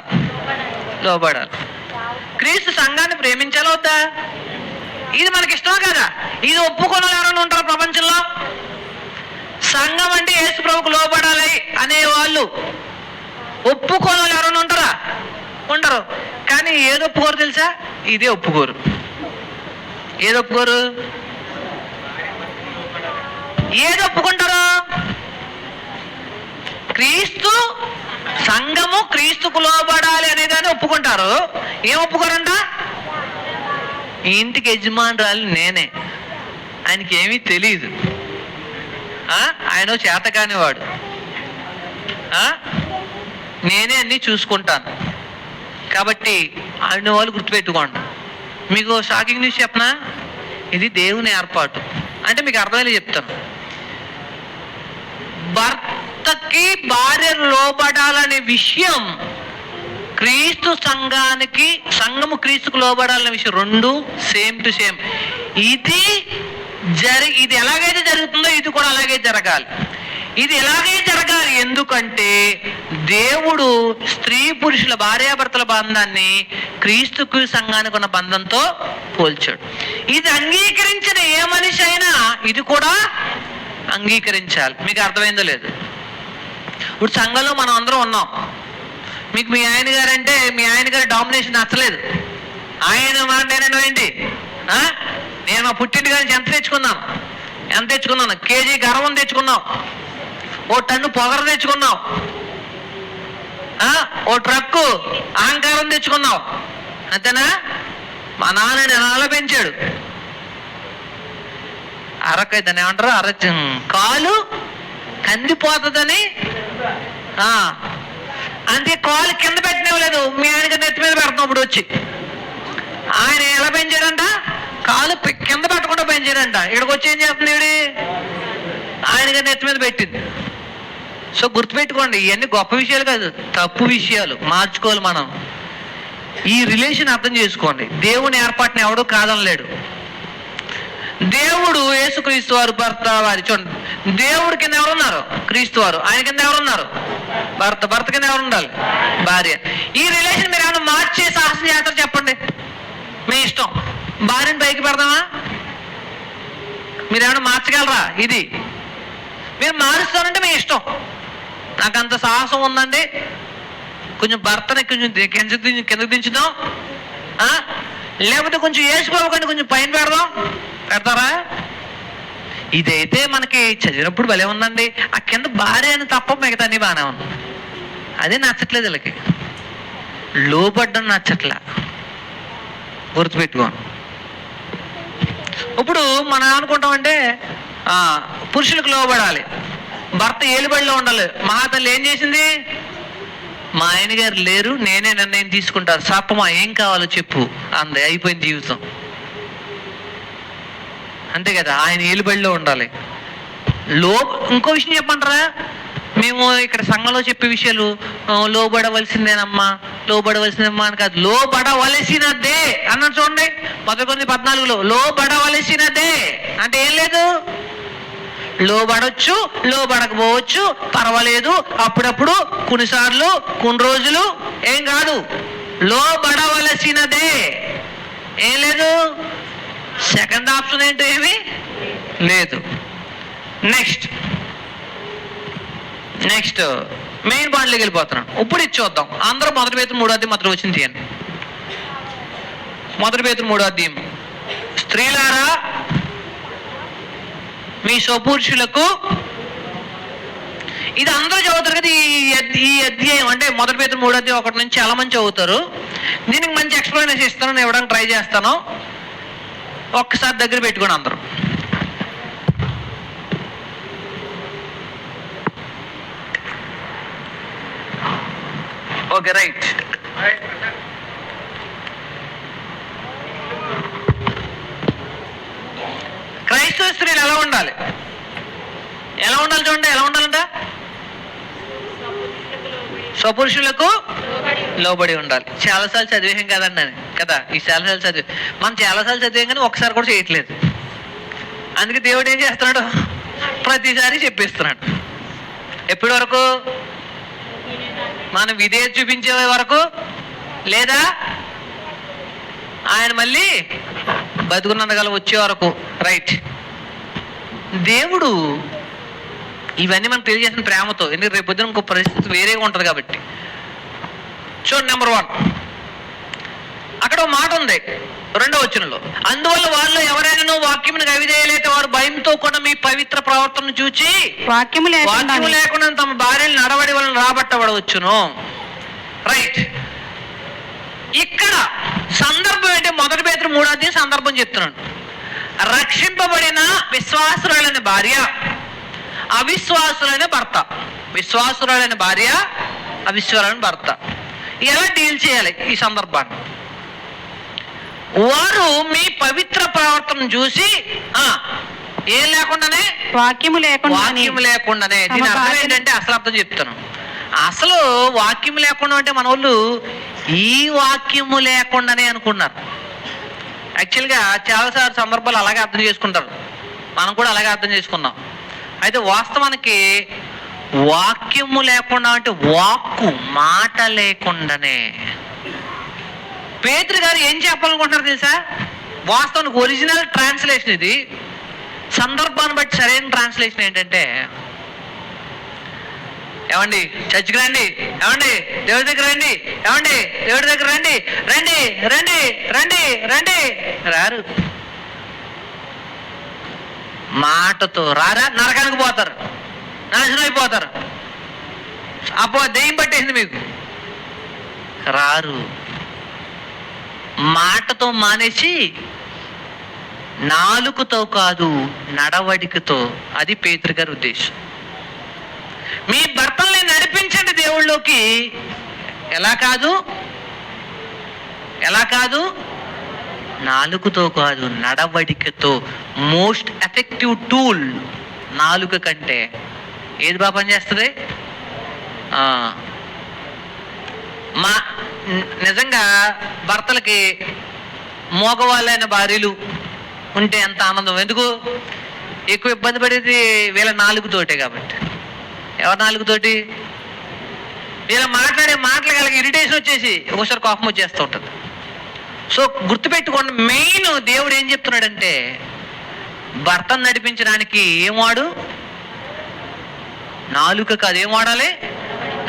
లోబడాలి. క్రీస్తు సంఘాన్ని ప్రేమించాలా వద్దా? ఇది మనకి ఇష్టమా కదా? ఇది ఒప్పుకున్న ఎవరైనా ఉంటారు ప్రపంచంలో? సంఘం అంటే యేసు ప్రభువుకు లోబడాలి అనేవాళ్ళు ఒప్పుకోని వాళ్ళు ఎవరైనా ఉంటారా? ఉండరు. కానీ ఏది ఒప్పుకోరు తెలుసా? ఇదే ఒప్పుకోరు. ఏది ఒప్పుకోరు? ఏది ఒప్పుకుంటారు? క్రీస్తు సంఘము క్రీస్తుకు లోబడాలి అనేదాన్ని ఒప్పుకుంటారు. ఏం ఒప్పుకోరంట? ఇంటికి యజమానురాలు నేనే, ఆయనకి ఏమీ తెలియదు, ఆయన చేతకానివాడు, నేనే అన్నీ చూసుకుంటాను కాబట్టి ఆయన వాళ్ళు గుర్తుపెట్టుకోండి. మీకు షాకింగ్ న్యూస్ చెప్పనా? ఇది దేవుని ఏర్పాటు. అంటే మీకు అర్థమయ్యేలా చెప్తాను. భర్తకి భార్య లోబడాలనే విషయం, క్రీస్తు సంఘానికి సంఘము క్రీస్తుకు లోబడాలనే విషయం రెండు సేమ్ టు సేమ్. ఇది ఎలాగైతే జరుగుతుందో ఇది కూడా అలాగే జరగాలి. ఇది ఎలాగే జరగాలి. ఎందుకంటే దేవుడు స్త్రీ పురుషుల భార్యాభర్తల బంధాన్ని క్రీస్తుకు సంఘానికి ఉన్న బంధంతో పోల్చాడు. ఇది అంగీకరించిన ఏ మనిషి అయినా ఇది కూడా అంగీకరించాలి. మీకు అర్థమైందో లేదు? ఇప్పుడు సంఘంలో మనం అందరం ఉన్నాం. మీకు మీ ఆయన గారు అంటే మీ ఆయన గారి డామినేషన్ నచ్చలేదు. ఆయన మాట ఏంటి, నేను మా పుట్టింటి గారి నుంచి ఎంత తెచ్చుకున్నాను, కేజీ గర్వం తెచ్చుకున్నాం, ఓ టన్ను పొగర తెచ్చుకున్నాం, ఓ ట్రక్కు అహంకారం తెచ్చుకున్నావు, అంతేనా? మా నాన్న అలా పెంచాడు. దాన్ని ఏమంటారు, కాలు కందిపోతుందని, అంతే కాలు కింద పెట్టినవ్వలేదు. మీ ఆయనకి నెత్తి మీద పెడతాం. ఇప్పుడు వచ్చి ఆయన ఎలా పెంచాడంట, కాలు కింద పెట్టకుండా పెంచాడంట. ఇక్కడికి వచ్చి ఏం చేస్తుంది ఇవిడి, ఆయనకి నెత్తి మీద పెట్టింది. సో గుర్తుపెట్టుకోండి, ఇవన్నీ గొప్ప విషయాలు కాదు, తప్పు విషయాలు. మార్చుకోవాలి మనం. ఈ రిలేషన్ అర్థం చేసుకోండి. దేవుని ఏర్పాటుని ఎవడూ కాదనలేడు. దేవుడు యేసుక్రీస్తు వారు భర్త వారి, చూడండి, దేవుడి కింద ఎవరున్నారు, క్రీస్తు వారు. ఆయన కింద ఎవరున్నారు, భర్త కింద ఎవరు ఉండాలి, భార్య. ఈ రిలేషన్ మీరు ఏమైనా మార్చే సాహసం చేస్తారు చెప్పండి, మీ ఇష్టం. భార్యను పైకి పెడదామా, మీరు ఏమైనా మార్చగలరా? ఇది మీరు మారుస్తారంటే మీ ఇష్టం. నాకు అంత సాహసం ఉందండి, కొంచెం భర్తని కొంచెం కిందకు దించుదాం, లేకపోతే కొంచెం వేసుకోకండి, కొంచెం పైన పెడతారా? ఇదైతే మనకి చదివినప్పుడు భలే ఉందండి. ఆ కింద భార్య అని తప్ప మిగతా అన్ని బాగానే ఉంది. అదే నచ్చట్లేదు వీళ్ళకి, లోబడ్డం నచ్చట్లా. గుర్తుపెట్టుకోండి. ఇప్పుడు మనం అనుకుంటామంటే పురుషులకు లోబడాలి, భర్త ఏలుబడిలో ఉండాలి. మహాతల్లి ఏం చేసింది, మా ఆయన గారు లేరు, నేనే నిర్ణయం తీసుకుంటాను, శాపమా ఏం కావాలో చెప్పు అందే, అయిపోయింది జీవితం. అంతే కదా, ఆయన ఏలుబడిలో ఉండాలి. ఇంకో విషయం చెప్పంటారా, మేము ఇక్కడ సంఘంలో చెప్పే విషయాలు లోబడవలసిందేనమ్మా అని కాదు, లోబడవలసినదే అన్నాడు. చూడండి 11:14 లోబడవలసినదే అంటే ఏం లేదు, లోబడొచ్చు, లోబడకపోవచ్చు, పర్వాలేదు, అప్పుడప్పుడు, కొన్నిసార్లు, కొన్ని రోజులు, ఏం కాదు, లోబడవలసినదే. ఏం లేదు, సెకండ్ ఆప్షన్ ఏంటో ఏమీ లేదు. నెక్స్ట్ మెయిన్ పాయింట్లోకి వెళ్ళిపోతున్నాను. ఇప్పుడు ఇది చూద్దాం. అందరూ 1 పేతురు 3 మాత్రం వచ్చింది తీయండి. 1 పేతురు 3 స్త్రీలారా మీ స్వపురుషులకు, ఇది అందరూ చదువుతారు కదా ఈ అధ్యాయం. అంటే 1 పేతురు 3 1 నుంచి చాలా మంది చదువుతారు. దీనికి మంచి ఎక్స్ప్లెనేషన్ ఇస్తాను, నేను ఇవ్వడానికి ట్రై చేస్తాను. ఒక్కసారి దగ్గర పెట్టుకోండి అందరూ. Okay, right. క్రైస్తవ స్త్రీలు ఎలా ఉండాలి చూడండి. ఎలా ఉండాలంట, స్వపురుషులకు లోబడి ఉండాలి. చాలాసార్లు చదివేం కదండి అని కదా, ఈ చాలాసార్లు మనం చాలాసార్లు చదివాం కానీ ఒకసారి కూడా చేయట్లేదు. అందుకే దేవుడు ఏం చేస్తున్నాడు, ప్రతిసారి చెప్పిస్తున్నాడు. ఎప్పటి వరకు, మనం విధేయత చూపించే వరకు, లేదా ఆయన మళ్ళీ బతుకున్నందుకల వచ్చే వరకు. రైట్. దేవుడు ఇవన్నీ మనకు తెలియజేసిన ప్రేమతో, ఎందుకంటే రేపు పొద్దున ఇంకో పరిస్థితి వేరేగా ఉంటుంది కాబట్టి. చూడండి, నెంబర్ 1 అక్కడ ఒక మాట ఉంది 2వ వచనంలో, అందువల్ల వాళ్ళు ఎవరైనా వాక్యమును అవిధేయులైతే వారు భయంతో కూడా మీ పవిత్ర ప్రవర్తనను చూచి వాక్యము లేకుండా తమ భార్యలు నడవడి వలన రాబట్టబడవచ్చును. రైట్. ఇక్కడ సందర్భం ఏంటి, 1 పేతురు 3 సందర్భం చెప్తున్నాను. రక్షింపబడిన విశ్వాసురాలైన భార్య, అవిశ్వాసులైన భర్త. విశ్వాసురాలైన భార్య, అవిశ్వాసులైన భర్త ఎలా డీల్ చేయాలి ఈ సందర్భాన్ని? వారు మీ పవిత్ర ప్రవర్తన చూసి ఏం లేకుండానే, వాక్యము లేకుండానే. దీని అర్థం ఏంటంటే, అసలు అర్థం చెప్తాను. అసలు వాక్యము లేకుండా అంటే మన వాళ్ళు ఈ వాక్యము లేకుండానే అనుకున్నారు. యాక్చువల్గా చాలాసార్లు సందర్భాలు అలాగే అర్థం చేసుకుంటారు, మనం కూడా అలాగే అర్థం చేసుకున్నాం. అయితే వాస్తవానికి వాక్యము లేకుండా అంటే వాక్కు, మాట లేకుండానే. పేతురు గారు ఏం చెప్పాలనుకుంటున్నారు తెలుసా? వాస్తవానికి ఒరిజినల్ ట్రాన్స్లేషన్ ఇది. సందర్భాన్ని బట్టి సరైన ట్రాన్స్లేషన్ ఏంటంటే, ఏమండి చర్చికి రండి, ఏమండి దేవుడి దగ్గర రండి, ఏమండి దేవుడి దగ్గర రండి, రండి రండి రండి రండి, రారు. మాటతో రారా, నరకానికి పోతారు, నాశనం అయిపోతారు. దెయ్యం పట్టేసింది మీకు, రారు. మాటతో మానేసి నాలుకతో కాదు నడవడికతో, అది పేతురు గారి ఉద్దేశం. మీ భర్తల్ని నడిపించండి దేవుళ్ళలోకి. ఎలా కాదు నాలుకతో కాదు నడవడికతో. మోస్ట్ ఎఫెక్టివ్ టూల్ నాలుక కంటే ఏది బాగా పనిచేస్తుంది? నిజంగా భర్తలకి మోగవాళ్ళైన భార్యలు ఉంటే ఎంత ఆనందం. ఎందుకు ఎక్కువ ఇబ్బంది పడేది? వీళ్ళ నాలుగుతోటే కాబట్టి. ఎవరి నాలుగుతోటి? వీళ్ళ మాట్లాడే మాటలు వాళ్ళకి ఇరిటేషన్ వచ్చేసి ఒకసారి కోపం వచ్చేస్తూ ఉంటుంది. సో గుర్తుపెట్టుకోండి, మెయిన్ దేవుడు ఏం చెప్తున్నాడంటే భర్తను నడిపించడానికి ఏం వాడు? నాలుక కాదు, ఏం వాడాలి?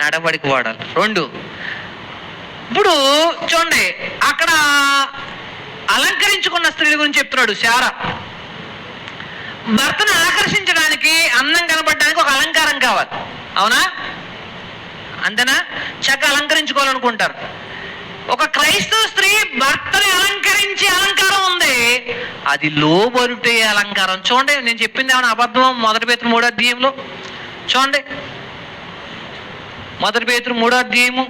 నడవడికి వాడాలి. 2. ఇప్పుడు చూడండి, అక్కడ అలంకరించుకున్న స్త్రీల గురించి చెప్తున్నాడు. శారా భర్తను ఆకర్షించడానికి, అందం కనబడడానికి ఒక అలంకారం కావాలి. అవునా? అంతేనా? చక్కగా అలంకరించుకోవాలనుకుంటారు. ఒక క్రైస్తవ స్త్రీ భర్తని అలంకరించే అలంకారం ఉంది, అది లోబరుటే అలంకారం. చూడండి, నేను చెప్పింది ఏమైనా అబద్ధం? 1 పేతురు 3వ అధ్యాయంలో చూడండి, 1 పేతురు 3వ అధ్యాయము.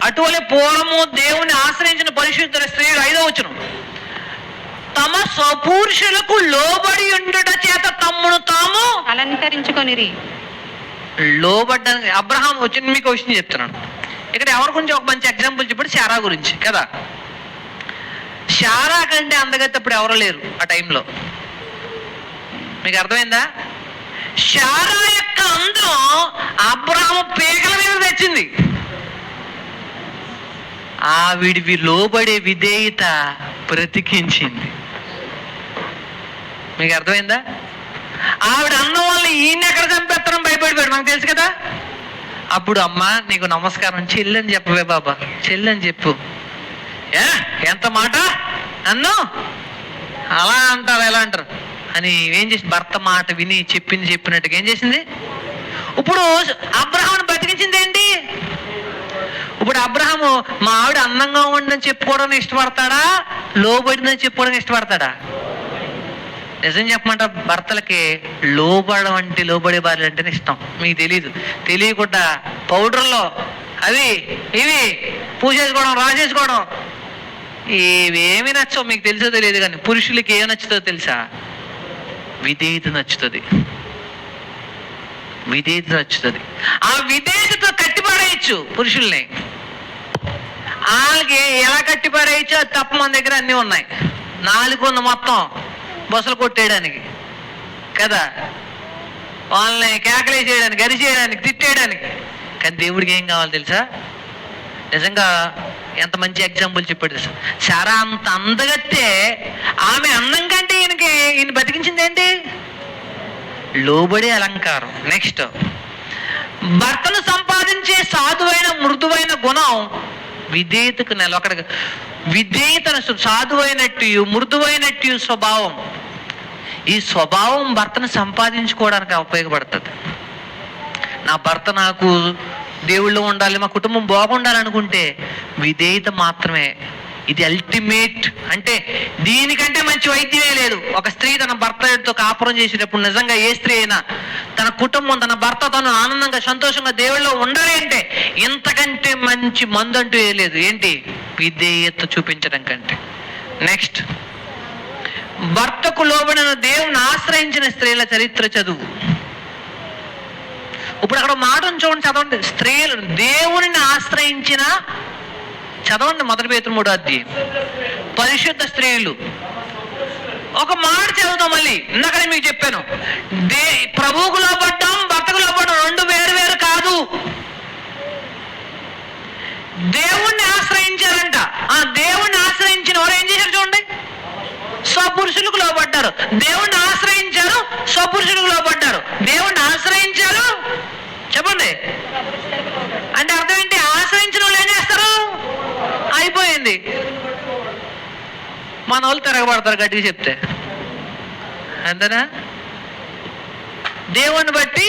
అటువలే పూర్వము దేవుని ఆశ్రయించిన పరిశుద్ధ స్త్రీలు 5వ వచనం, తమ స్వపురుషులకు లోబడి ఉండుట చేత తమ్మును తాము అలంకరించుకొనిరి. లోబడ్డానికి అబ్రహాం వచ్చింది. మీకు విషయం చెప్తున్నాను. ఇక్కడ ఎవరి గురించి ఒక మంచి ఎగ్జాంపుల్ చెప్పాడు, శారా గురించి కదా. శారా కంటే అందగత్తే అప్పుడు ఎవరు లేరు ఆ టైంలో. మీకు అర్థమైందా? శారా యొక్క అందం అబ్రహాము పేగల మీద తెచ్చింది. ఆవిడివి లోబడే విధేయత బ్రతికించింది. మీకు అర్థమైందా? ఆవిడ అన్నం వల్ల ఈయన ఎక్కడ చంపేస్తారని భయపడిపోయాడు, మనకు తెలుసు కదా. అప్పుడు అమ్మ నీకు నమస్కారం, చెల్లని చెప్పవే బాబా, చెల్లని చెప్పు. ఎంత మాట నన్ను అలా అంటారు, ఎలా అంటారు అని ఏం చేసి భర్త మాట విని చెప్పినట్టుగా ఏం చేసింది? ఇప్పుడు అబ్రహామును బతికించింది ఏంటి? ఇప్పుడు అబ్రహాము మా ఆవిడ అందంగా ఉండని చెప్పుకోవడానికి ఇష్టపడతాడా, లోబడిందని చెప్పుకోవడానికి ఇష్టపడతాడా? నిజం చెప్పమంట, భర్తలకి లోబడడం అంటే, లోబడే భార్యలు అంటేనే ఇష్టం. మీకు తెలీదు, తెలియకుండా పౌడర్లో అవి ఇవి పూసేసుకోవడం, రాసేసుకోవడం, ఇవేమి నచ్చవు. మీకు తెలుసో తెలియదు, కానీ పురుషులకి ఏమి నచ్చుతుందో తెలుసా? విధేయత నచ్చుతుంది. విధేయత నచ్చుతుంది. ఆ విధేయతతో కట్టిపడేయచ్చు పురుషుల్ని. వాళ్ళకి ఎలా కట్టిపడేయచ్చు? అది తప్ప మన దగ్గర అన్నీ ఉన్నాయి. 4 ఉంది మొత్తం బొసలు కొట్టేయడానికి కదా, వాళ్ళని కేకలేసేయడానికి, గరిచేయడానికి, తిట్టేయడానికి. కానీ దేవుడికి ఏం కావాలి తెలుసా? నిజంగా ఎంత మంచి ఎగ్జాంపుల్ చెప్పాడు తెలుసా? శారా అంత అందగత్తే, ఆమె అందం కంటే ఈయన బతికించింది ఏంటి? లోబడే అలంకారం. నెక్స్ట్, భర్తను సంపాదించే సాధువైన మృదువైన గుణం విధేయతకు అక్కడ విధేయతను, సాధువైనట్టు మృదువైనట్టు స్వభావం. ఈ స్వభావం భర్తను సంపాదించుకోవడానికి ఉపయోగపడుతుంది. నా భర్త నాకు దేవుళ్ళు ఉండాలి, మా కుటుంబం బాగుండాలనుకుంటే విధేయత మాత్రమే. ఇది అల్టిమేట్. అంటే దీనికంటే మంచి వైద్యమే లేదు. ఒక స్త్రీ తన భర్తతో కాపురం చేసేటప్పుడు, నిజంగా ఏ స్త్రీ అయినా తన కుటుంబం, తన భర్త తను ఆనందంగా సంతోషంగా దేవుళ్ళలో ఉండాలి అంటే ఇంతకంటే మంచి మందు అంటూ ఏ లేదు. ఏంటి? విధేయత చూపించడం కంటే. నెక్స్ట్, భర్తకు లోబడిన దేవుని ఆశ్రయించిన స్త్రీల చరిత్ర చదువు. ఇప్పుడు అక్కడ మాటను చూడండి, చదవండి. స్త్రీలు దేవుని ఆశ్రయించిన, చదవండి 1 పేతురు 3వ అధ్యాయం, పరిశుద్ధ స్త్రీలు. ఒక మాట చదువుతాం మళ్ళీ. ఇందాకనే మీకు చెప్పాను, ప్రభువుకు లోబడ్డం, భర్తకు లోబడ్డం 2 వేరు కాదు. దేవుణ్ణి ఆశ్రయించారంట. ఆ దేవుణ్ణి ఆశ్రయించిన వారు ఏం చేశారు చూడండి, స్వపురుషులకు లోబడ్డారు. దేవుణ్ణి ఆశ్రయించి స్వపురుషుడికి లోబడ్డారు, దేవుణ్ణి ఆశ్రయించారు. చెప్పండి, అంటే అర్థం ఏంటి? ఆశ్రయించిన వాళ్ళు ఏం చేస్తారు? అయిపోయింది. మన వాళ్ళు తిరగబడతారు గట్టిగా చెప్తే, అంతేనా? దేవుణ్ణి బట్టి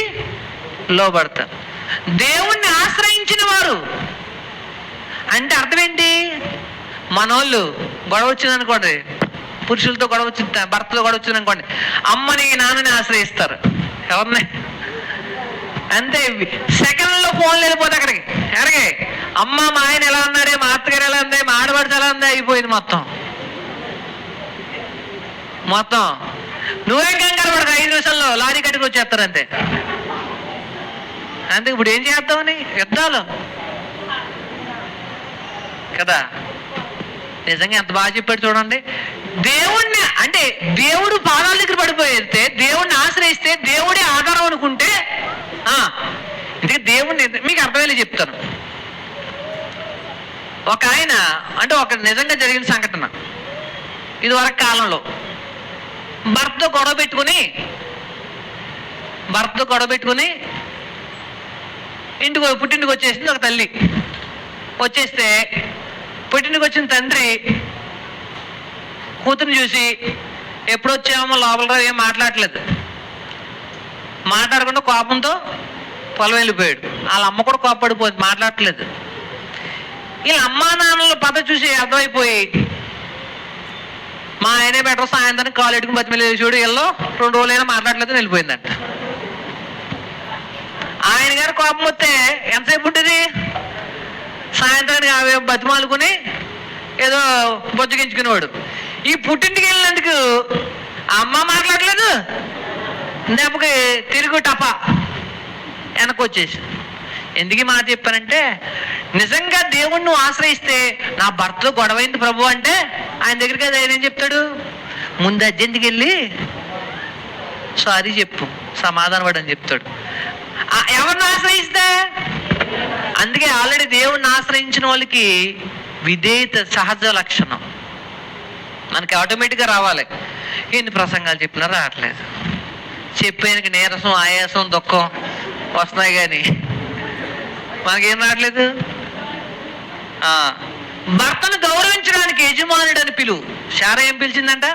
లోబడతారు. దేవుణ్ణి ఆశ్రయించిన వారు అంటే అర్థం ఏంటి? మనోళ్ళు గొడవ వచ్చిందనుకోండి, పురుషులతో గొడవ వచ్చింది, భర్తతో గొడవ వచ్చిందనుకోండి, అమ్మని నాన్నని ఆశ్రయిస్తారు. ఎవరిని? అంతే, సెకండ్లో ఫోన్లు వెళ్ళిపోతే ఎక్కడికి అమ్మ మా ఆయన ఎలా ఉన్నాడే, మా అత్తగారు ఎలా ఉంది, మా ఆడపడితే ఎలా ఉంది, అయిపోయింది మొత్తం. నువ్వేం కంగారు పడక, 5 నిమిషాల్లో లారీ కట్టుకు వచ్చేస్తారు అంతే. అంతే. ఇప్పుడు ఏం చేద్దామని యుద్ధాలు కదా. నిజంగా ఎంత బాగా చెప్పాడు చూడండి. దేవుణ్ణి అంటే దేవుడు పాదాల దగ్గర పడిపోయితే, దేవుణ్ణి ఆశ్రయిస్తే దేవుడే ఆధారం అనుకుంటే, ఇది దేవుణ్ణి మీకు అర్థమయ్యేలా చెప్తాను. ఒక ఆయన అంటే ఒక నిజంగా జరిగిన సంఘటన, ఇది వరకు కాలంలో భర్తతో గొడవ పెట్టుకుని పుట్టింటికి వచ్చేసింది ఒక తల్లి. వచ్చేస్తే పుట్టింటికి వచ్చిన తండ్రి కూతురుని చూసి, ఎప్పుడు వచ్చామో లోపల ఏం మాట్లాడకుండా కోపంతో పొలం వెళ్ళిపోయాడు. వాళ్ళ అమ్మ కూడా కోపడిపోయింది, మాట్లాడట్లేదు. వీళ్ళ అమ్మా నాన్నల పద్ధతి చూసి అర్థమైపోయి, మా ఆయనే బెటర్, సాయంత్రం కాలు ఎట్టుకుని బతిమేలు చూడు, వీళ్ళు 2 రోజులైనా మాట్లాడలేదు, వెళ్ళిపోయిందంట. ఆయన గారు కోపం వస్తే ఎంతసేపు ఉంటుంది? సాయంత్రానికి బతిమాలుకుని ఏదో బొజ్జగించుకునేవాడు. ఈ పుట్టింటికి వెళ్ళినందుకు అమ్మ మాట్లాడలేదు, దెబ్బకి తిరుగు టపా వెనక్కి వచ్చేసి. ఎందుకు మాట చెప్పానంటే, నిజంగా దేవుణ్ణి నువ్వు ఆశ్రయిస్తే, నా భర్తలో గొడవైంది ప్రభు అంటే ఆయన దగ్గరికి అది ఆయన ఏం చెప్తాడు? ముందు అర్జెంట్కి వెళ్ళి సారీ చెప్పు, సమాధానం పడని చెప్తాడు. ఎవరిని ఆశ్రయిస్తే? అందుకే ఆల్రెడీ దేవుణ్ణి ఆశ్రయించిన వాళ్ళకి విధేయత సహజ లక్షణం మనకి ఆటోమేటిక్గా రావాలి. ఎన్ని ప్రసంగాలు చెప్పినా రావట్లేదు, చెప్పేందుకు నీరసం, ఆయాసం, దుఃఖం వస్తున్నాయి, కానీ మనకేం రావట్లేదు. భర్తను గౌరవించడానికి యజమానుడని పిలువు. శారా ఏం పిలిచిందంట?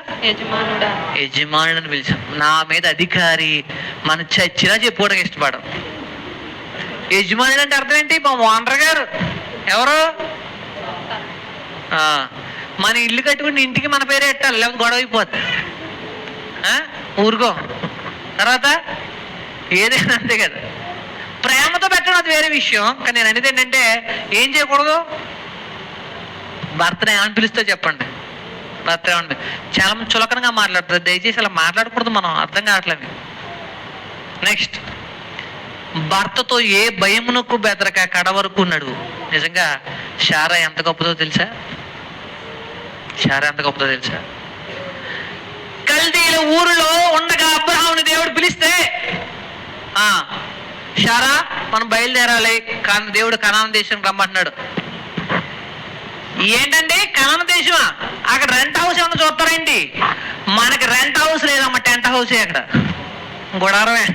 యజమానుడని పిలిచాం. నా మీద అధికారి, మన చచ్చినా చెప్పుకోవడానికి ఇష్టపడం. యజమానుడు అంటే అర్థం ఏంటి? మా ఓనర్ గారు. ఎవరు? మన ఇల్లు కట్టుకుని ఇంటికి మన పేరే పెట్టాలి, లేకపోతే గొడవ అయిపోద్ది. ఊరుకో. తర్వాత ఏదైనా అంతే కదా. ప్రేమతో పెట్టడం అది వేరే విషయం, కానీ నేను అనేది ఏంటంటే ఏం చేయకూడదు? భర్తను ఏమని పిలుస్తో చెప్పండి. భర్త ఏమండి చాలా చులకనగా మాట్లాడుతుంది, దయచేసి అలా మాట్లాడకూడదు, మనం అర్థం కావట్లేదు. నెక్స్ట్, భర్తతో ఏ భయమునకు బెదరక కడ వరకు ఉన్నాడు. నిజంగా శారా ఎంత గొప్పదో తెలుసా? కల్దీల ఊరిలో ఉండగా అబ్రహాముని దేవుడు పిలిస్తే, శారా మనం బయలుదేరాలి, కానీ దేవుడు కనాను దేశం రమ్మంటున్నాడు. ఏంటండి కనాను దేశమా? అక్కడ రెంట్ హౌస్ ఏమన్నా చూస్తారేంటి? మనకి రెంట్ హౌస్ లేదమ్మా, టెంట్ హౌసే. అక్కడ గుడారమే.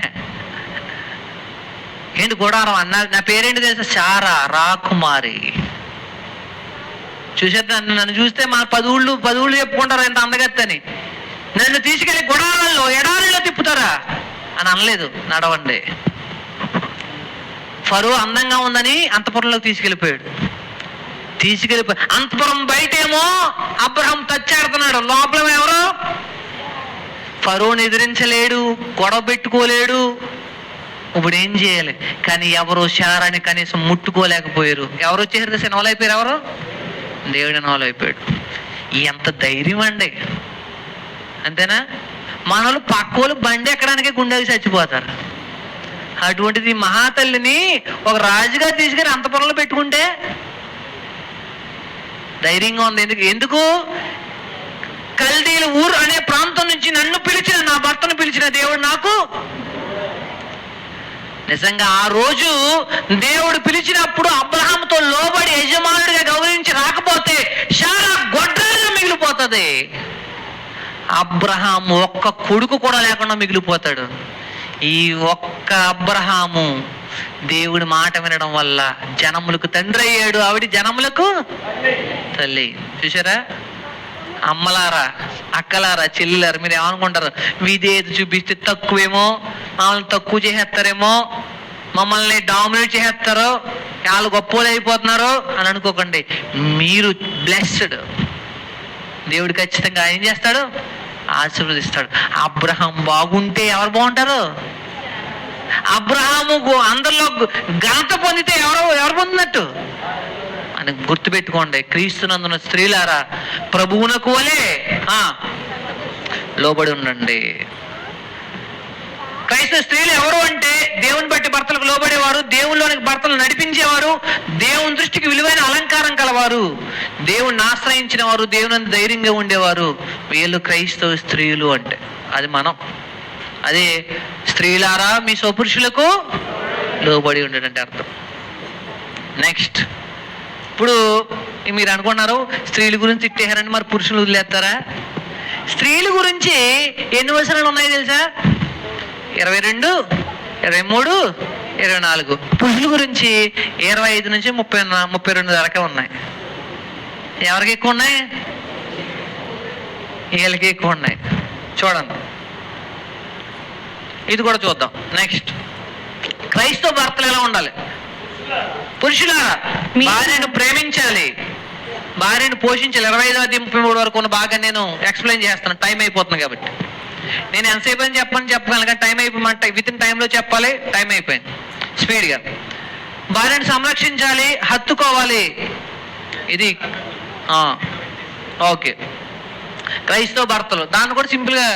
ఏంటి గుడారం అన్న? నా పేరేంటి తెలుసా? శారా, రాకుమారి. చూసేద్దాం, నన్ను చూస్తే మా 10 ఊళ్ళు చెప్పుకుంటారు ఎంత అందగత్తని. నన్ను తీసుకెళ్ళి గుడారాల్లో ఎడారిలో తిప్పుతారా అని అనలేదు. నడవండి. ఫరో అందంగా ఉందని అంతఃపురంలోకి తీసుకెళ్ళిపోయాడు. అంతఃపురం బయటేమో అబ్రహాం తచ్చాడుతున్నాడు, లోపల ఎవరు? ఫరోని ఎదిరించలేడు, గొడవ పెట్టుకోలేడు. ఇప్పుడు ఏం చేయాలి? కానీ ఎవరు శారాని కనీసం ముట్టుకోలేకపోయారు. ఎవరు వచ్చేసరికి సినిమాలు అయిపోయారు? ఎవరు? దేవుడి నోలు అయిపోయాడు. ఎంత ధైర్యం అండి, అంతేనా? మనలు పక్కోళ్ళు బండి ఎక్కడానికే గుండెకి చచ్చిపోతారు. అటువంటిది మహాతల్లిని ఒక రాజుగా తీసుకుని అంతఃపురంలో పెట్టుకుంటే ధైర్యంగా ఉంది. ఎందుకు? కల్దీల ఊరు అనే ప్రాంతం నుంచి నన్ను పిలిచిన, నా భర్తను పిలిచిన దేవుడు నాకు. నిజంగా ఆ రోజు దేవుడు పిలిచినప్పుడు అబ్రహాముతో లోబడి యజమానుడిగా గౌరవించి రాకపోతే శారా గొడ్రాలుగా మిగిలిపోతుంది. అబ్రహాము ఒక్క కొడుకు కూడా లేకుండా మిగిలిపోతాడు. ఈ ఒక్క అబ్రహాము దేవుడి మాట వినడం వల్ల జనములకు తండ్రి అయ్యాడు. ఆవిడ జనములకు తల్లి. చూసారా? అమ్మలారా, అక్కలారా, చెల్లిలారా, మీరు ఏమనుకుంటారు? విధేయత చూపిస్తే తక్కువేమో, మమ్మల్ని తక్కువ చేసేస్తారేమో, మమ్మల్ని డామినేట్ చేసేస్తారు, వాళ్ళు గొప్పలు అయిపోతున్నారు అని అనుకోకండి. మీరు బ్లెస్డ్. దేవుడు ఖచ్చితంగా ఏం చేస్తాడు? ఆశీర్వదిస్తాడు. అబ్రహాం బాగుంటే ఎవరు బాగుంటారు? అబ్రహాము అందరిలో ఘనత పొందితే ఎవరు పొందినట్టు అని గుర్తుపెట్టుకోండి. క్రీస్తునందున స్త్రీలారా, ప్రభువునకు వలె లోబడి ఉండండి. క్రైస్తవ స్త్రీలు ఎవరు అంటే దేవుని బట్టి భర్తలకు లోబడేవారు, దేవునిలోనికి భర్తలు నడిపించేవారు, దేవుని దృష్టికి విలువైన అలంకారం కలవారు, దేవుణ్ణి ఆశ్రయించిన వారు, దేవుని ధైర్యంగా ఉండేవారు. వీళ్ళు క్రైస్తవ స్త్రీలు అంటే అది మనం. అదే స్త్రీలారా మీ స్వపురుషులకు లోబడి ఉండేటంటే అర్థం. నెక్స్ట్, ఇప్పుడు మీరు అనుకున్నారు స్త్రీల గురించి తిట్టేశారని మరి పురుషులు వదిలేస్తారా? స్త్రీల గురించి ఎన్ని వచనాలు ఉన్నాయో తెలుసా? 22, 23, 24. పురుషుల గురించి 25 నుంచి 32 దాకా ఉన్నాయి. ఎవరికి ఎక్కువ ఉన్నాయి? వీళ్ళకి ఎక్కువ ఉన్నాయి. చూడండి, ఇది కూడా చూద్దాం. నెక్స్ట్, క్రైస్తవ భర్తలు ఎలా ఉండాలి? పురుషులారా భార్యను ప్రేమించాలి, భార్యను పోషించాలి. 25-33 వరకు ఉన్న బాగా నేను ఎక్స్ప్లెయిన్ చేస్తాను, టైం అయిపోతుంది కాబట్టి. నేను ఎంతసేపు అని చెప్పగలను కానీ టైం అయిపోమంట, విత్ ఇన్ టైంలో చెప్పాలి. టైం అయిపోయింది. స్పీడ్గా భార్యను సంరక్షించాలి, హత్తుకోవాలి. ఇది ఓకే. క్రైస్తవ భర్తలు దాన్ని కూడా సింపుల్గా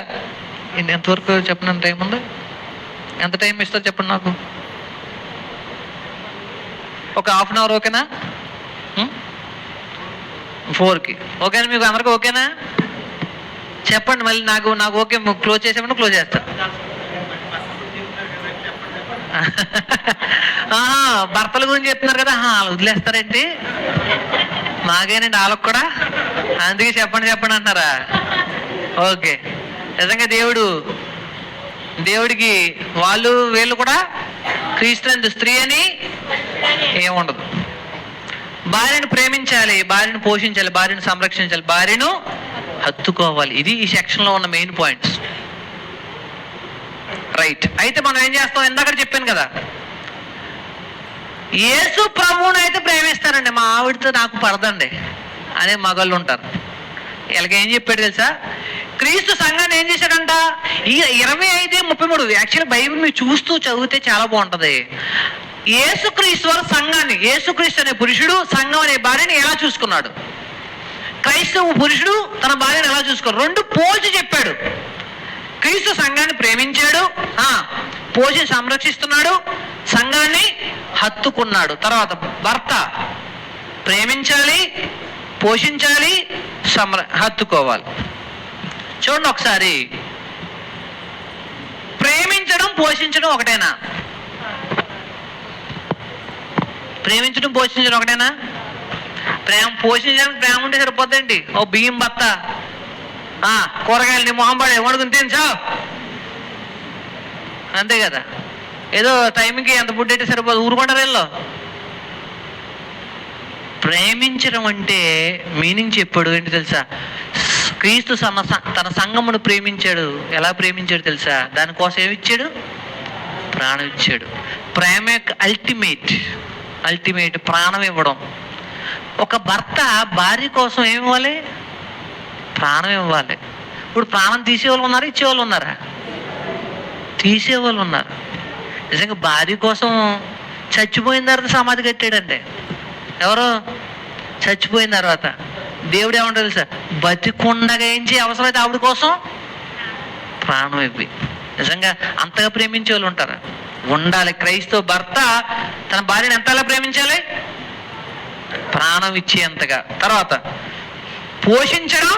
ఎంతవరకు చెప్పినంత టైం ఉంది? ఎంత టైం ఇస్తారు చెప్పండి నాకు? ఒక ½ అన్ అవర్ ఓకేనా? 4కి ఓకేనా? మీకు అందరికీ ఓకేనా? చెప్పండి మళ్ళీ. నాకు ఓకే. క్లోజ్ చేసామంటే క్లోజ్ చేస్తాను. భర్తల గురించి చెప్తున్నారు కదా, వాళ్ళు వదిలేస్తారేంటి? మాకేనండి వాళ్ళకు కూడా, అందుకే చెప్పండి అంటున్నారా? ఓకే. నిజంగా దేవుడికి వాళ్ళు వీళ్ళు కూడా క్రీస్తునందు స్త్రీ అని ఏముండదు. భార్యను ప్రేమించాలి, భార్యను పోషించాలి, భార్యను సంరక్షించాలి, భార్యను హత్తుకోవాలి. ఇది ఈ సెక్షన్లో ఉన్న మెయిన్ పాయింట్స్. రైట్. అయితే మనం ఏం చేస్తాం? ఇందాక చెప్పాను కదా, యేసు ప్రభువుని అయితే ప్రేమిస్తారండి, మా ఆవిడతో నాకు పడదండి అనే మగళ్ళు ఉంటారు. వీళ్ళకి ఏం చెప్పాడు తెలుసా? క్రీస్తు సంఘాన్ని ఏం చేశాడంట? ఈ 25-33 యాక్చువల్లీ బైబిల్ మీరు చూస్తూ చదివితే చాలా బాగుంటది. యేసుక్రీస్తు వారు సంఘాన్ని, యేసుక్రీస్తు అనే పురుషుడు సంఘం అనే భార్యని ఎలా చూసుకున్నాడు, క్రైస్తవ పురుషుడు తన భార్యను ఎలా చూసుకున్నాడు, రెండు పోల్చి చెప్పాడు. క్రీస్తు సంఘాన్ని ప్రేమించాడు, పోషి సంరక్షిస్తున్నాడు, సంఘాన్ని హత్తుకున్నాడు. తర్వాత భర్త ప్రేమించాలి, పోషించాలి, హత్తుకోవాలి. చూడండి ఒకసారి, ప్రేమించడం పోషించడం ఒకటేనా? ప్రేమించడం పోషించడం ఒకటేనా? పోషించడానికి ప్రేమ ఉంటే సరిపోద్దండి. ఓ బియ్యం బత్త, కూరగాయలు నీ మొహం పడే వండుకుని తినచావు, అంతే కదా. ఏదో టైంకి ఎంత ఫుడ్ అయితే సరిపోదు, ఊరుకుంటారు వీళ్ళు. ప్రేమించడం అంటే మీనింగ్ చెప్పాడు ఏంటి తెలుసా? క్రీస్తు తన సంఘమును ప్రేమించాడు. ఎలా ప్రేమించాడు తెలుసా? దానికోసం ఏమిచ్చాడు? ప్రాణం ఇచ్చాడు. ప్రేమ యొక్క అల్టిమేట్ ప్రాణం ఇవ్వడం. ఒక భర్త భార్య కోసం ఏమి ఇవ్వాలి? ప్రాణం ఇవ్వాలి. ఇప్పుడు ప్రాణం తీసేవాళ్ళు ఉన్నారు, ఇచ్చేవాళ్ళు ఉన్నారా? తీసేవాళ్ళు ఉన్నారు. నిజంగా భార్య కోసం చచ్చిపోయిన తర్వాత సమాధి కట్టాడండి. ఎవరు? చచ్చిపోయిన తర్వాత. దేవుడు ఏమంటారు తెలుసా? బతికుండగా ఏం చేయ అవసరమైతే ఆవిడ కోసం ప్రాణం ఇవ్వి. నిజంగా అంతగా ప్రేమించే వాళ్ళు ఉంటారా? ఉండాలి. క్రైస్తవ భర్త తన భార్యను ఎంతలా ప్రేమించాలి? ప్రాణం ఇచ్చేంతగా. తర్వాత పోషించడం,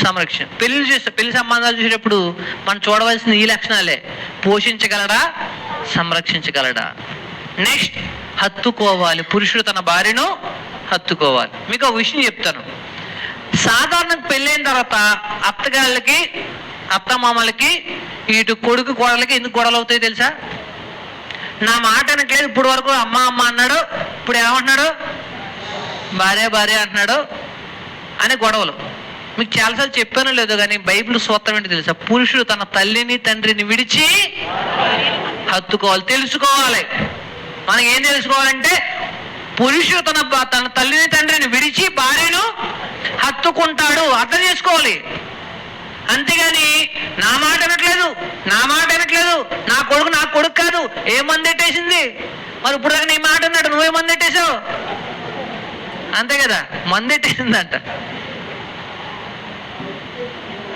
సంరక్షణ. పెళ్లి సంబంధాలు చూసేటప్పుడు మనం చూడవలసిన ఈ లక్షణాలే. పోషించగలడా, సంరక్షించగలడా. నెక్స్ట్, హత్తుకోవాలి. పురుషుడు తన భార్యను హత్తుకోవాలి. మీకు ఒక విషయం చెప్తాను. సాధారణంగా పెళ్ళైన తర్వాత అత్తగాళ్ళకి అత్తమామలకి ఇటు కొడుకు కోడలకి ఎందుకు గొడవలు అవుతాయి తెలుసా? నా మాట అనట్లేదు, ఇప్పుడు వరకు అమ్మ అమ్మ అన్నాడు, ఇప్పుడు ఏమంటున్నాడు భార్య భార్య అంటున్నాడు అని గొడవలు. మీకు చాలాసార్లు చెప్పానో లేదో కానీ బైబిల్ సూత్రం ఏంటి తెలుసా? పురుషుడు తన తల్లిని తండ్రిని విడిచి హత్తుకోవాలి. తెలుసుకోవాలి. మనం ఏం తెలుసుకోవాలంటే పురుషుడు తన తల్లిని తండ్రిని విడిచి భార్యను హత్తుకుంటాడు. అర్థం చేసుకోవాలి. అంతేగాని నా మాట అనట్లేదు, నా కొడుకు కాదు, ఏ మంది ఎట్టేసింది, మరి ఇప్పుడు దాకా నీ మాట అన్నాడు, నువ్వే మంది ఎట్టేసావు, అంతే కదా, మంది ఎట్టేసిందంట.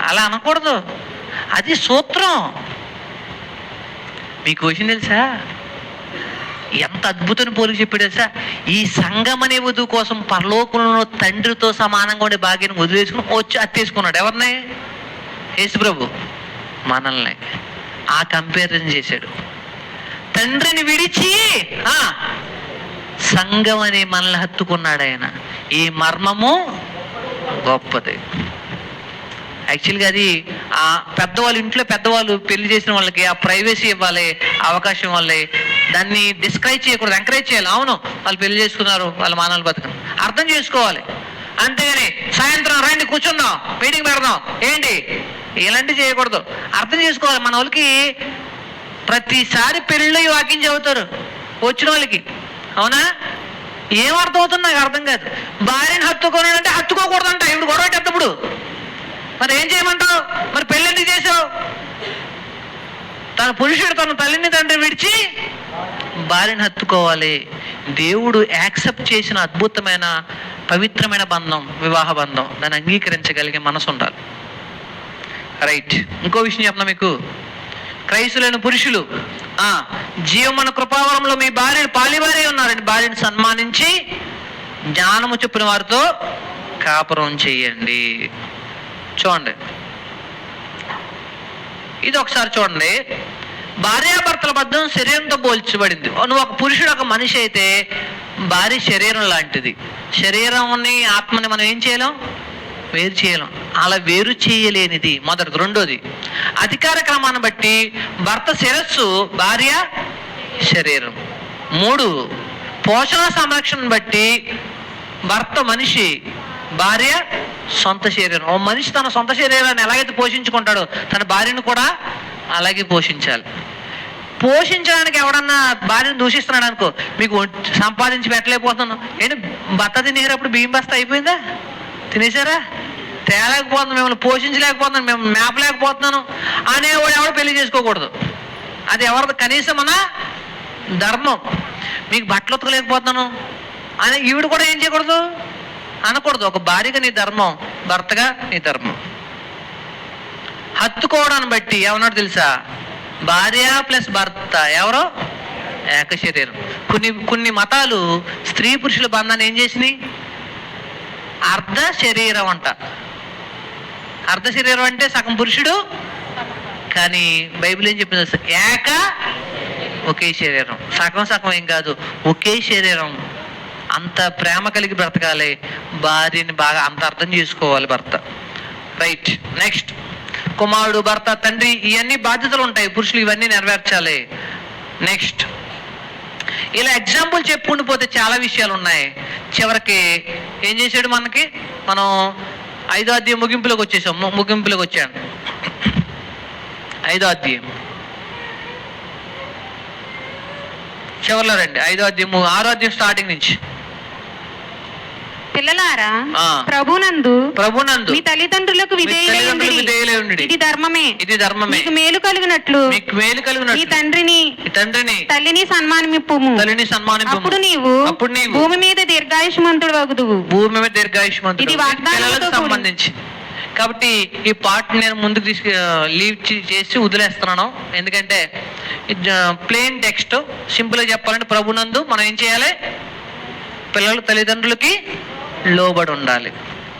అలా అనకూడదు, అది సూత్రం. మీకు విషయం తెలుసా? ఎంత అద్భుతమైన పోలిక చెప్పాడు తెలుసా? ఈ సంఘం అనే వధువు కోసం పరలోకంలో తండ్రితో సమానంగా ఉండే భాగ్యాన్ని వదిలేసుకుని వచ్చి అత్తేసుకున్నాడు. ఎవరిని? యేసుప్రభు. మనల్ని ఆ కంపారిజన్ చేశాడు. తండ్రిని విడిచి సంఘం అనే మనల్ని హత్తుకున్నాడు ఆయన. ఈ మర్మము గొప్పది. యాక్చువల్గా అది ఆ పెద్దవాళ్ళు, ఇంట్లో పెద్దవాళ్ళు పెళ్లి చేసిన వాళ్ళకి ఆ ప్రైవసీ ఇవ్వాలి, అవకాశం ఇవ్వాలి. దాన్ని డిస్కరేజ్ చేయకూడదు, ఎంకరేజ్ చేయాలి. అవును, వాళ్ళు పెళ్లి చేసుకున్నారు, వాళ్ళ మానవులు బతకను అర్థం చేసుకోవాలి. అంతేగాని సాయంత్రం రండి కూర్చుందాం, మీటింగ్ పెడదాం, ఏంటి ఇలాంటివి చేయకూడదు. అర్థం చేసుకోవాలి. మన వాళ్ళకి ప్రతిసారి పెళ్ళి వాకింగ్ చదువుతారు వచ్చిన వాళ్ళకి, అవునా? ఏం అర్థం అవుతుంది నాకు అర్థం కాదు. భార్యని హత్తుకోనంటే హత్తుకోకూడదంట. ఇప్పుడు గొడవ పెట్టప్పుడు మరి ఏం చేయమంటావు? మరి పెళ్ళి ఎందుకు చేసావు? తన పురుషుడు తన తల్లిని తండ్రిని విడిచి భార్యని హత్తుకోవాలి. దేవుడు యాక్సెప్ట్ చేసిన అద్భుతమైన పవిత్రమైన బంధం వివాహ బంధం. దాన్ని అంగీకరించగలిగే మనసు ఉండాలి. రైట్. ఇంకో విషయం చెప్పనా మీకు? క్రైస్తులైన పురుషులు జీవమన కృపావరంలో మీ భార్యను పాలివారే ఉన్నారండి. భార్యను సన్మానించి జ్ఞానము చెప్పిన వారితో కాపురం చెయ్యండి. చూడండి, ఇది ఒకసారి చూడండి. భార్యాభర్తల బంధం శరీరంతో పోల్చబడింది. నువ్వు ఒక పురుషుడు ఒక మనిషి అయితే భార్య శరీరం లాంటిది. శరీరాన్ని ఆత్మని మనం ఏం చేయలేం, వేరు చేయలేం. అలా వేరు చేయలేనిది మొదటిది. రెండోది, అధికార క్రమాన్ని బట్టి భర్త శిరస్సు, భార్య శరీరం. 3, పోషణ సంరక్షణను బట్టి భర్త మనిషి, భార్య సొంత శరీరం. ఓ మనిషి తన సొంత శరీరాన్ని ఎలాగైతే పోషించుకుంటాడో తన భార్యను కూడా అలాగే పోషించాలి. పోషించడానికి ఎవడన్నా భార్యను దూషిస్తున్నాడు అనుకో, మీకు సంపాదించి పెట్టలేకపోతున్నాను, ఏంటి భర్త తినేటప్పుడు బియ్యం బస్తా అయిపోయిందా, తినేసారా, తేలేకపోతున్నాను, మిమ్మల్ని పోషించలేకపోతున్నాను, మేము మేపలేకపోతున్నాను అనేవాడు ఎవడు పెళ్లి చేసుకోకూడదు. అది ఎవరిది? కనీసం మన ధర్మం. మీకు బట్టలు ఉతకలేకపోతున్నాను అని ఈవిడ కూడా ఏం చేయకూడదు, అనకూడదు. ఒక భార్యగా నీ ధర్మం, భర్తగా నీ ధర్మం. హత్తుకోవడాన్ని బట్టి ఏమన్నాడు తెలుసా? భార్య ప్లస్ భర్త ఎవరో ఏక శరీరం. కొన్ని మతాలు స్త్రీ పురుషుల బంధాన్ని ఏం చేసినాయి? అర్ధ శరీరం అంట. అర్ధ శరీరం అంటే సగం పురుషుడు, కానీ బైబిల్ ఏం చెప్పింది తెలుసా? ఏక ఒకే శరీరం. సగం సగం ఏం కాదు, ఒకే శరీరం. అంత ప్రేమ కలిగి బ్రతకాలి. భార్యని బాగా అంత అర్థం చేసుకోవాలి భర్త. రైట్. నెక్స్ట్, కుమారుడు, భర్త, తండ్రి, ఇవన్నీ బాధ్యతలు ఉంటాయి పురుషులు, ఇవన్నీ నెరవేర్చాలి. నెక్స్ట్, ఇలా ఎగ్జాంపుల్ చెప్పుకుంటూ పోతే చాలా విషయాలు ఉన్నాయి. చివరికి ఏం చేశాడు మనకి? మనం 5వ అధ్యాయం ముగింపులోకి వచ్చేసాం. ముగింపులోకి వచ్చాను. 5వ అధ్యాయం చివరిలో రండి. 5వ అధ్యాయం 6వ అధ్యాయం స్టార్టింగ్ నుంచి. పిల్లలారా, ప్రభునందు మీ తల్లిదండ్రులకు విధేయులయుండి, ఇది ధర్మమే. మీకు మేలు కలిగినట్లు మీ తండ్రిని తల్లిని సన్మానింపుము. అప్పుడు నీవు భూమి మీద దీర్ఘాయుష్మంతుడు వగుదువు. భూమి మీద దీర్ఘాయుష్మంతుడు. ఇది వాగ్దానాలకు సంబంధించి. కాబట్టి ఈ పార్ట్ నేను ముందుకు లీవ్ చేసి వదిలేస్తున్నాను. ఎందుకంటే ప్లెయిన్ టెక్స్ట్. సింపుల్గా చెప్పాలంటే ప్రభునందు మనం ఏం చేయాలి? పిల్లలు తల్లిదండ్రులకి లోబడి ఉండాలి.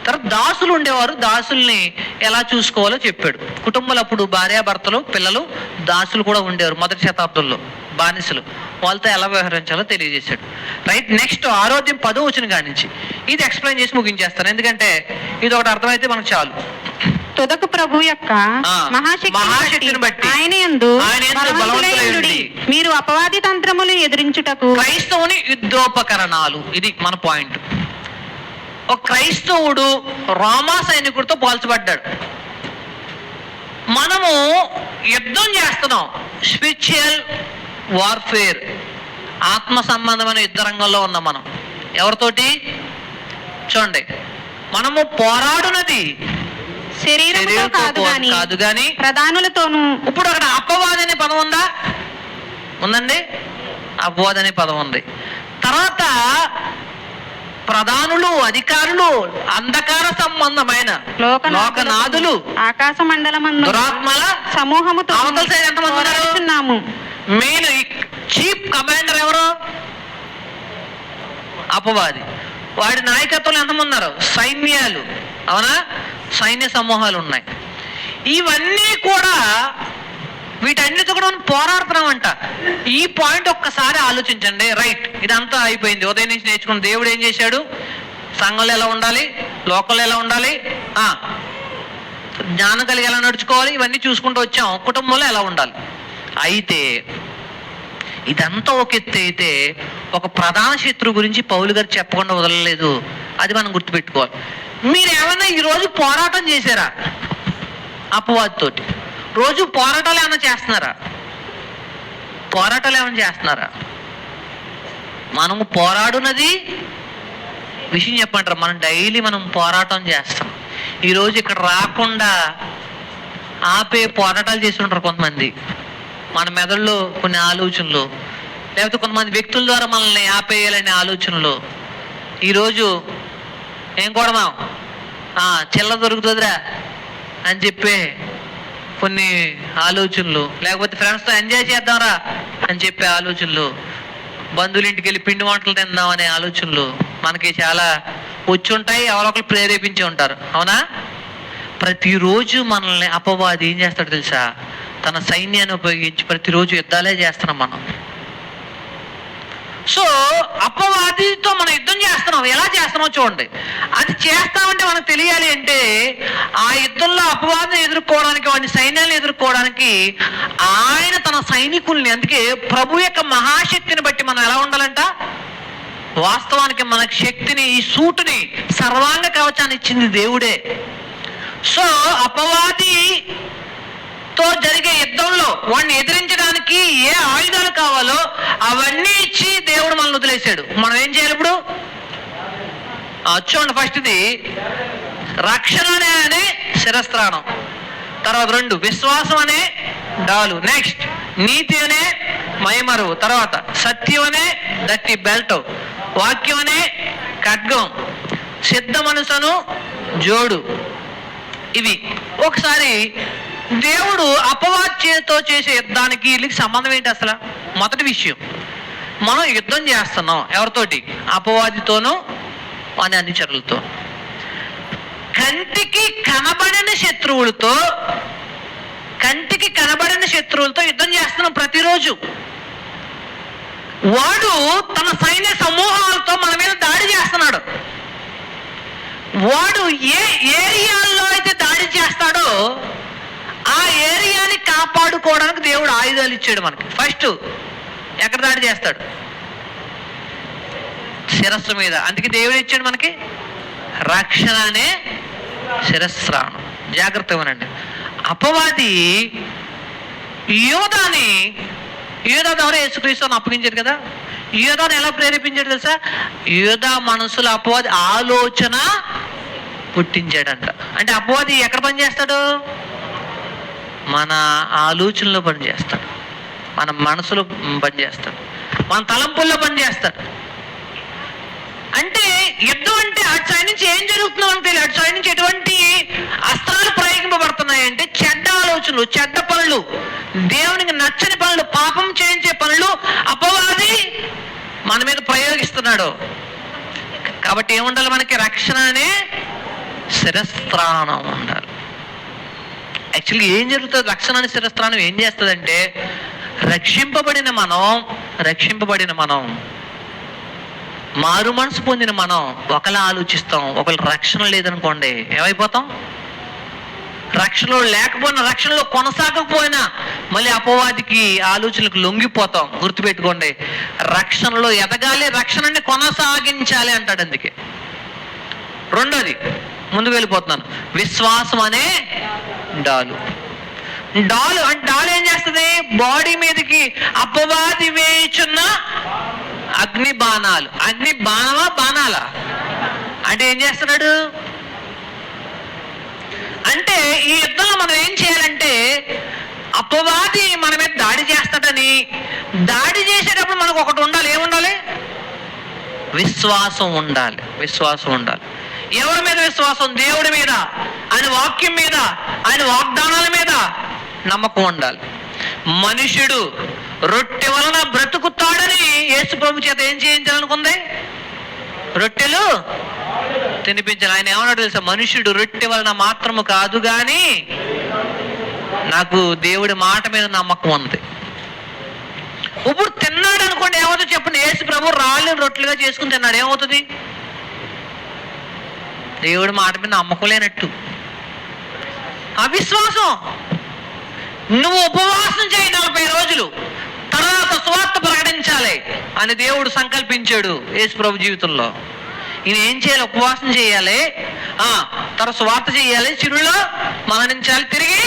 తర్వాత దాసులు ఉండేవారు, దాసుల్ని ఎలా చూసుకోవాలో చెప్పాడు. కుటుంబాలు అప్పుడు భార్యాభర్తలు, పిల్లలు, దాసులు కూడా ఉండేవారు మొదటి శతాబ్దంలో. బానిసలు, వాళ్ళతో ఎలా వ్యవహరించాలో తెలియజేశాడు. రైట్, నెక్స్ట్ 6వ అధ్యాయం 10వ వచనం కాడి నుంచి ఇది ఎక్స్ప్లెయిన్ చేసి ముగించేస్తాను, ఎందుకంటే ఇది ఒకటి అర్థమైతే మనకు చాలు. తుదకు ప్రభు యొక్క మహాశక్తిని బట్టి ఆయన యందు ఆయన యందు బలవంతులైయుండి మీరు అపవాది తంత్రములు ఎదిరించుటకు. క్రైస్తవుని యుద్ధోపకరణాలు, ఇది మన పాయింట్. ఒక క్రైస్తవుడు రోమా సైనికుడితో పోల్చబడ్డాడు. మనము యుద్ధం చేస్తున్నాం, స్పిరిచువల్ వార్ఫేర్, ఆత్మ సంబంధమైన యుద్ధ రంగంలో ఉన్నాం మనం. ఎవరితోటి? చూడండి, మనము పోరాడునది శరీరంతో కాదు గాని ప్రధానులతోనూ. ఇప్పుడు అక్కడ అపవాది అనే పదం ఉందా? ఉందండి, అపవాది అనే పదం ఉంది. తర్వాత ప్రధానులు, అధికారులు, అంధకార సంబంధమైన లోకనాథులు, ఆకాశ మండలమందు దురాత్మల సమూహముతో అవతల సైడ్ ఎంతమంది పోరాడుచున్నాము. మెయిన్ చీఫ్ కమాండర్ ఎవరు? అపవాది. వాడి నాయకత్వంలో ఎంతమంది ఉన్నారు? సైన్యాలు, అవునా? సైన్య సమూహాలు ఉన్నాయి. ఇవన్నీ కూడా వీటన్నిటితో కూడా మనం పోరాడుతున్నామంట. ఈ పాయింట్ ఒక్కసారి ఆలోచించండి. రైట్, ఇదంతా అయిపోయింది. ఉదయం నుంచి నేర్చుకున్న దేవుడు ఏం చేశాడు? సంఘంలో ఎలా ఉండాలి, లోకంలో ఎలా ఉండాలి, జ్ఞానం కలిగి ఎలా నడుచుకోవాలి, ఇవన్నీ చూసుకుంటూ వచ్చాం. కుటుంబంలో ఎలా ఉండాలి. అయితే ఇదంతా ఒక ఎత్తు అయితే, ఒక ప్రధాన శత్రువు గురించి పౌలు గారు చెప్పకుండా వదలలేదు. అది మనం గుర్తుపెట్టుకోవాలి. మీరు ఏమైనా ఈరోజు పోరాటం చేశారా అపవాదితోటి? రోజు పోరాటాలు ఏమైనా చేస్తున్నారా? పోరాటాలు ఏమైనా చేస్తున్నారా? మనము పోరాడునది విషయం చెప్పంటారు. మనం డైలీ మనం పోరాటం చేస్తాం. ఈరోజు ఇక్కడ రాకుండా ఆపే పోరాటాలు చేసి ఉంటారు కొంతమంది. మన మెదడులో కొన్ని ఆలోచనలు, లేకపోతే కొంతమంది వ్యక్తుల ద్వారా మనల్ని ఆపేయాలనే ఆలోచనలు. ఈరోజు ఏం కొడదాం, చిల్ల దొరుకుతుందిరా అని చెప్పే కొన్ని ఆలోచనలు, లేకపోతే ఫ్రెండ్స్తో ఎంజాయ్ చేద్దాంరా అని చెప్పే ఆలోచనలు, బంధువుల ఇంటికి వెళ్ళి పిండి వంటలు తిందాం అనే ఆలోచనలు మనకి చాలా వచ్చి ఉంటాయి. ఎవరొకరు ప్రేరేపించి ఉంటారు, అవునా? ప్రతిరోజు మనల్ని అపవాది ఏం చేస్తాడు తెలుసా? తన సైన్యాన్ని ఉపయోగించి ప్రతిరోజు యుద్ధాలే చేస్తున్నాం మనం. సో అపవాదితో మనం యుద్ధం చేస్తున్నాం. ఎలా చేస్తున్నాం చూడండి. అది చేస్తామంటే మనకు తెలియాలి అంటే, ఆ యుద్ధంలో అపవాదిని ఎదుర్కోవడానికి, వాడి సైన్యాన్ని ఎదుర్కోవడానికి ఆయన తన సైనికుల్ని, అందుకే ప్రభు యొక్క మహాశక్తిని బట్టి మనం ఎలా ఉండాలంట? వాస్తవానికి మనకు శక్తిని, ఈ సూటుని, సర్వాంగ కవచాన్ని ఇచ్చింది దేవుడే. సో అపవాదితో జరిగే యుద్ధంలో వాడిని ఎదిరించడానికి ఏ ఆయుధాలు కావాలో అవన్నీ ఇచ్చి దేవుడు మనల్ని వదిలేశాడు. మనం ఏం చేయాలి ఇప్పుడు? చూడండి, ఫస్ట్ది రక్షణ అనే శిరస్త్రాణం, తర్వాత 2 విశ్వాసం అనే డాలు, నెక్స్ట్ నీతి అనే మైమరువు, తర్వాత సత్యం అనే దట్టి బెల్ట్, వాక్యం అనే ఖడ్గం, సిద్ధ మనసును జోడు. ఇవి ఒకసారి దేవుడు అపవాద్యతో చేసే యుద్ధానికి వీళ్ళకి సంబంధం ఏంటి అసలు? మొదటి విషయం, మనం యుద్ధం చేస్తున్నాం ఎవరితోటి? అపవాదితోనూ వాని అనుచరులతో. కంటికి కనబడని శత్రువులతో యుద్ధం చేస్తున్నాం ప్రతిరోజు. వాడు తన సైన్య సమూహాలతో మన మీద దాడి చేస్తున్నాడు. వాడు ఏ ఏరియాల్లో అయితే దాడి చేస్తాడో ఆ ఏరియాని కాపాడుకోవడానికి దేవుడు ఆయుధాలు ఇచ్చాడు మనకి. ఫస్ట్ ఎక్కడ దాడి చేస్తాడు? శిరస్సు మీద. అందుకే దేవుడు ఇచ్చాడు మనకి రక్షణ అనే శిరస్త్రాణం. జాగ్రత్తగా వినండి. అపవాది యోధా ద్వారా యేసుక్రీస్తుని అప్పగించాడు కదా. యోధాను ఎలా ప్రేరేపించాడు తెలుసా? యోధా మనసులో అపవాది ఆలోచన పుట్టించాడంట. అంటే అపవాది ఎక్కడ పనిచేస్తాడు? మన ఆలోచనలో పనిచేస్తాడు, మన మనసులో పనిచేస్తాడు, మన తలంపుల్లో పనిచేస్తాడు. అంటే యుద్ధం అంటే అటు సైడ్ నుంచి ఏం జరుగుతుందో అని తెలియదు. అటు సైడ్ నుంచి ఎటువంటి అస్త్రాలు ప్రయోగింపబడుతున్నాయంటే చెడ్డ ఆలోచనలు, చెడ్డ పనులు, దేవునికి నచ్చని పనులు, పాపం చేయించే పనులు అపవాది మన మీద ప్రయోగిస్తున్నాడు. కాబట్టి ఏముండాలి మనకి? రక్షణ అనే శిరస్త్రాణం ఉండాలి. యాక్చువల్గా ఏం జరుగుతుంది? రక్షణ అనే శిరస్త్రాణం ఏం చేస్తుందంటే రక్షింపబడిన మనం మారు మనసు పొందిన మనం ఒకలా ఆలోచిస్తాం. ఒకళ్ళు రక్షణ లేదనుకోండి ఏమైపోతాం? రక్షణలో లేకపోయినా, రక్షణలో కొనసాగకపోయినా మళ్ళీ అపవాదికి ఆలోచనలకు లొంగిపోతాం. గుర్తుపెట్టుకోండి, రక్షణలో ఎదగాలి, రక్షణని కొనసాగించాలి అంటాడు. అందుకే రెండోది, ముందుకు వెళ్ళిపోతున్నాను, విశ్వాసం అనే డాలు. డాలు ఏం చేస్తుంది? బాడీ మీదకి అపవాది వేయుచున్న అగ్ని బాణాలు. అగ్ని బాణాలా అంటే ఏం చేస్తున్నాడు అంటే, ఈ యుద్ధంలో మనం ఏం చేయాలంటే, అపవాది మన మీద దాడి చేస్తాడని, దాడి చేసేటప్పుడు మనకు ఒకటి ఉండాలి. ఏముండాలి? విశ్వాసం ఉండాలి. ఎవరి మీద విశ్వాసం? దేవుడి మీద, ఆయన వాక్యం మీద, ఆయన వాగ్దానాల మీద నమ్మకం ఉండాలి. మనుషుడు రొట్టె వలన బ్రతుకుతాడని యేసు ప్రభు చేత ఏం చేయించాలనుకుంది? రొట్టెలు తినిపించాలి. ఆయన ఏమన్నాడు తెలుసా? మనుషుడు రొట్టె వలన మాత్రము కాదు కానీ నాకు దేవుడి మాట మీద నమ్మకం ఉంది. ఇప్పుడు తిన్నాడు అనుకోండి, ఏమవుతుంది చెప్పండి? యేసు ప్రభు రాళ్ళు రొట్టెలుగా చేసుకుని తిన్నాడు, ఏమవుతుంది? దేవుడి మాట మీద నమ్మకం లేనట్టు, అవిశ్వాసం. నువ్వు ఉపవాసం చేయి 40 రోజులు, తర్వాత సువార్త ప్రకటించాలి అని దేవుడు సంకల్పించాడు యేసు ప్రభు జీవితంలో. ఈయన ఏం చేయాలి? ఉపవాసం చేయాలి, తర్వాత సువార్త చేయాలి, చిరులో మరణించాలి, తిరిగి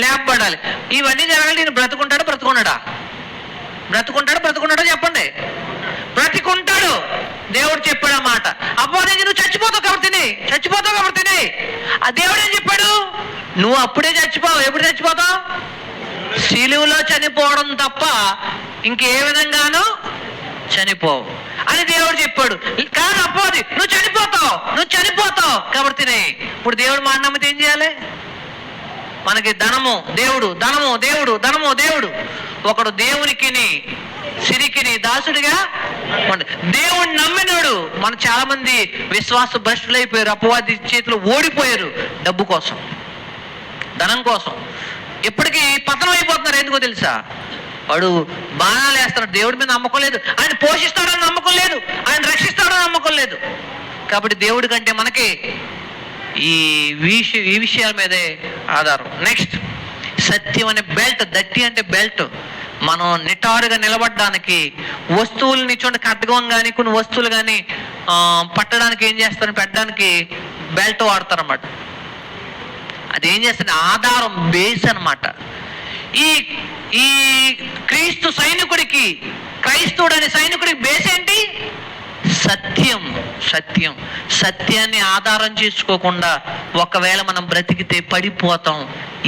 లేపబడాలి. ఇవన్నీ జరగాలి. ఈయన బ్రతుకుంటాడా చెప్పండి? బ్రతికుంటాడు. దేవుడు చెప్పాడు ఆ మాట. అపవాది నువ్వు చచ్చిపోతావు కాబట్టి తిని. ఆ దేవుడు ఏం చెప్పాడు? నువ్వు అప్పుడే చచ్చిపోవు. ఎప్పుడు చచ్చిపోతావు? శిలువలో చనిపోవడం తప్ప ఇంకే విధంగానూ చనిపోవు అని దేవుడు చెప్పాడు. కానీ అపవాది నువ్వు చనిపోతావు కాబట్టి తినే. ఇప్పుడు దేవుడు మాట నమ్మితే ఏం చేయాలి? మనకి ధనము దేవుడు. ఒకడు దేవునికిని సిరికిని దాసుడిగా దేవుడు నమ్మినాడు. మన చాలా మంది విశ్వాస భ్రష్టులైపోయారు, అపవాది చేతిలో ఓడిపోయారు. డబ్బు కోసం, ధనం కోసం ఎప్పటికీ పతనం అయిపోతున్నారు. ఎందుకో తెలుసా? వాడు బాణాలు వేస్తున్నాడు, దేవుడి మీద నమ్మకం లేదు. ఆయన పోషిస్తాడని నమ్మకం లేదు, ఆయన రక్షిస్తాడని నమ్మకం లేదు. కాబట్టి దేవుడి కంటే మనకి ఈ విషయాల మీదే ఆధారం. నెక్స్ట్, సత్యం అనే బెల్ట్. దట్టి అంటే బెల్ట్. మనం నిటారుగా నిలబడడానికి, వస్తువుల్ని చూడండి, ఖడ్గం కానీ కొన్ని వస్తువులు కానీ పట్టడానికి ఏం చేస్తారు? పెట్టడానికి బెల్ట్ వాడతారన్నమాట. అదేం చేస్తుంది? ఆధారం, బేస్ అన్నమాట. ఈ క్రీస్తు సైనికుడికి, క్రైస్తవుడని సైనికుడికి బేస్ ఏంటి? సత్యాన్ని ఆధారం చేసుకోకుండా ఒకవేళ మనం బ్రతికితే పడిపోతాం.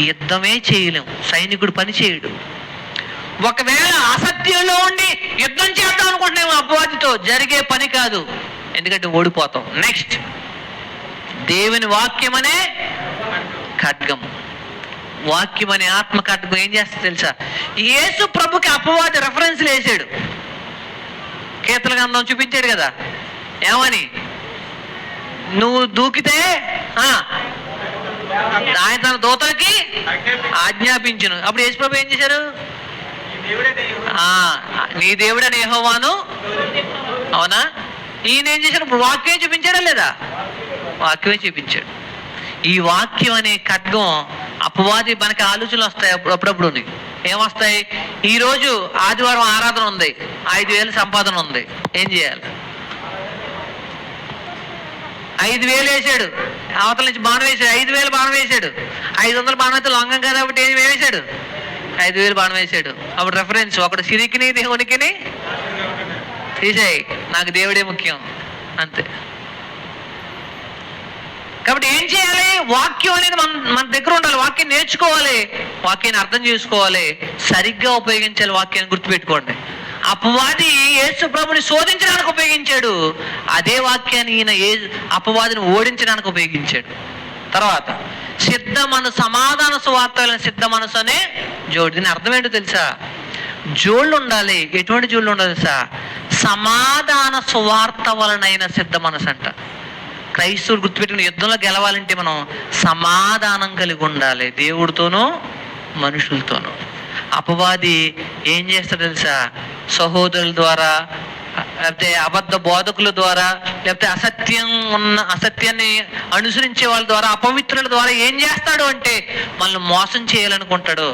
యుద్ధమే చేయలేం, సైనికుడు పని చేయడు. ఒకవేళ అసత్యంలో ఉండి యుద్ధం చేద్దాం అనుకుంటున్నాము అపవాదితో, జరిగే పని కాదు, ఎందుకంటే ఓడిపోతాం. నెక్స్ట్, దేవుని వాక్యం అనే ఖడ్గం. వాక్యం అనే ఆత్మ ఖడ్గం ఏం చేస్తుంది తెలుసా? యేసు ప్రభుకి అపవాది రెఫరెన్స్లు వేసాడు. కీర్తన గ్రంథం చూపించాడు కదా, ఏమని? నువ్వు దూకితే ఆయన తన దూతలకి ఆజ్ఞాపించును. అప్పుడు యేసు ప్రభు ఏం చేశారు? నీ దేవుడని యెహోవాను. అవునా? ఈయన ఏం చేశాడు? వాక్యం చూపించాడా లేదా? వాక్యమే చూపించాడు. ఈ వాక్యం అనే ఖడ్గం అపవాది మనకి ఆలోచనలు వస్తాయి అప్పుడప్పుడు. ఏమొస్తాయి? ఈరోజు ఆదివారం ఆరాధన ఉంది, 5,000 సంపాదన ఉంది, ఏం చేయాలి? 5,000 వేసాడు, అవతల నుంచి బాణం వేసాడు, 5,000 బాణం వేసాడు. 500 బాణం అయితే లొంగం కదా, కాబట్టి ఏం వేసాడు? 5,000 బాణం వేసాడు. అప్పుడు రెఫరెన్స్ ఒకడు సిరికిని దేవునికిని తీసేయి, నాకు దేవుడే ముఖ్యం, అంతే. కాబట్టి ఏం చేయాలి? వాక్యం అనేది మన దగ్గర ఉండాలి, వాక్యం నేర్చుకోవాలి, వాక్యాన్ని అర్థం చేసుకోవాలి, సరిగ్గా ఉపయోగించాలి. వాక్యాన్ని గుర్తుపెట్టుకోండి. అపవాది యేసు ప్రభుని శోధించడానికి ఉపయోగించాడు, అదే వాక్యాన్ని ఈయన అపవాదిని ఓడించడానికి ఉపయోగించాడు. తర్వాత సిద్ధ మనసు, సమాధాన సువార్త సిద్ధ మనసు అనే జోడు. దీని అర్థం ఏంటో తెలుసా? జోళ్ళు ఉండాలి. ఎటువంటి జోళ్ళు ఉండాలి తెలుసా? సమాధాన సువార్త వలనైన సిద్ధ మనసు అంట. క్రైస్తవుడు గుర్తుపెట్టుకుని యుద్ధంలో గెలవాలంటే మనం సమాధానం కలిగి ఉండాలి, దేవుడితోనూ మనుషులతోనూ. అపవాది ఏం చేస్తాడు తెలుసా? సహోదరుల ద్వారా, లేకపోతే అబద్ధ బోధకుల ద్వారా, లేకపోతే అసత్యాన్ని అనుసరించే వాళ్ళ ద్వారా, అపవిత్రుల ద్వారా ఏం చేస్తాడు అంటే మనల్ని మోసం చేయాలనుకుంటాడు.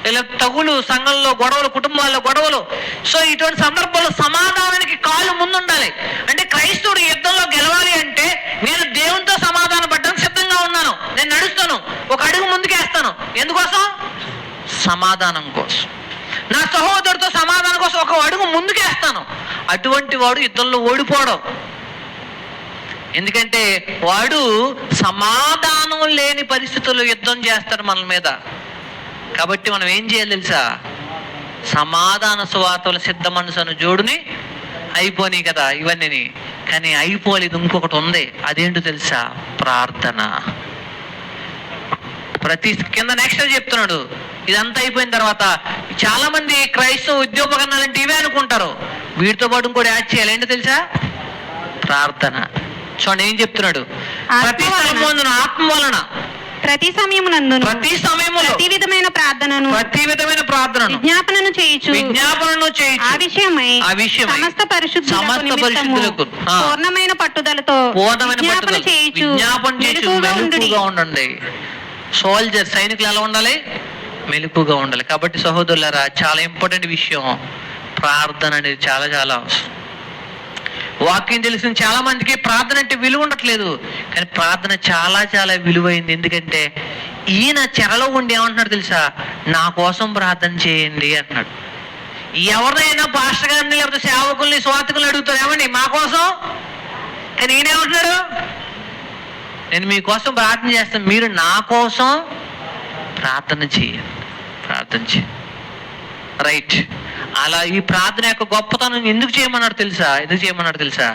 ఇలా తగులు, సంఘంలో గొడవలు, కుటుంబాల్లో గొడవలు. సో ఇటువంటి సందర్భంలో సమాధానానికి కాళ్ళు ముందుండాలి. అంటే క్రైస్తవుడు యుద్ధంలో గెలవాలి అంటే నేను దేవునితో సమాధాన పడడానికి సిద్ధంగా ఉన్నాను, నేను నడుస్తాను, ఒక అడుగు ముందుకేస్తాను. ఎందుకోసం? సమాధానం కోసం. నా సహోదరుడితో సమాధానం కోసం ఒక అడుగు ముందుకేస్తాను. అటువంటి వాడు యుద్ధంలో ఓడిపోవడం. ఎందుకంటే వాడు సమాధానం లేని పరిస్థితుల్లో యుద్ధం చేస్తాడు మన మీద. కాబట్టి మనం ఏం చేయాలి తెలుసా? సమాధాన సువార్తల సిద్ధ మనసును జోడుని అయిపోయినాయి కదా ఇవన్నీ, కానీ అయిపోలేదు. ఇంకొకటి ఉంది, అదేంటో తెలుసా? ప్రార్థన. ప్రతి కింద నెక్స్ట్ చెప్తున్నాడు. ఇదంతా అయిపోయిన తర్వాత చాలా మంది క్రైస్తవ ఉద్యోగపకరణాలు అంటే ఇవే అనుకుంటారు. వీటితో పాటు ఇంకోటి యాడ్ చేయాలి. ఏంటో తెలుసా? ప్రార్థన. చూడండి ఏం చెప్తున్నాడు? ప్రతి స్థలమందున ఆత్మ వలన ప్రతి సమయమునందు ప్రతి సమయములో ప్రతి విధమైన ప్రార్థనను విజ్ఞాపనను చేయుచు ఆ విషయమై సమస్త పరిశుద్ధులకు పూర్ణమైన పట్టుదలతో విజ్ఞాపన చేయుచు మెలకుగా ఉండండి. సోల్జర్, సైనికులు ఎలా ఉండాలి? మెలకుగా ఉండాలి. కాబట్టి సహోదరులారా, చాలా ఇంపార్టెంట్ విషయం ప్రార్థన అనేది. చాలా చాలా అవసరం. వాక్యం తెలిసిన చాలా మందికి ప్రార్థన అంటే విలువ ఉండట్లేదు, కానీ ప్రార్థన చాలా చాలా విలువైంది. ఎందుకంటే ఈయన చెరలో ఉండి ఏమంటున్నాడు తెలుసా? నా కోసం ప్రార్థన చేయండి అంటున్నాడు. ఎవరినైనా పాస్టర్ గారిని లేకపోతే సేవకుల్ని, స్వార్థకుల్ని అడుగుతారు, ఏమండి మా కోసం? కానీ ఈయన ఏమంటున్నాడు? నేను మీకోసం ప్రార్థన చేస్తాను, మీరు నా కోసం ప్రార్థన చేయండి. రైట్. అలా ఈ ప్రార్థన యొక్క గొప్పతనం ఎందుకు చేయమన్నాడు తెలుసా?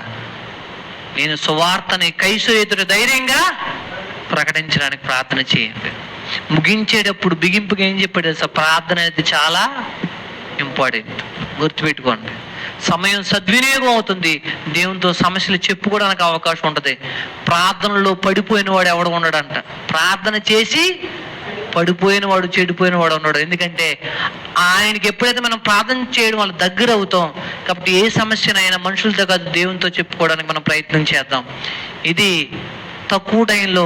నేను సువార్తని కైసరేతుడు ధైర్యంగా ప్రకటించడానికి ప్రార్థన చేయండి. ముగించేటప్పుడు బిగింపుగా ఏం చెప్పాడు తెలుసా? ప్రార్థన అనేది చాలా ఇంపార్టెంట్. గుర్తుపెట్టుకోండి. సమయం సద్వినియోగం అవుతుంది. దేవునితో సమస్యలు చెప్పుకోవడానికి అవకాశం ఉంటుంది. ప్రార్థనలో పడిపోయిన వాడు ఎవడు ఉండడంట. ప్రార్థన చేసి పడిపోయిన వాడు, చెడిపోయిన వాడు ఉన్నాడు. ఎందుకంటే ఆయనకి ఎప్పుడైతే మనం ప్రార్థన చేయడం వాళ్ళ దగ్గర అవుతాం. కాబట్టి ఏ సమస్యనైనా మనుషులతో కాదు దేవునితో చెప్పుకోవడానికి మనం ప్రయత్నం చేద్దాం. ఇది తక్కువ టైంలో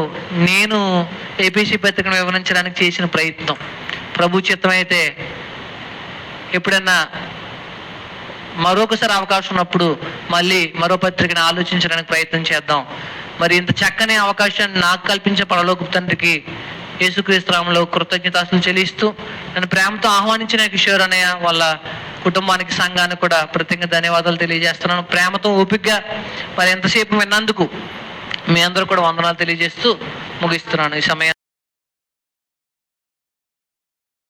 నేను ఏపీసీ పత్రికను వివరించడానికి చేసిన ప్రయత్నం. ప్రభు చిత్తం అయితే ఎప్పుడన్నా మరొకసారి అవకాశం ఉన్నప్పుడు మళ్ళీ మరో పత్రికను ఆలోచించడానికి ప్రయత్నం చేద్దాం. మరి ఇంత చక్కని అవకాశాన్ని నాకు కల్పించే పరలోకపు తండ్రికి యేసుక్రీస్తు నామములో కృతజ్ఞతాస్తులు చెల్లిస్తూ నన్ను ప్రేమతో ఆహ్వానించిన కిషోర్ అన్నయ్య వాళ్ళ కుటుంబానికి, సంఘానికి కూడా ప్రత్యేకంగా ధన్యవాదాలు తెలియజేస్తున్నాను. ప్రేమతో ఓపికగా మరి ఎంతసేపు విన్నందుకు మీ అందరూ కూడా వందనాలు తెలియజేస్తూ ముగిస్తున్నాను ఈ సమయాన్ని.